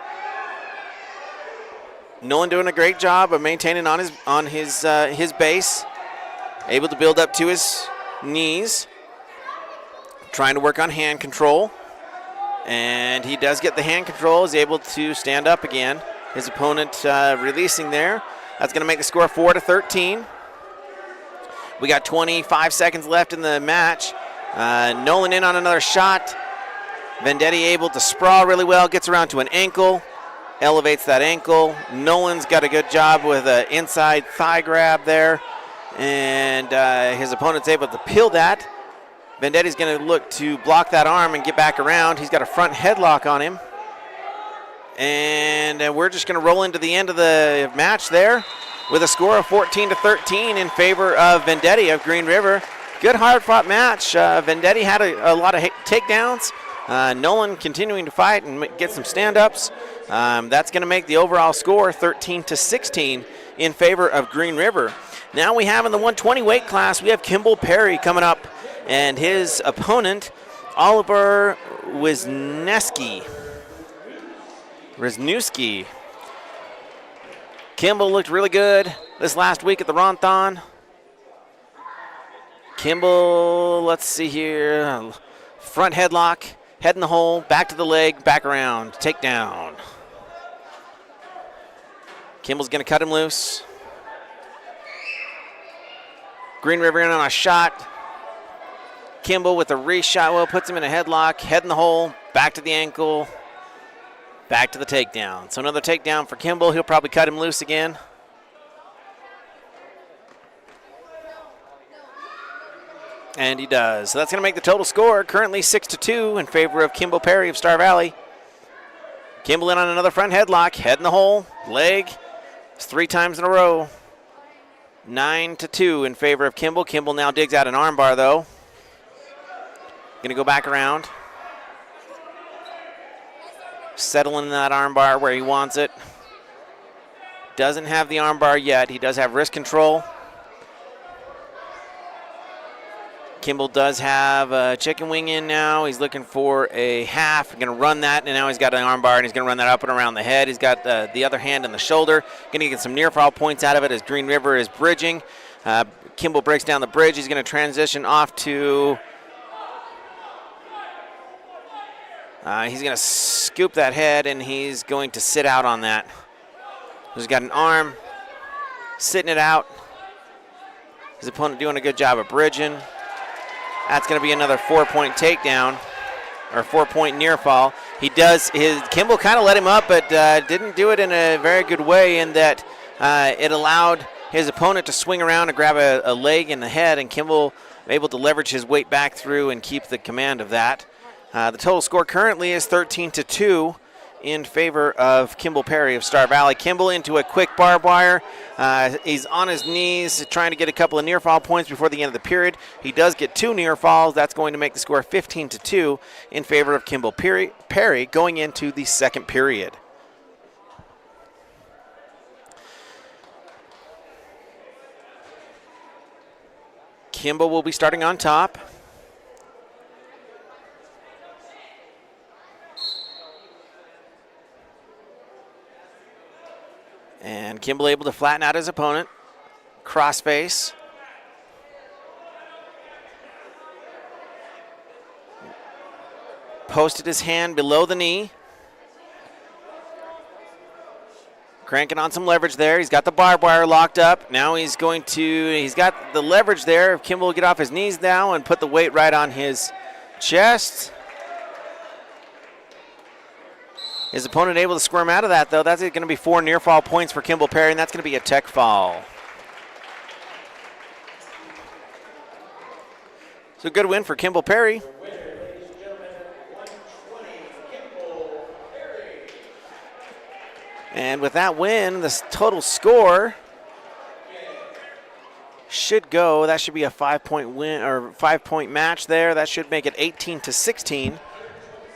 Nolan doing a great job of maintaining on his base. Able to build up to his knees. Trying to work on hand control. And he does get the hand control. Is able to stand up again. His opponent releasing there. That's going to make the score 4-13. We got 25 seconds left in the match. Nolan in on another shot. Vendetti able to sprawl really well. Gets around to an ankle. Elevates that ankle. Nolan's got a good job with an inside thigh grab there. And his opponent's able to peel that. Vendetti's going to look to block that arm and get back around. He's got a front headlock on him. And we're just going to roll into the end of the match there with a score of 14-13 in favor of Vendetti of Green River. Good hard-fought match. Vendetti had a lot of takedowns. Nolan continuing to fight and get some stand-ups. That's going to make the overall score 13-16 in favor of Green River. Now we have in the 120 weight class, we have Kimball Perry coming up, and his opponent, Oliver Wisniewski. Kimball looked really good this last week at the Ronthon. Kimball, let's see here. Front headlock, head in the hole, back to the leg, back around, takedown. Kimball's going to cut him loose. Green River in on a shot. Kimball with a reshot, well, puts him in a headlock, head in the hole, back to the ankle. Back to the takedown. So another takedown for Kimball. He'll probably cut him loose again. And he does. So that's going to make the total score currently 6-2 in favor of Kimball Perry of Star Valley. Kimball in on another front headlock. Head in the hole. Leg. It's 3 times in a row. 9-2 in favor of Kimball. Kimball now digs out an armbar, though. Going to go back around. Settling in that armbar where he wants it. Doesn't have the armbar yet. He does have wrist control. Kimball does have a chicken wing in now. He's looking for a half. Going to run that, and now he's got an armbar, and he's going to run that up and around the head. He's got the other hand in the shoulder. Going to get some near fall points out of it as Green River is bridging. Kimball breaks down the bridge. He's going to transition off to... he's going to scoop that head, and he's going to sit out on that. He's got an arm, sitting it out. His opponent doing a good job of bridging. That's going to be another 4-point takedown, or 4-point near fall. Kimball kind of let him up, but didn't do it in a very good way in that it allowed his opponent to swing around and grab a leg in the head, and Kimball able to leverage his weight back through and keep the command of that. The total score currently is 13-2 in favor of Kimball Perry of Star Valley. Kimball into a quick barbed wire. He's on his knees trying to get a couple of near fall points before the end of the period. He does get 2 near falls. That's going to make the score 15-2 in favor of Kimball Perry going into the second period. Kimball will be starting on top. And Kimball able to flatten out his opponent. Crossface. Posted his hand below the knee. Cranking on some leverage there. He's got the barbed wire locked up. Now he's got the leverage there. Kimball will get off his knees now and put the weight right on his chest. His opponent able to squirm out of that, though. That's going to be 4 near fall points for Kimball Perry, and that's going to be a tech fall. So good win for Kimball Perry. And with that win, the total score should go, that should be a 5-point win or 5-point match there. That should make it 18-16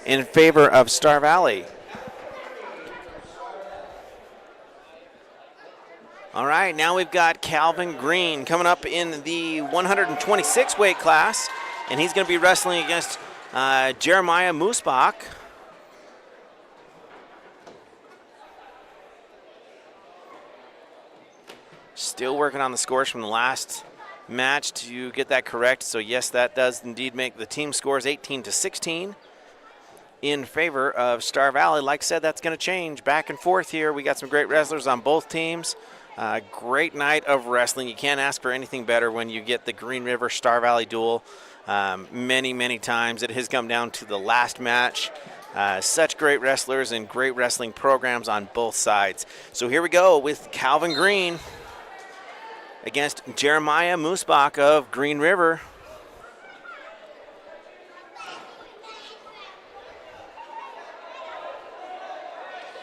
in favor of Star Valley. All right, now we've got Calvin Green coming up in the 126 weight class, and he's going to be wrestling against Jeremiah Moosbach. Still working on the scores from the last match to get that correct. So yes, that does indeed make the team scores 18-16 in favor of Star Valley. Like I said, that's going to change back and forth here. We got some great wrestlers on both teams. Great night of wrestling. You can't ask for anything better when you get the Green River Star Valley duel. Many times it has come down to the last match. Such great wrestlers and great wrestling programs on both sides. So here we go with Calvin Green against Jeremiah Moosbach of Green River.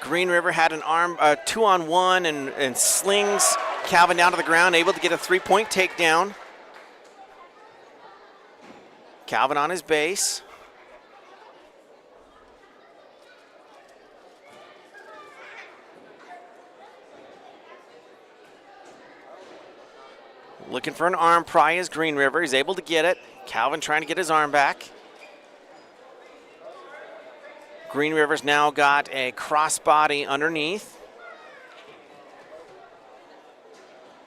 Green River had an arm, 2-on-1 and slings Calvin down to the ground, able to get a 3-point takedown. Calvin on his base. Looking for an arm pry is Green River. He's able to get it. Calvin trying to get his arm back. Green River's now got a crossbody underneath.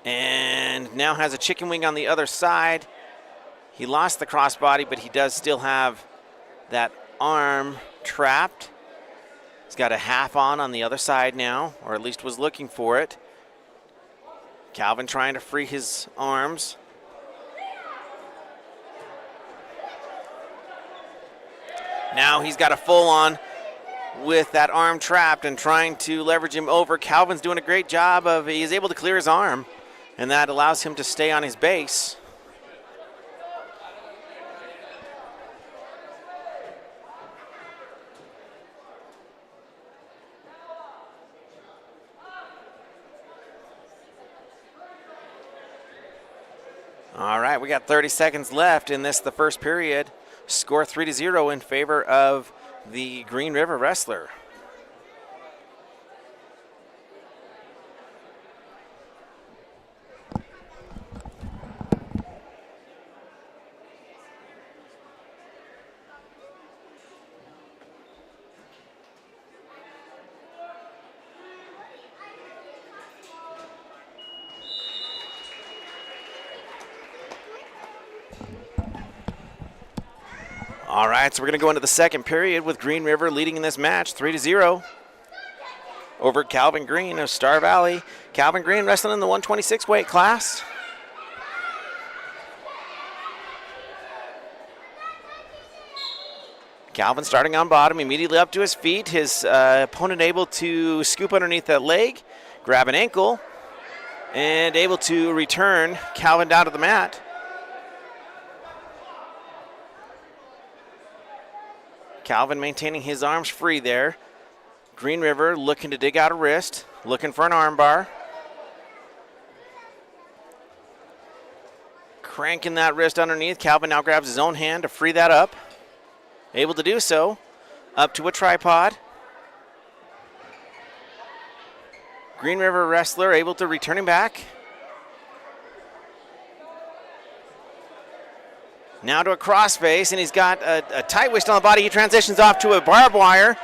And now has a chicken wing on the other side. He lost the crossbody, but he does still have that arm trapped. He's got a half on the other side now, or at least was looking for it. Calvin trying to free his arms. Now he's got a full on with that arm trapped and trying to leverage him over. Calvin's doing a great job of, he's able to clear his arm, and that allows him to stay on his base. All right, we got 30 seconds left in this, the first period. Score 3-0 in favor of the Green River wrestler. All right, so we're going to go into the second period with Green River leading in this match 3-0 over Calvin Green of Star Valley. Calvin Green wrestling in the 126 weight class. Calvin starting on bottom, immediately up to his feet. His opponent able to scoop underneath that leg, grab an ankle, and able to return Calvin down to the mat. Calvin maintaining his arms free there. Green River looking to dig out a wrist, looking for an arm bar. Cranking that wrist underneath. Calvin now grabs his own hand to free that up. Able to do so. Up to a tripod. Green River wrestler able to return him back. Now to a crossface, and he's got a tight twist on the body. He transitions off to a barbed wire,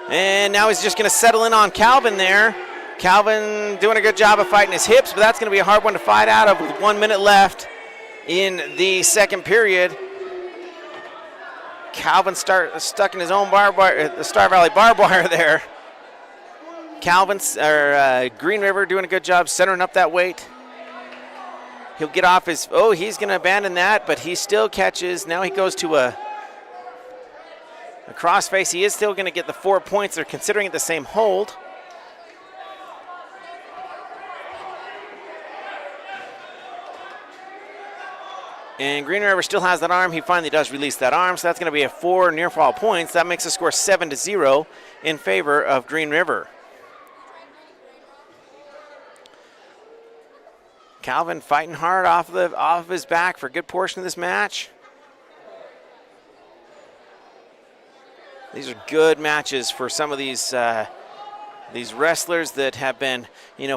and now he's just going to settle in on Calvin there. Calvin doing a good job of fighting his hips, but that's going to be a hard one to fight out of with 1 minute left in the second period. Calvin stuck in his own barbed wire, the Star Valley barbed wire there. Green River doing a good job centering up that weight. He'll get off his, he's going to abandon that, but he still catches. Now he goes to a crossface. He is still going to get the 4 points. They're considering it the same hold. And Green River still has that arm. He finally does release that arm, so that's going to be a 4 near fall points. That makes the score 7-0 in favor of Green River. Calvin fighting hard off of his back for a good portion of this match. These are good matches for some of these wrestlers that have been,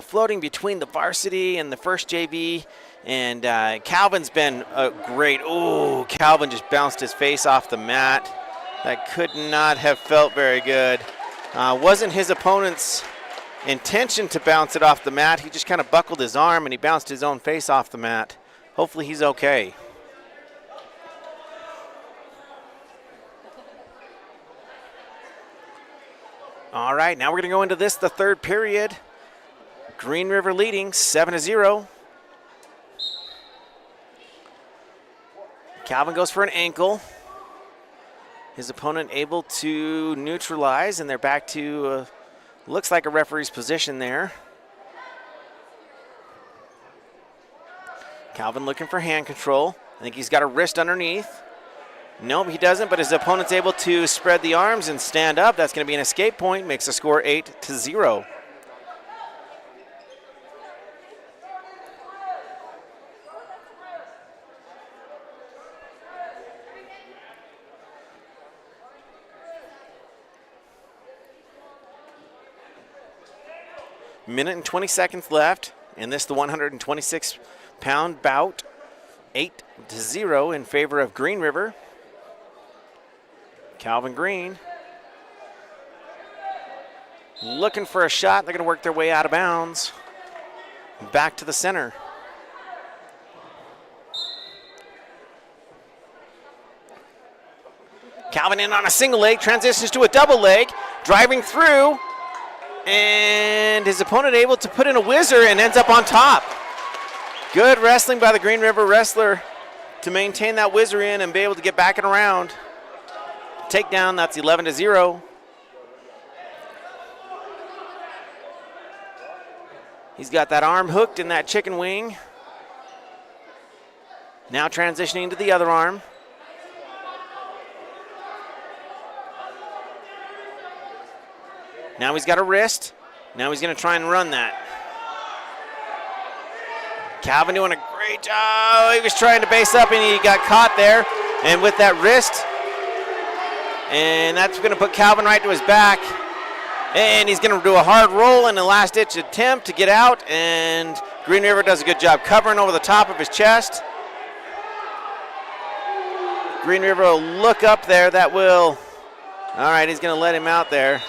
floating between the varsity and the first JV. And Calvin's been a great. Oh, Calvin just bounced his face off the mat. That could not have felt very good. Wasn't his opponent's intention to bounce it off the mat. He just kind of buckled his arm and he bounced his own face off the mat. Hopefully he's okay. All right, now we're going to go into this, the third period. Green River leading 7-0. Calvin goes for an ankle. His opponent able to neutralize, and they're back to looks like a referee's position there. Calvin looking for hand control. I think he's got a wrist underneath. Nope, he doesn't, but his opponent's able to spread the arms and stand up. That's going to be an escape point, makes the score 8-0. Minute and 20 seconds left in this, the 126-pound bout. 8-0 in favor of Green River. Calvin Green looking for a shot. They're going to work their way out of bounds. Back to the center. Calvin in on a single leg, transitions to a double leg, driving through, and his opponent able to put in a whizzer and ends up on top. Good wrestling by the Green River wrestler to maintain that whizzer in and be able to get back and around. Takedown, that's 11-0. He's got that arm hooked in that chicken wing. Now transitioning to the other arm. Now he's got a wrist. Now he's going to try and run that. Calvin doing a great job. He was trying to base up and he got caught there. And with that wrist, and that's going to put Calvin right to his back. And he's going to do a hard roll in the last-ditch attempt to get out. And Green River does a good job covering over the top of his chest. Green River will look up there. That will, all right, he's going to let him out there.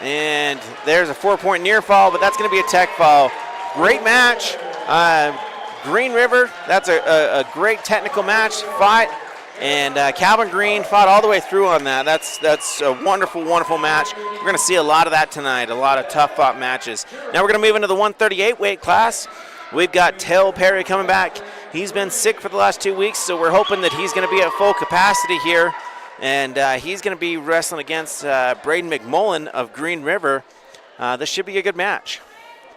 And there's a 4-point near fall, but that's going to be a tech fall. Great match. Green River, that's a great technical match fight. And Calvin Green fought all the way through on that. That's a wonderful, wonderful match. We're going to see a lot of that tonight, a lot of tough fought matches. Now we're going to move into the 138 weight class. We've got Tel Perry coming back. He's been sick for the last 2 weeks, so we're hoping that he's going to be at full capacity here. And he's going to be wrestling against Braden McMullen of Green River. This should be a good match.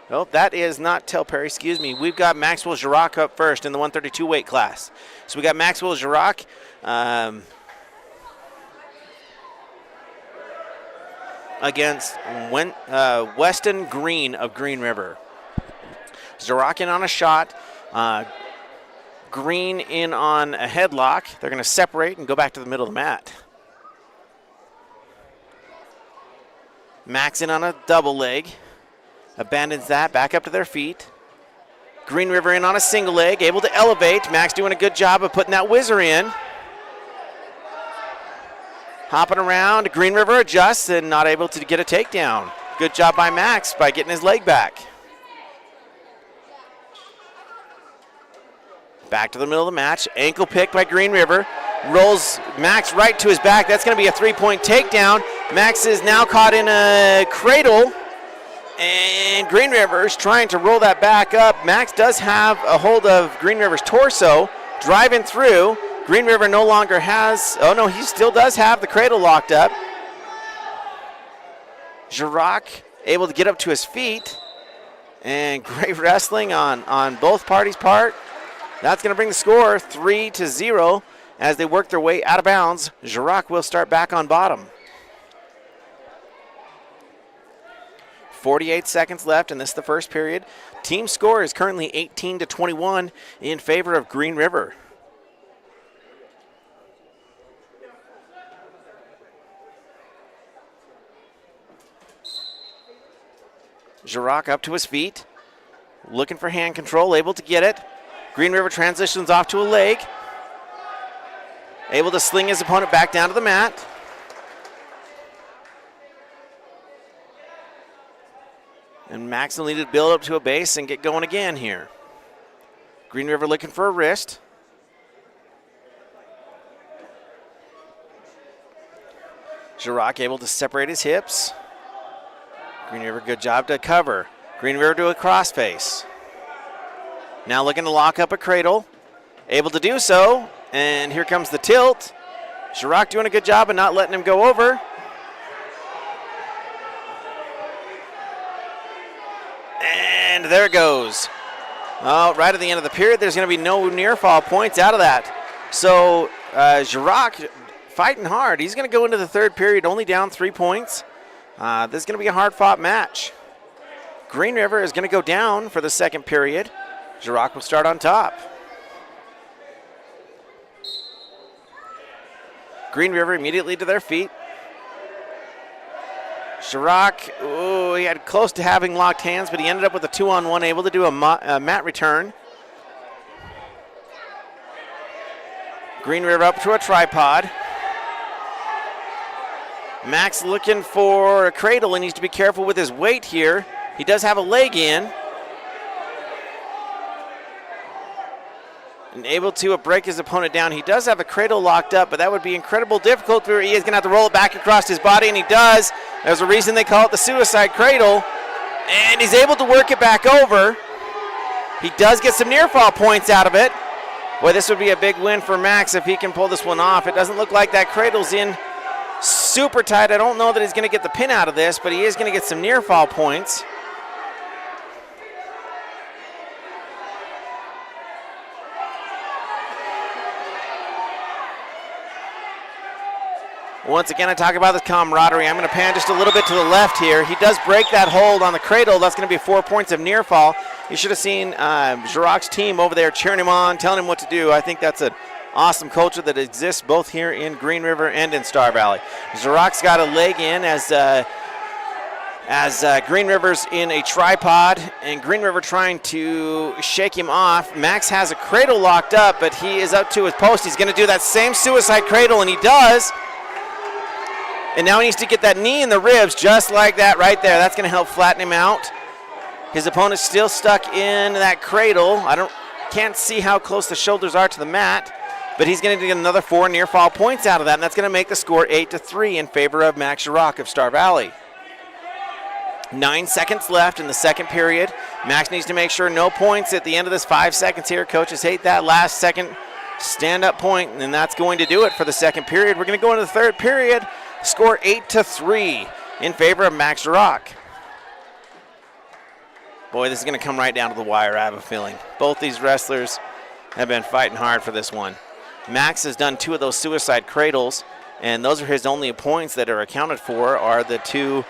Oh, that is not Tel Perry, excuse me. We've got Maxwell Girac up first in the 132 weight class. So we got Maxwell Girac. Against Weston Green of Green River. Girac in on a shot. Green in on a headlock. They're going to separate and go back to the middle of the mat. Max in on a double leg. Abandons that, back up to their feet. Green River in on a single leg, able to elevate. Max doing a good job of putting that whizzer in. Hopping around, Green River adjusts and not able to get a takedown. Good job by Max by getting his leg back. Back to the middle of the match. Ankle pick by Green River. Rolls Max right to his back. That's going to be a 3-point takedown. Max is now caught in a cradle. And Green River's trying to roll that back up. Max does have a hold of Green River's torso. Driving through. Green River no longer has, oh no, he still does have the cradle locked up. Girac able to get up to his feet. And great wrestling on both parties' part. That's going to bring the score 3-0 as they work their way out of bounds. Girac will start back on bottom. 48 seconds left, and this is the first period. Team score is currently 18-21 in favor of Green River. Girac up to his feet, looking for hand control, able to get it. Green River transitions off to a leg, able to sling his opponent back down to the mat. And Max will need to build up to a base and get going again here. Green River looking for a wrist. Girac able to separate his hips. Green River, good job to cover. Green River to a crossface. Now looking to lock up a cradle. Able to do so, and here comes the tilt. Girac doing a good job of not letting him go over. And there it goes. Oh, right at the end of the period, there's going to be no near fall points out of that. So Girac fighting hard. He's going to go into the third period only down 3 points. This is going to be a hard-fought match. Green River is going to go down for the second period. Girac will start on top. Green River immediately to their feet. Girac, he had close to having locked hands, but he ended up with a 2-on-1, able to do a mat return. Green River up to a tripod. Max looking for a cradle. He needs to be careful with his weight here. He does have a leg in. And able to break his opponent down. He does have a cradle locked up, but that would be incredible difficult. He is going to have to roll it back across his body, and he does. There's a reason they call it the suicide cradle. And he's able to work it back over. He does get some near fall points out of it. Boy, this would be a big win for Max if he can pull this one off. It doesn't look like that cradle's in super tight. I don't know that he's going to get the pin out of this, but he is going to get some near fall points. Once again, I talk about this camaraderie. I'm going to pan just a little bit to the left here. He does break that hold on the cradle. That's going to be 4 points of near fall. You should have seen Girac's team over there cheering him on, telling him what to do. I think that's an awesome culture that exists both here in Green River and in Star Valley. Girac's got a leg in as Green River's in a tripod, and Green River trying to shake him off. Max has a cradle locked up, but he is up to his post. He's going to do that same suicide cradle, and he does. And now he needs to get that knee in the ribs just like that right there. That's going to help flatten him out. His opponent's still stuck in that cradle. Can't see how close the shoulders are to the mat, but he's going to get another 4 near fall points out of that, and that's going to make the score 8-3 in favor of Max Girac of Star Valley. 9 seconds left in the second period. Max needs to make sure no points at the end of this 5 seconds here. Coaches hate that last second stand-up point, and that's going to do it for the second period. We're going to go into the third period. Score 8-3 in favor of Max Girac. Boy, this is going to come right down to the wire, I have a feeling. Both these wrestlers have been fighting hard for this one. Max has done 2 of those suicide cradles, and those are his only points that are accounted for, are the 2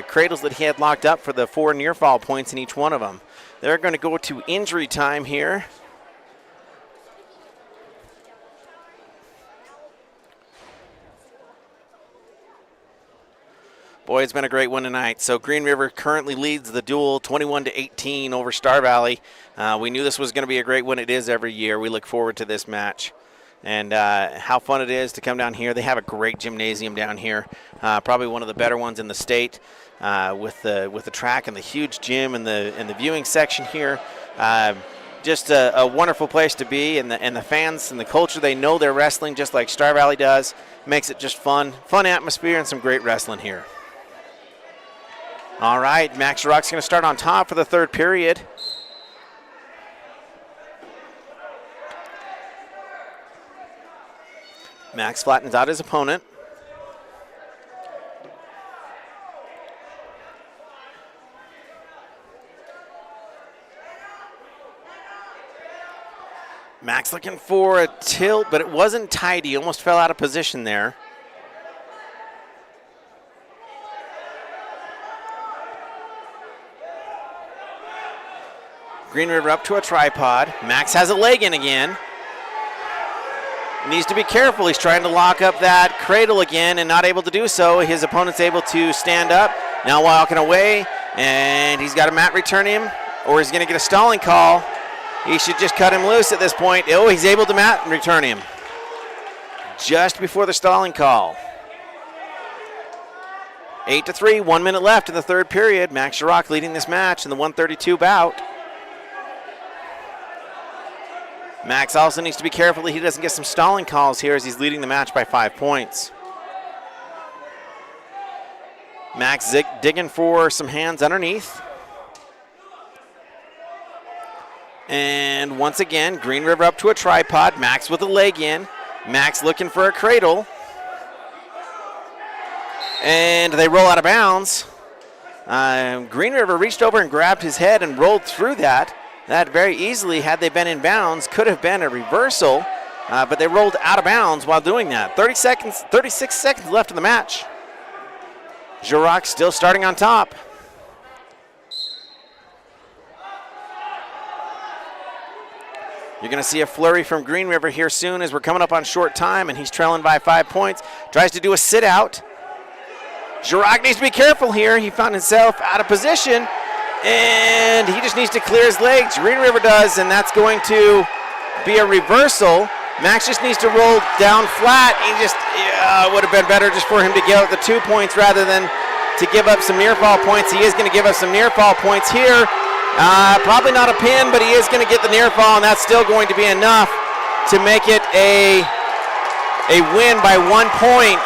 cradles that he had locked up for the 4 near fall points in each one of them. They're going to go to injury time here. Boy, it's been a great one tonight. So Green River currently leads the duel 21-18 over Star Valley. We knew this was going to be a great one. It is every year. We look forward to this match. And how fun it is to come down here. They have a great gymnasium down here, probably one of the better ones in the state, with the track and the huge gym and the viewing section here. Just a wonderful place to be, and the fans and the culture, they know they're wrestling just like Star Valley does. Makes it just fun atmosphere and some great wrestling here. All right, Max Girac's going to start on top for the third period. Max flattens out his opponent. Max looking for a tilt, but it wasn't tight. He almost fell out of position there. Green River up to a tripod. Max has a leg in again. Needs to be careful. He's trying to lock up that cradle again and not able to do so. His opponent's able to stand up. Now walking away, and he's got a mat return him, or he's going to get a stalling call. He should just cut him loose at this point. Oh, he's able to mat return him just before the stalling call. 8-3, 1 minute left in the third period. Max Sharrock leading this match in the 132 bout. Max also needs to be careful that he doesn't get some stalling calls here as he's leading the match by 5 points. Max digging for some hands underneath. And once again, Green River up to a tripod. Max with a leg in. Max looking for a cradle. And they roll out of bounds. Green River reached over and grabbed his head and rolled through that. That very easily, had they been in bounds, could have been a reversal, but they rolled out of bounds while doing that. 36 seconds left in the match. Sharrock still starting on top. You're going to see a flurry from Green River here soon as we're coming up on short time, and he's trailing by 5 points. Tries to do a sit out. Sharrock needs to be careful here. He found himself out of position, and he just needs to clear his legs. Green River does, and that's going to be a reversal. Max just needs to roll down flat. He just, it would have been better just for him to get out the 2 points rather than to give up some near fall points. He is going to give up some near fall points here. Probably not a pin, but he is going to get the near fall, and that's still going to be enough to make it a win by 1 point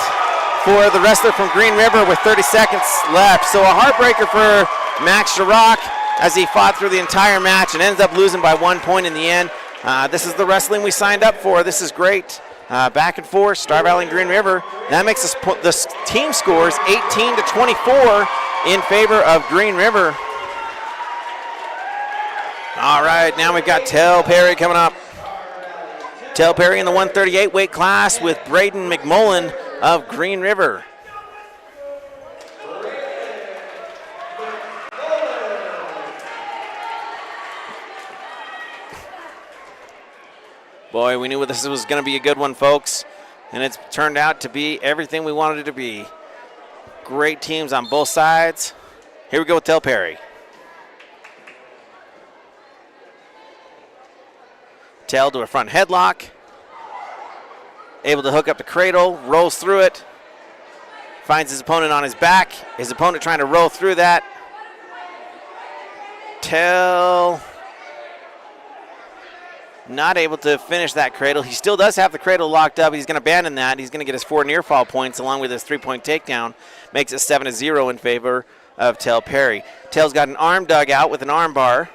for the wrestler from Green River with 30 seconds left. So a heartbreaker for Max Sharrock as he fought through the entire match and ends up losing by 1 point in the end. This is the wrestling we signed up for. This is great. Back and forth, Star Valley and Green River. That makes the team scores 18-24 in favor of Green River. All right, now we've got Tel Perry coming up. Tel Perry in the 138 weight class with Braden McMullen of Green River. Boy, we knew this was going to be a good one, folks, and it's turned out to be everything we wanted it to be. Great teams on both sides. Here we go with Tel Perry. Tel to a front headlock. Able to hook up the cradle, rolls through it. Finds his opponent on his back. His opponent trying to roll through that. Tel not able to finish that cradle. He still does have the cradle locked up. He's going to abandon that. He's going to get his 4 near fall points along with his 3-point takedown. Makes it 7-0 in favor of Tel Perry. Tel's got an arm dug out with an arm bar.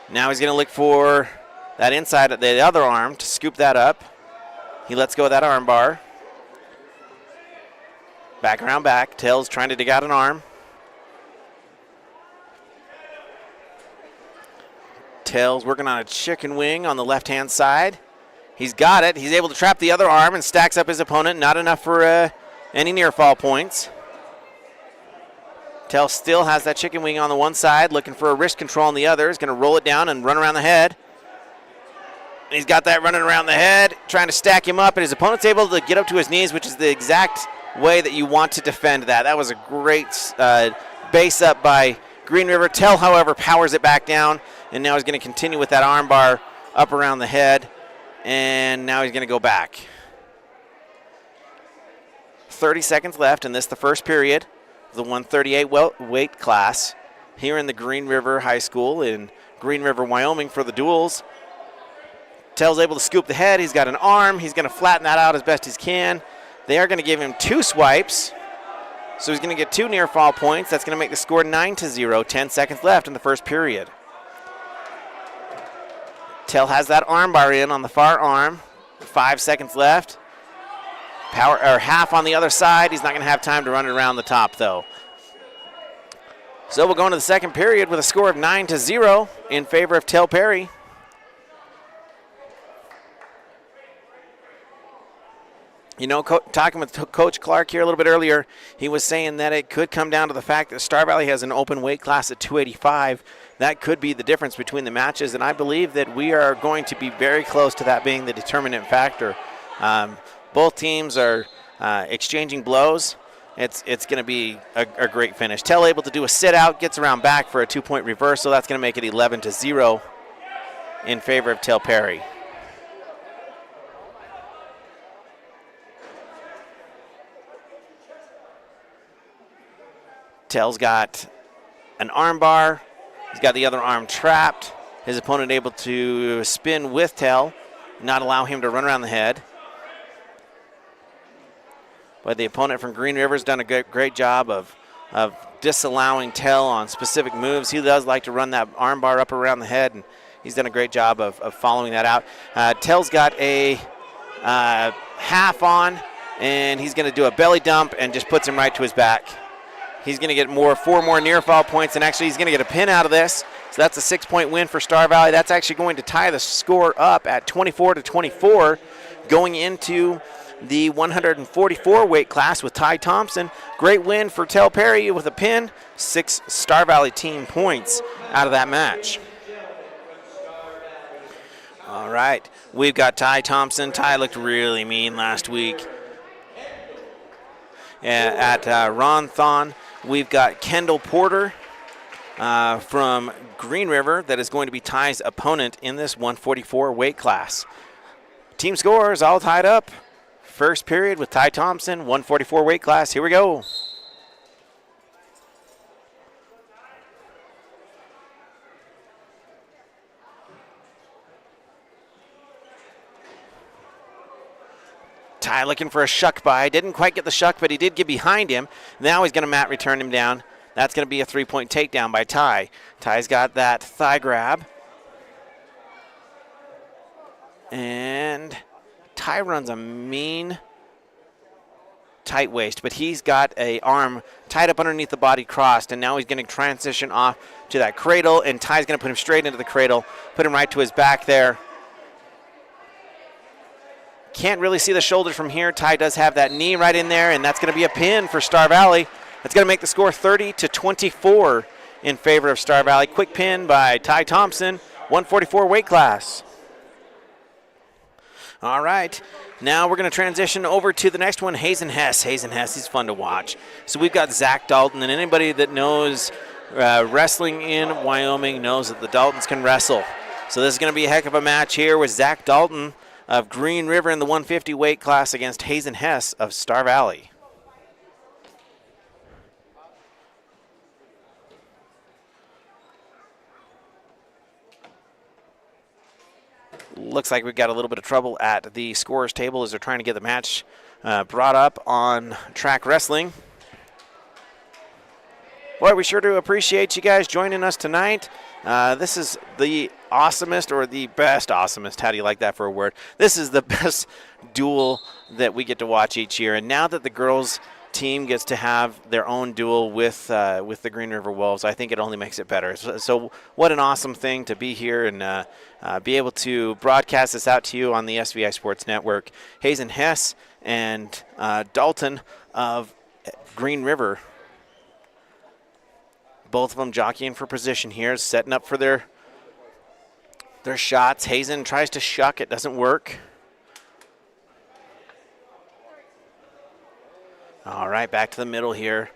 Now he's going to look for that inside of the other arm to scoop that up. He lets go of that arm bar. Back around back. Tel's trying to dig out an arm. Tel's working on a chicken wing on the left-hand side. He's got it. He's able to trap the other arm and stacks up his opponent. Not enough for any near fall points. Tel still has that chicken wing on the one side, looking for a wrist control on the other. He's going to roll it down and run around the head. He's got that running around the head, trying to stack him up, and his opponent's able to get up to his knees, which is the exact way that you want to defend that. That was a great base up by Green River. Tel, however, powers it back down, and now he's going to continue with that arm bar up around the head, and now he's going to go back. 30 seconds left in the first period. The 138 weight class here in the Green River High School in Green River, Wyoming for the duels. Tel's able to scoop the head. He's got an arm. He's going to flatten that out as best he can. They are going to give him 2 swipes. So he's going to get 2 near fall points. That's going to make the score 9-0. 10 seconds left in the first period. Tel has that arm bar in on the far arm. 5 seconds left. Power or half on the other side. He's not going to have time to run it around the top, though. So we'll go into the second period with a score of 9-0 in favor of Tel Perry. Talking with Coach Clark here a little bit earlier, he was saying that it could come down to the fact that Star Valley has an open weight class at 285. That could be the difference between the matches, and I believe that we are going to be very close to that being the determinant factor. Both teams are exchanging blows. It's going to be a great finish. Tell able to do a sit-out, gets around back for a 2-point reversal. That's going to make it 11-0 in favor of Tell Perry. Tell's got an arm bar. He's got the other arm trapped. His opponent able to spin with Tell, not allow him to run around the head. But the opponent from Green River's done a great job of disallowing Tell on specific moves. He does like to run that arm bar up around the head, and he's done a great job of following that out. Tell's got a half on, and he's going to do a belly dump and just puts him right to his back. He's going to get 4 more near fall points, and actually he's going to get a pin out of this. So that's a 6-point win for Star Valley. That's actually going to tie the score up at 24-24 going into the 144 weight class with Ty Thompson. Great win for Tell Perry with a pin. 6 Star Valley team points out of that match. All right, we've got Ty Thompson. Ty looked really mean last week at Ron Thon. We've got Kendall Porter from Green River that is going to be Ty's opponent in this 144 weight class. Team scores all tied up. First period with Ty Thompson, 144 weight class. Here we go. Ty looking for a shuck by. Didn't quite get the shuck, but he did get behind him. Now he's going to mat return him down. That's going to be a 3-point takedown by Ty. Ty's got that thigh grab. And Ty runs a mean tight waist, but he's got a arm tied up underneath the body crossed, and now he's going to transition off to that cradle, and Ty's going to put him straight into the cradle, put him right to his back there. Can't really see the shoulders from here. Ty does have that knee right in there, and that's going to be a pin for Star Valley. That's going to make the score 30-24 in favor of Star Valley. Quick pin by Ty Thompson, 144 weight class. All right, now we're going to transition over to the next one, Hazen Hess. Hazen Hess, he's fun to watch. So we've got Zach Dalton, and anybody that knows wrestling in Wyoming knows that the Daltons can wrestle. So this is going to be a heck of a match here with Zach Dalton of Green River in the 150 weight class against Hazen Hess of Star Valley. Looks like we've got a little bit of trouble at the scorer's table as they're trying to get the match brought up on Track Wrestling. Boy, we sure do appreciate you guys joining us tonight. This is the awesomest, or the best awesomest, how do you like that for a word? This is the best duel that we get to watch each year. And now that the girls team gets to have their own duel with the Green River Wolves, I think it only makes it better. So what an awesome thing to be here and be able to broadcast this out to you on the SVI Sports Network. Hazen Hess and Dalton of Green River, both of them jockeying for position here, setting up for their shots. Hazen tries to shuck, it doesn't work. All right, back to the middle here.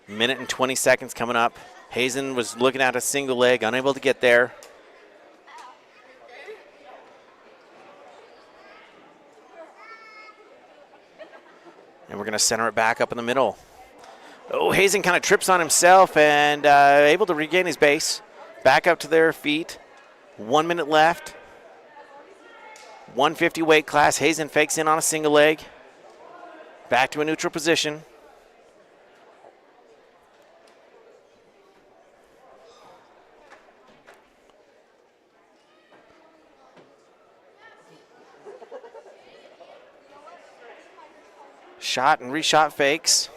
Minute and 20 seconds coming up. Hazen was looking at a single leg, unable to get there. And we're going to center it back up in the middle. Oh, Hazen kind of trips on himself and able to regain his base. Back up to their feet. 1 minute left. 150 weight class. Hazen fakes in on a single leg. Back to a neutral position. Shot and reshot fakes.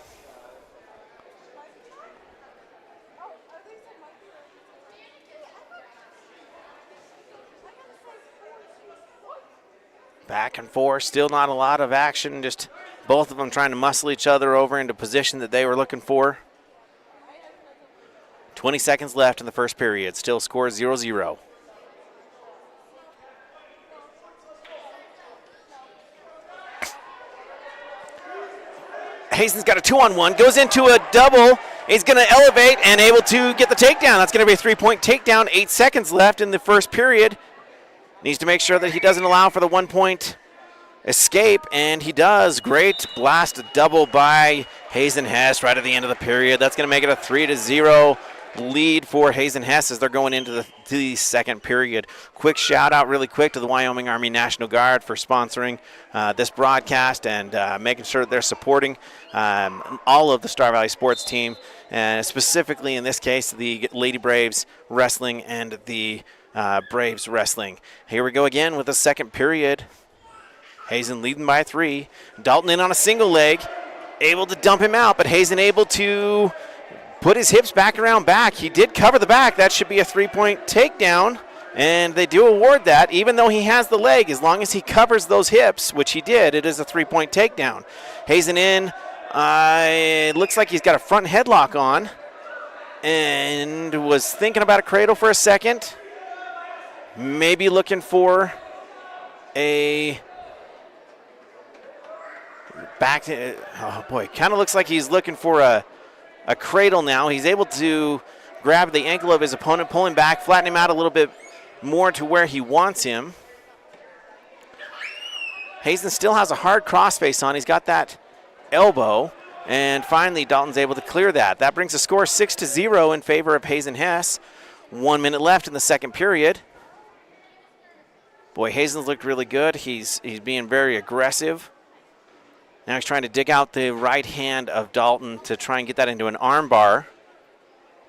Back and forth. Still not a lot of action. Just both of them trying to muscle each other over into position that they were looking for. 20 seconds left in the first period. Still score 0-0. Hazen's got a 2-on-1, goes into a double. He's going to elevate and able to get the takedown. That's going to be a 3-point takedown. 8 seconds left in the first period. Needs to make sure that he doesn't allow for the 1-point escape, and he does. Great blast double by Hazen Hess right at the end of the period. That's going to make it a 3-0 lead for Hazen Hess as they're going into the second period. Quick shout out really quick to the Wyoming Army National Guard for sponsoring this broadcast and making sure that they're supporting all of the Star Valley sports team, and specifically in this case the Lady Braves wrestling and the Braves wrestling. Here we go again with the second period. Hazen leading by 3. Dalton in on a single leg, able to dump him out, but Hazen able to put his hips back around back. He did cover the back. That should be a 3-point takedown, and they do award that. Even though he has the leg, as long as he covers those hips, which he did, it is a 3-point takedown. Hazen in. It looks like he's got a front headlock on and was thinking about a cradle for a second. Maybe looking for a back. Oh, boy. Kind of looks like he's looking for a cradle now. He's able to grab the ankle of his opponent, pull him back, flatten him out a little bit more to where he wants him. Hazen still has a hard crossface on. He's got that elbow, and finally Dalton's able to clear that. That brings the score 6-0 in favor of Hazen Hess. 1 minute left in the second period. Boy, Hazen's looked really good. He's being very aggressive. Now he's trying to dig out the right hand of Dalton to try and get that into an arm bar.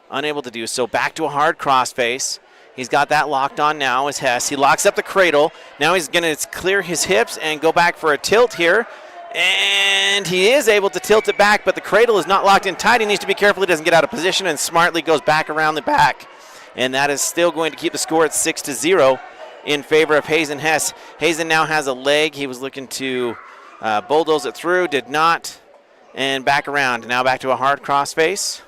Unable to do so. Back to a hard crossface. He's got that locked on now as Hess. He locks up the cradle. Now he's going to clear his hips and go back for a tilt here. And he is able to tilt it back, but the cradle is not locked in tight. He needs to be careful he doesn't get out of position, and smartly goes back around the back. And that is still going to keep the score at 6-0 in favor of Hazen Hess. Hazen now has a leg. He was looking to bulldoze it through, did not, and back around. Now back to a hard crossface.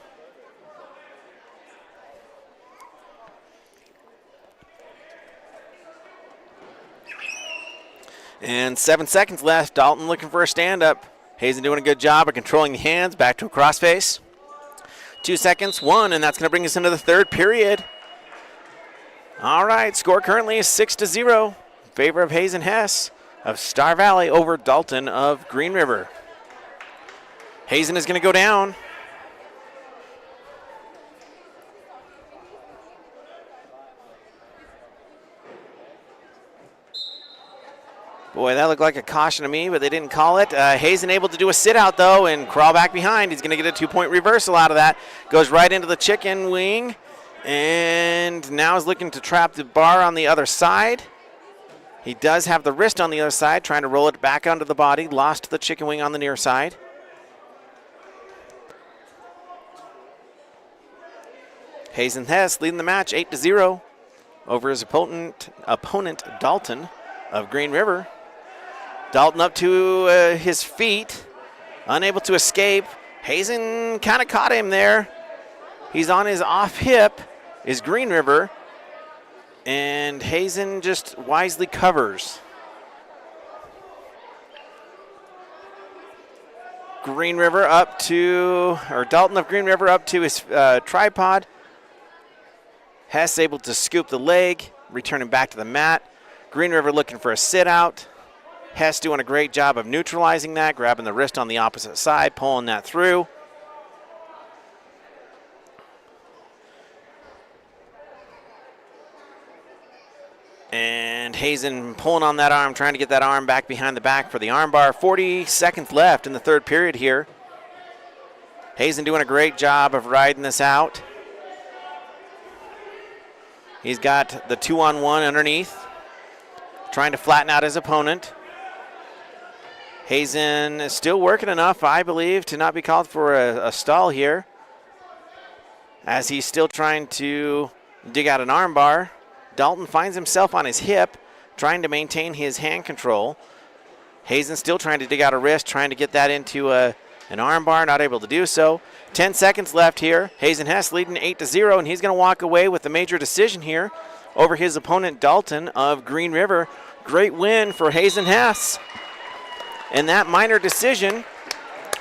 And 7 seconds left. Dalton looking for a stand-up. Hazen doing a good job of controlling the hands. Back to a crossface. 2 seconds, 1, and that's going to bring us into the third period. All right, score currently is 6-0 in favor of Hazen Hess of Star Valley over Dalton of Green River. Hazen is going to go down. Boy, that looked like a caution to me, but they didn't call it. Hazen able to do a sit-out, though, and crawl back behind. He's going to get a 2-point reversal out of that. Goes right into the chicken wing, and now is looking to trap the bar on the other side. He does have the wrist on the other side, trying to roll it back onto the body. Lost the chicken wing on the near side. Hazen Hess leading the match 8-0 over his opponent Dalton of Green River. Dalton up to his feet, unable to escape. Hazen kind of caught him there. He's on his off hip, is Green River. And Hazen just wisely covers. Dalton of Green River up to his tripod. Hess able to scoop the leg, returning back to the mat. Green River looking for a sit out. Hess doing a great job of neutralizing that, grabbing the wrist on the opposite side, pulling that through. And Hazen pulling on that arm, trying to get that arm back behind the back for the arm bar. 40 seconds left in the third period here. Hazen doing a great job of riding this out. He's got the 2-on-1 underneath, trying to flatten out his opponent. Hazen is still working enough, I believe, to not be called for a stall here, as he's still trying to dig out an arm bar. Dalton finds himself on his hip, trying to maintain his hand control. Hazen still trying to dig out a wrist, trying to get that into an armbar, not able to do so. 10 seconds left here. Hazen Hess leading 8-0, and he's going to walk away with a major decision here over his opponent Dalton of Green River. Great win for Hazen Hess. And that minor decision,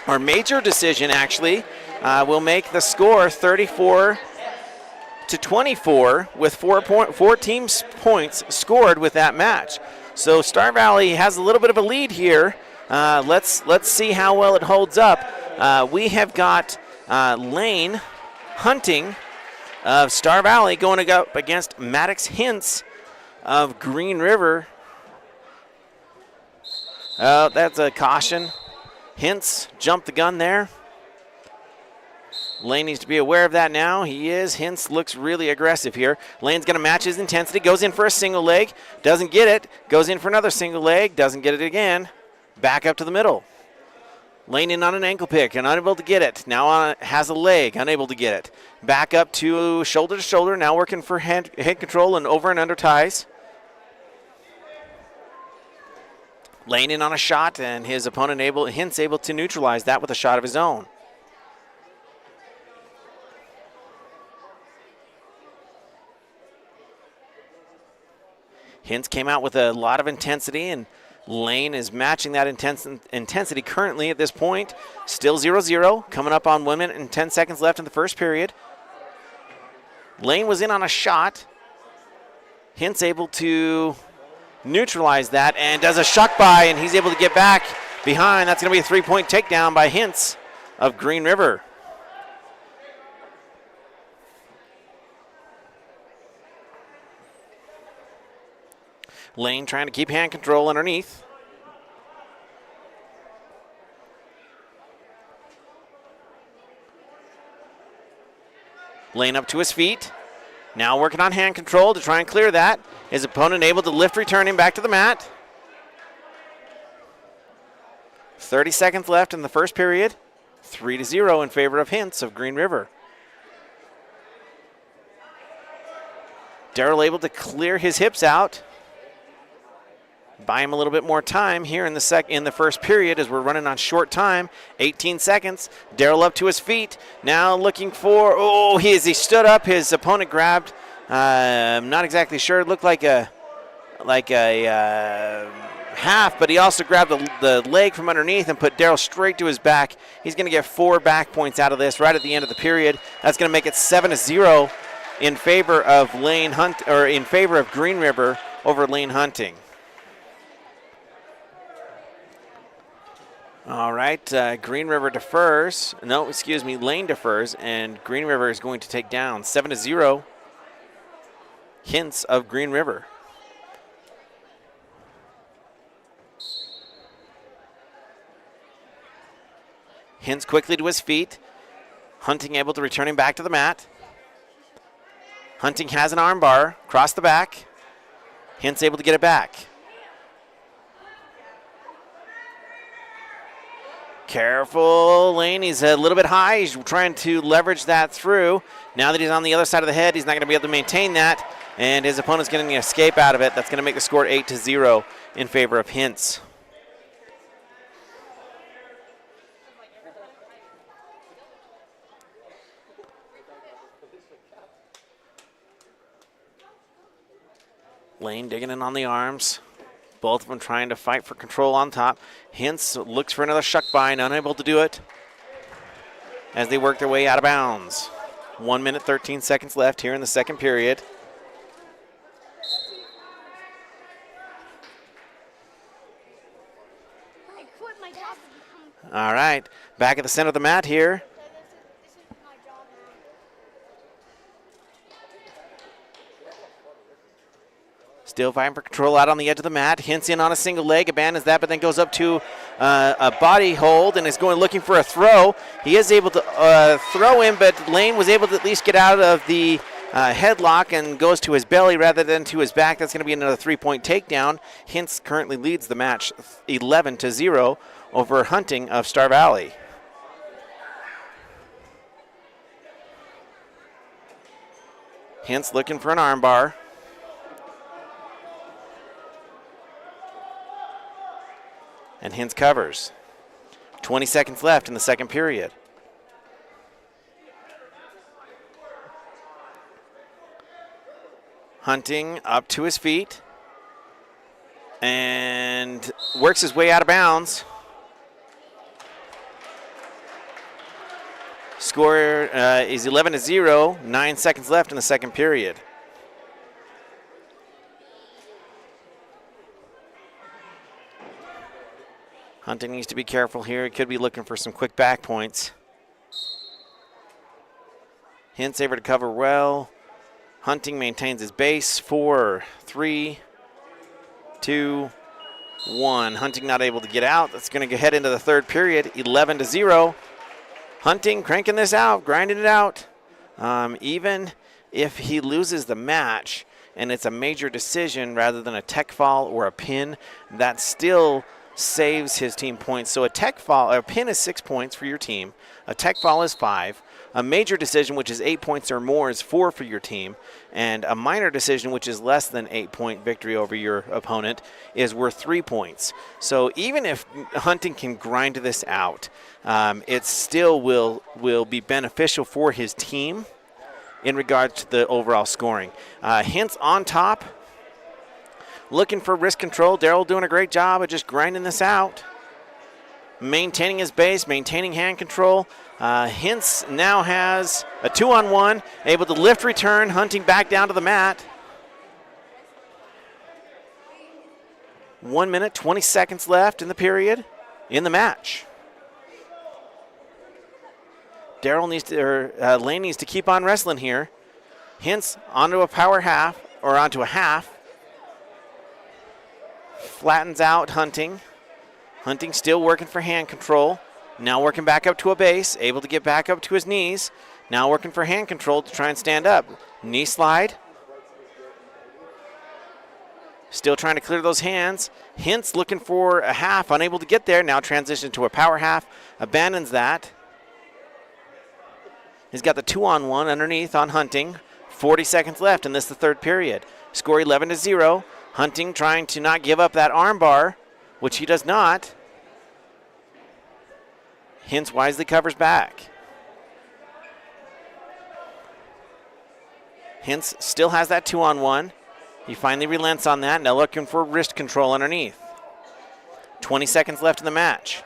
or major decision actually, will make the score 34-24 with 4 teams' points scored with that match. So Star Valley has a little bit of a lead here. Let's see how well it holds up. We have got Lane Hunting of Star Valley going up against Maddox Hintz of Green River. That's a caution. Hintz jumped the gun there. Lane needs to be aware of that now. He is. Hintz looks really aggressive here. Lane's going to match his intensity. Goes in for a single leg. Doesn't get it. Goes in for another single leg. Doesn't get it again. Back up to the middle. Lane in on an ankle pick and unable to get it. Now has a leg. Unable to get it. Back up to shoulder. Now working for head control and over and under ties. Lane in on a shot, and his opponent Hintz able to neutralize that with a shot of his own. Hintz came out with a lot of intensity, and Lane is matching that intensity currently at this point. Still 0-0, coming up on 1 minute and 10 seconds left in the first period. Lane was in on a shot. Hintz able to neutralize that and does a shuck by, and he's able to get back behind. That's going to be a 3-point takedown by Hintz of Green River. Lane trying to keep hand control underneath. Lane up to his feet. Now working on hand control to try and clear that. His opponent able to lift, return him back to the mat. 30 seconds left in the first period. 3-0 in favor of Hintz of Green River. Darrell able to clear his hips out. Buy him a little bit more time here in the first period as we're running on short time. 18 seconds. Darrell up to his feet. Now looking for, he stood up. His opponent grabbed. I'm not exactly sure. It looked like a half, but he also grabbed the leg from underneath and put Darrell straight to his back. He's going to get 4 back points out of this right at the end of the period. That's going to make it 7-0 in favor of in favor of Green River over Lane Hunting. All right, Green River defers. No, excuse me, Lane defers, and Green River is going to take down 7-0. Hintz of Green River. Hintz quickly to his feet. Hunting able to return him back to the mat. Hunting has an arm bar, across the back. Hintz able to get it back. Careful, Lane. He's a little bit high. He's trying to leverage that through. Now that he's on the other side of the head, he's not going to be able to maintain that, and his opponent's going to escape out of it. That's going to make the score 8-0 in favor of Hintz. Lane digging in on the arms. Both of them trying to fight for control on top. Hintz looks for another shuck bind, unable to do it as they work their way out of bounds. 1 minute, 13 seconds left here in the second period. All right, back at the center of the mat here. Still fighting for control out on the edge of the mat. Hintz in on a single leg, abandons that, but then goes up to a body hold and is looking for a throw. He is able to throw him, but Lane was able to at least get out of the headlock and goes to his belly rather than to his back. That's going to be another 3-point takedown. Hintz currently leads the match 11-0 over Hunting of Star Valley. Hintz looking for an armbar. and Hintz covers. 20 seconds left in the second period. Hunting up to his feet and works his way out of bounds. Score is 11-0, 9 seconds left in the second period. Hunting needs to be careful here. He could be looking for some quick back points. Hintz able to cover well. Hunting maintains his base. 4, 3, 2, 1. Hunting not able to get out. That's going to head into the third period, 11-0. Hunting cranking this out, grinding it out. Even if he loses the match and it's a major decision rather than a tech fall or a pin, that still saves his team points. So a pin is 6 points for your team. A tech fall is 5. A major decision, which is 8 points or more, is 4 for your team. And a minor decision, which is less than 8-point victory over your opponent, is worth 3 points. So even if Hunting can grind this out, it still will be beneficial for his team in regards to the overall scoring. Hintz on top, looking for wrist control. Daryl doing a great job of just grinding this out, maintaining his base, maintaining hand control. Hintz now has a 2-on-1, able to lift return, Hunting back down to the mat. 1 minute, 20 seconds left in the period, in the match. Lane needs to keep on wrestling here. Hintz onto a power half, or onto a half. Flattens out Hunting. Hunting still working for hand control. Now working back up to a base, able to get back up to his knees. Now working for hand control to try and stand up. Knee slide. Still trying to clear those hands. Hintz looking for a half, unable to get there. Now transition to a power half, abandons that. He's got the 2-on-1 underneath on Hunting. 40 seconds left in this, the third period. Score 11-0. Hunting trying to not give up that arm bar, which he does not. Hintz wisely covers back. Hintz still has that 2-on-1. He finally relents on that, now looking for wrist control underneath. 20 seconds left in the match.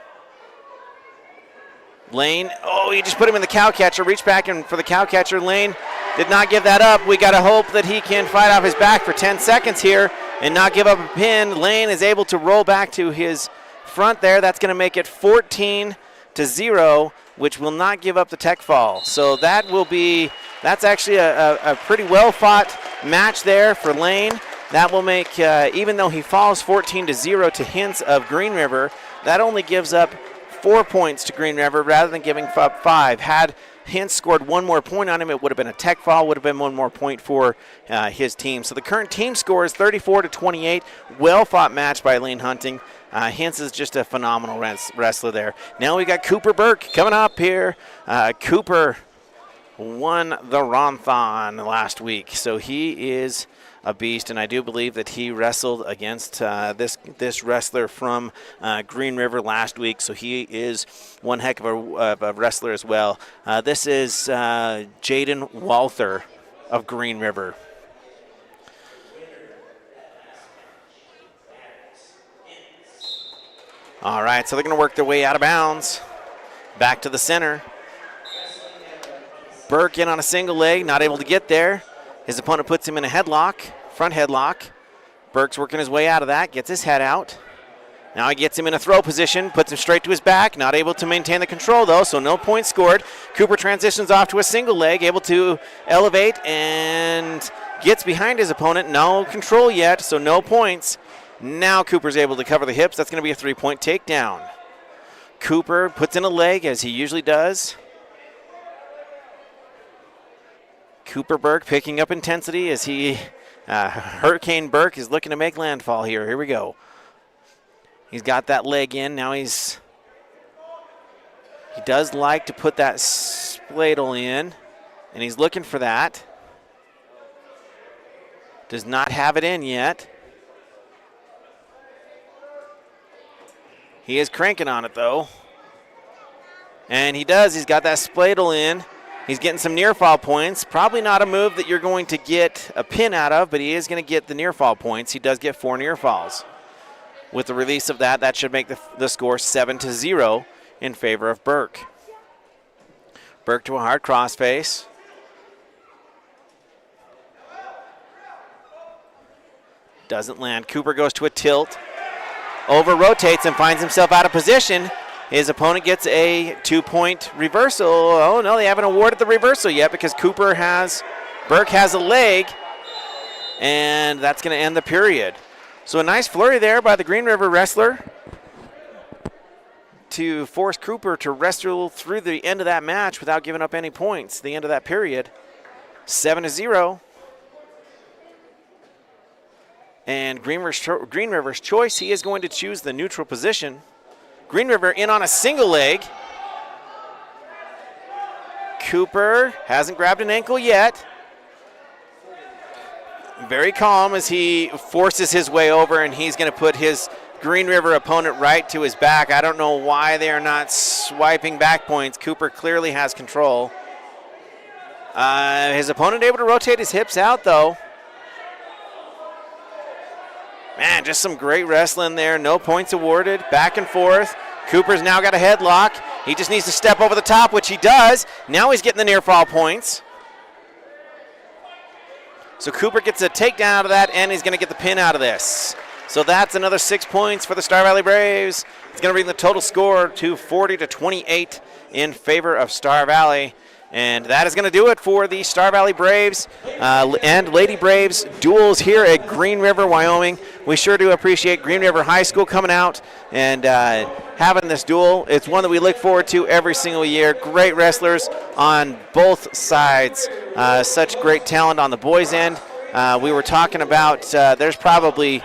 Lane, he just put him in the cow catcher, reached back in for the cow catcher. Lane did not give that up. We got to hope that he can fight off his back for 10 seconds here and not give up a pin. Lane is able to roll back to his front there. That's going to make it 14-0, which will not give up the tech fall. So that's actually a pretty well fought match there for Lane. That will make, even though he falls 14-0 to Hintz of Green River, that only gives up 4 points to Green River rather than giving up 5. Had Hintz scored one more point on him, it would have been a tech fall, would have been one more point for his team. So the current team score is 34-28. Well fought match by Lane Hunting. Hintz is just a phenomenal wrestler there. Now we got Cooper Burke coming up here. Cooper won the Ronthon last week, so he is a beast, and I do believe that he wrestled against this wrestler from Green River last week, so he is one heck of a wrestler as well. This is Jaden Walther of Green River. All right, so they're going to work their way out of bounds. Back to the center. Burke in on a single leg, not able to get there. His opponent puts him in a headlock, front headlock. Burke's working his way out of that, gets his head out. Now he gets him in a throw position, puts him straight to his back, not able to maintain the control though, so no points scored. Cooper transitions off to a single leg, able to elevate and gets behind his opponent. No control yet, so no points. Now Cooper's able to cover the hips. That's going to be a 3-point takedown. Cooper puts in a leg as he usually does. Cooper Burke picking up intensity as Hurricane Burke is looking to make landfall here. Here we go. He's got that leg in. Now he does like to put that spladle in, and he's looking for that. Does not have it in yet. He is cranking on it, though. And he does. He's got that spladle in. He's getting some near fall points. Probably not a move that you're going to get a pin out of, but he is going to get the near fall points. He does get 4 near falls. With the release of that, that should make the score 7-0 in favor of Burke. Burke to a hard crossface. Doesn't land. Cooper goes to a tilt. Over rotates and finds himself out of position. His opponent gets a 2-point reversal. Oh, no, they haven't awarded the reversal yet because Burke has a leg, and that's going to end the period. So a nice flurry there by the Green River wrestler to force Cooper to wrestle through the end of that match without giving up any points, the end of that period. 7-0. And Green River's choice, he is going to choose the neutral position. Green River in on a single leg. Cooper hasn't grabbed an ankle yet. Very calm as he forces his way over, and he's going to put his Green River opponent right to his back. I don't know why they are not swiping back points. Cooper clearly has control. His opponent able to rotate his hips out, though. Man, just some great wrestling there. No points awarded. Back and forth. Cooper's now got a headlock. He just needs to step over the top, which he does. Now he's getting the near fall points. So Cooper gets a takedown out of that, and he's going to get the pin out of this. So that's another 6 points for the Star Valley Braves. It's going to bring the total score to 40-28 in favor of Star Valley. And that is going to do it for the Star Valley Braves and Lady Braves duels here at Green River, Wyoming. We sure do appreciate Green River High School coming out and having this duel. It's one that we look forward to every single year. Great wrestlers on both sides. Such great talent on the boys' end. We were talking about there's probably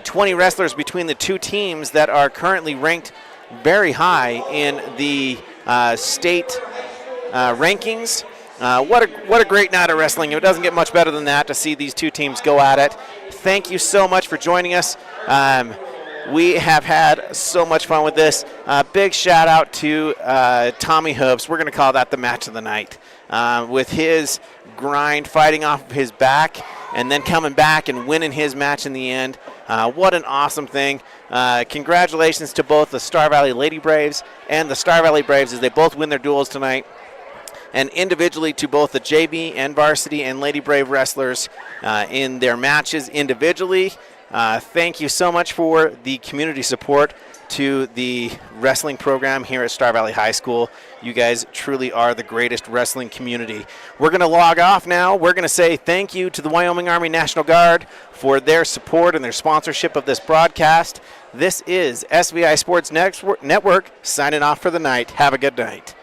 20 wrestlers between the two teams that are currently ranked very high in the state rankings. What a great night of wrestling. It doesn't get much better than that to see these two teams go at it. Thank you so much for joining us. We have had so much fun with this. Big shout out to Tommy Hoops. We're going to call that the match of the night. With his grind, fighting off of his back, and then coming back and winning his match in the end. What an awesome thing. Congratulations to both the Star Valley Lady Braves and the Star Valley Braves as they both win their duels tonight. And individually to both the JV and Varsity and Lady Brave wrestlers in their matches individually. Thank you so much for the community support to the wrestling program here at Star Valley High School. You guys truly are the greatest wrestling community. We're going to log off now. We're going to say thank you to the Wyoming Army National Guard for their support and their sponsorship of this broadcast. This is SVI Sports Network signing off for the night. Have a good night.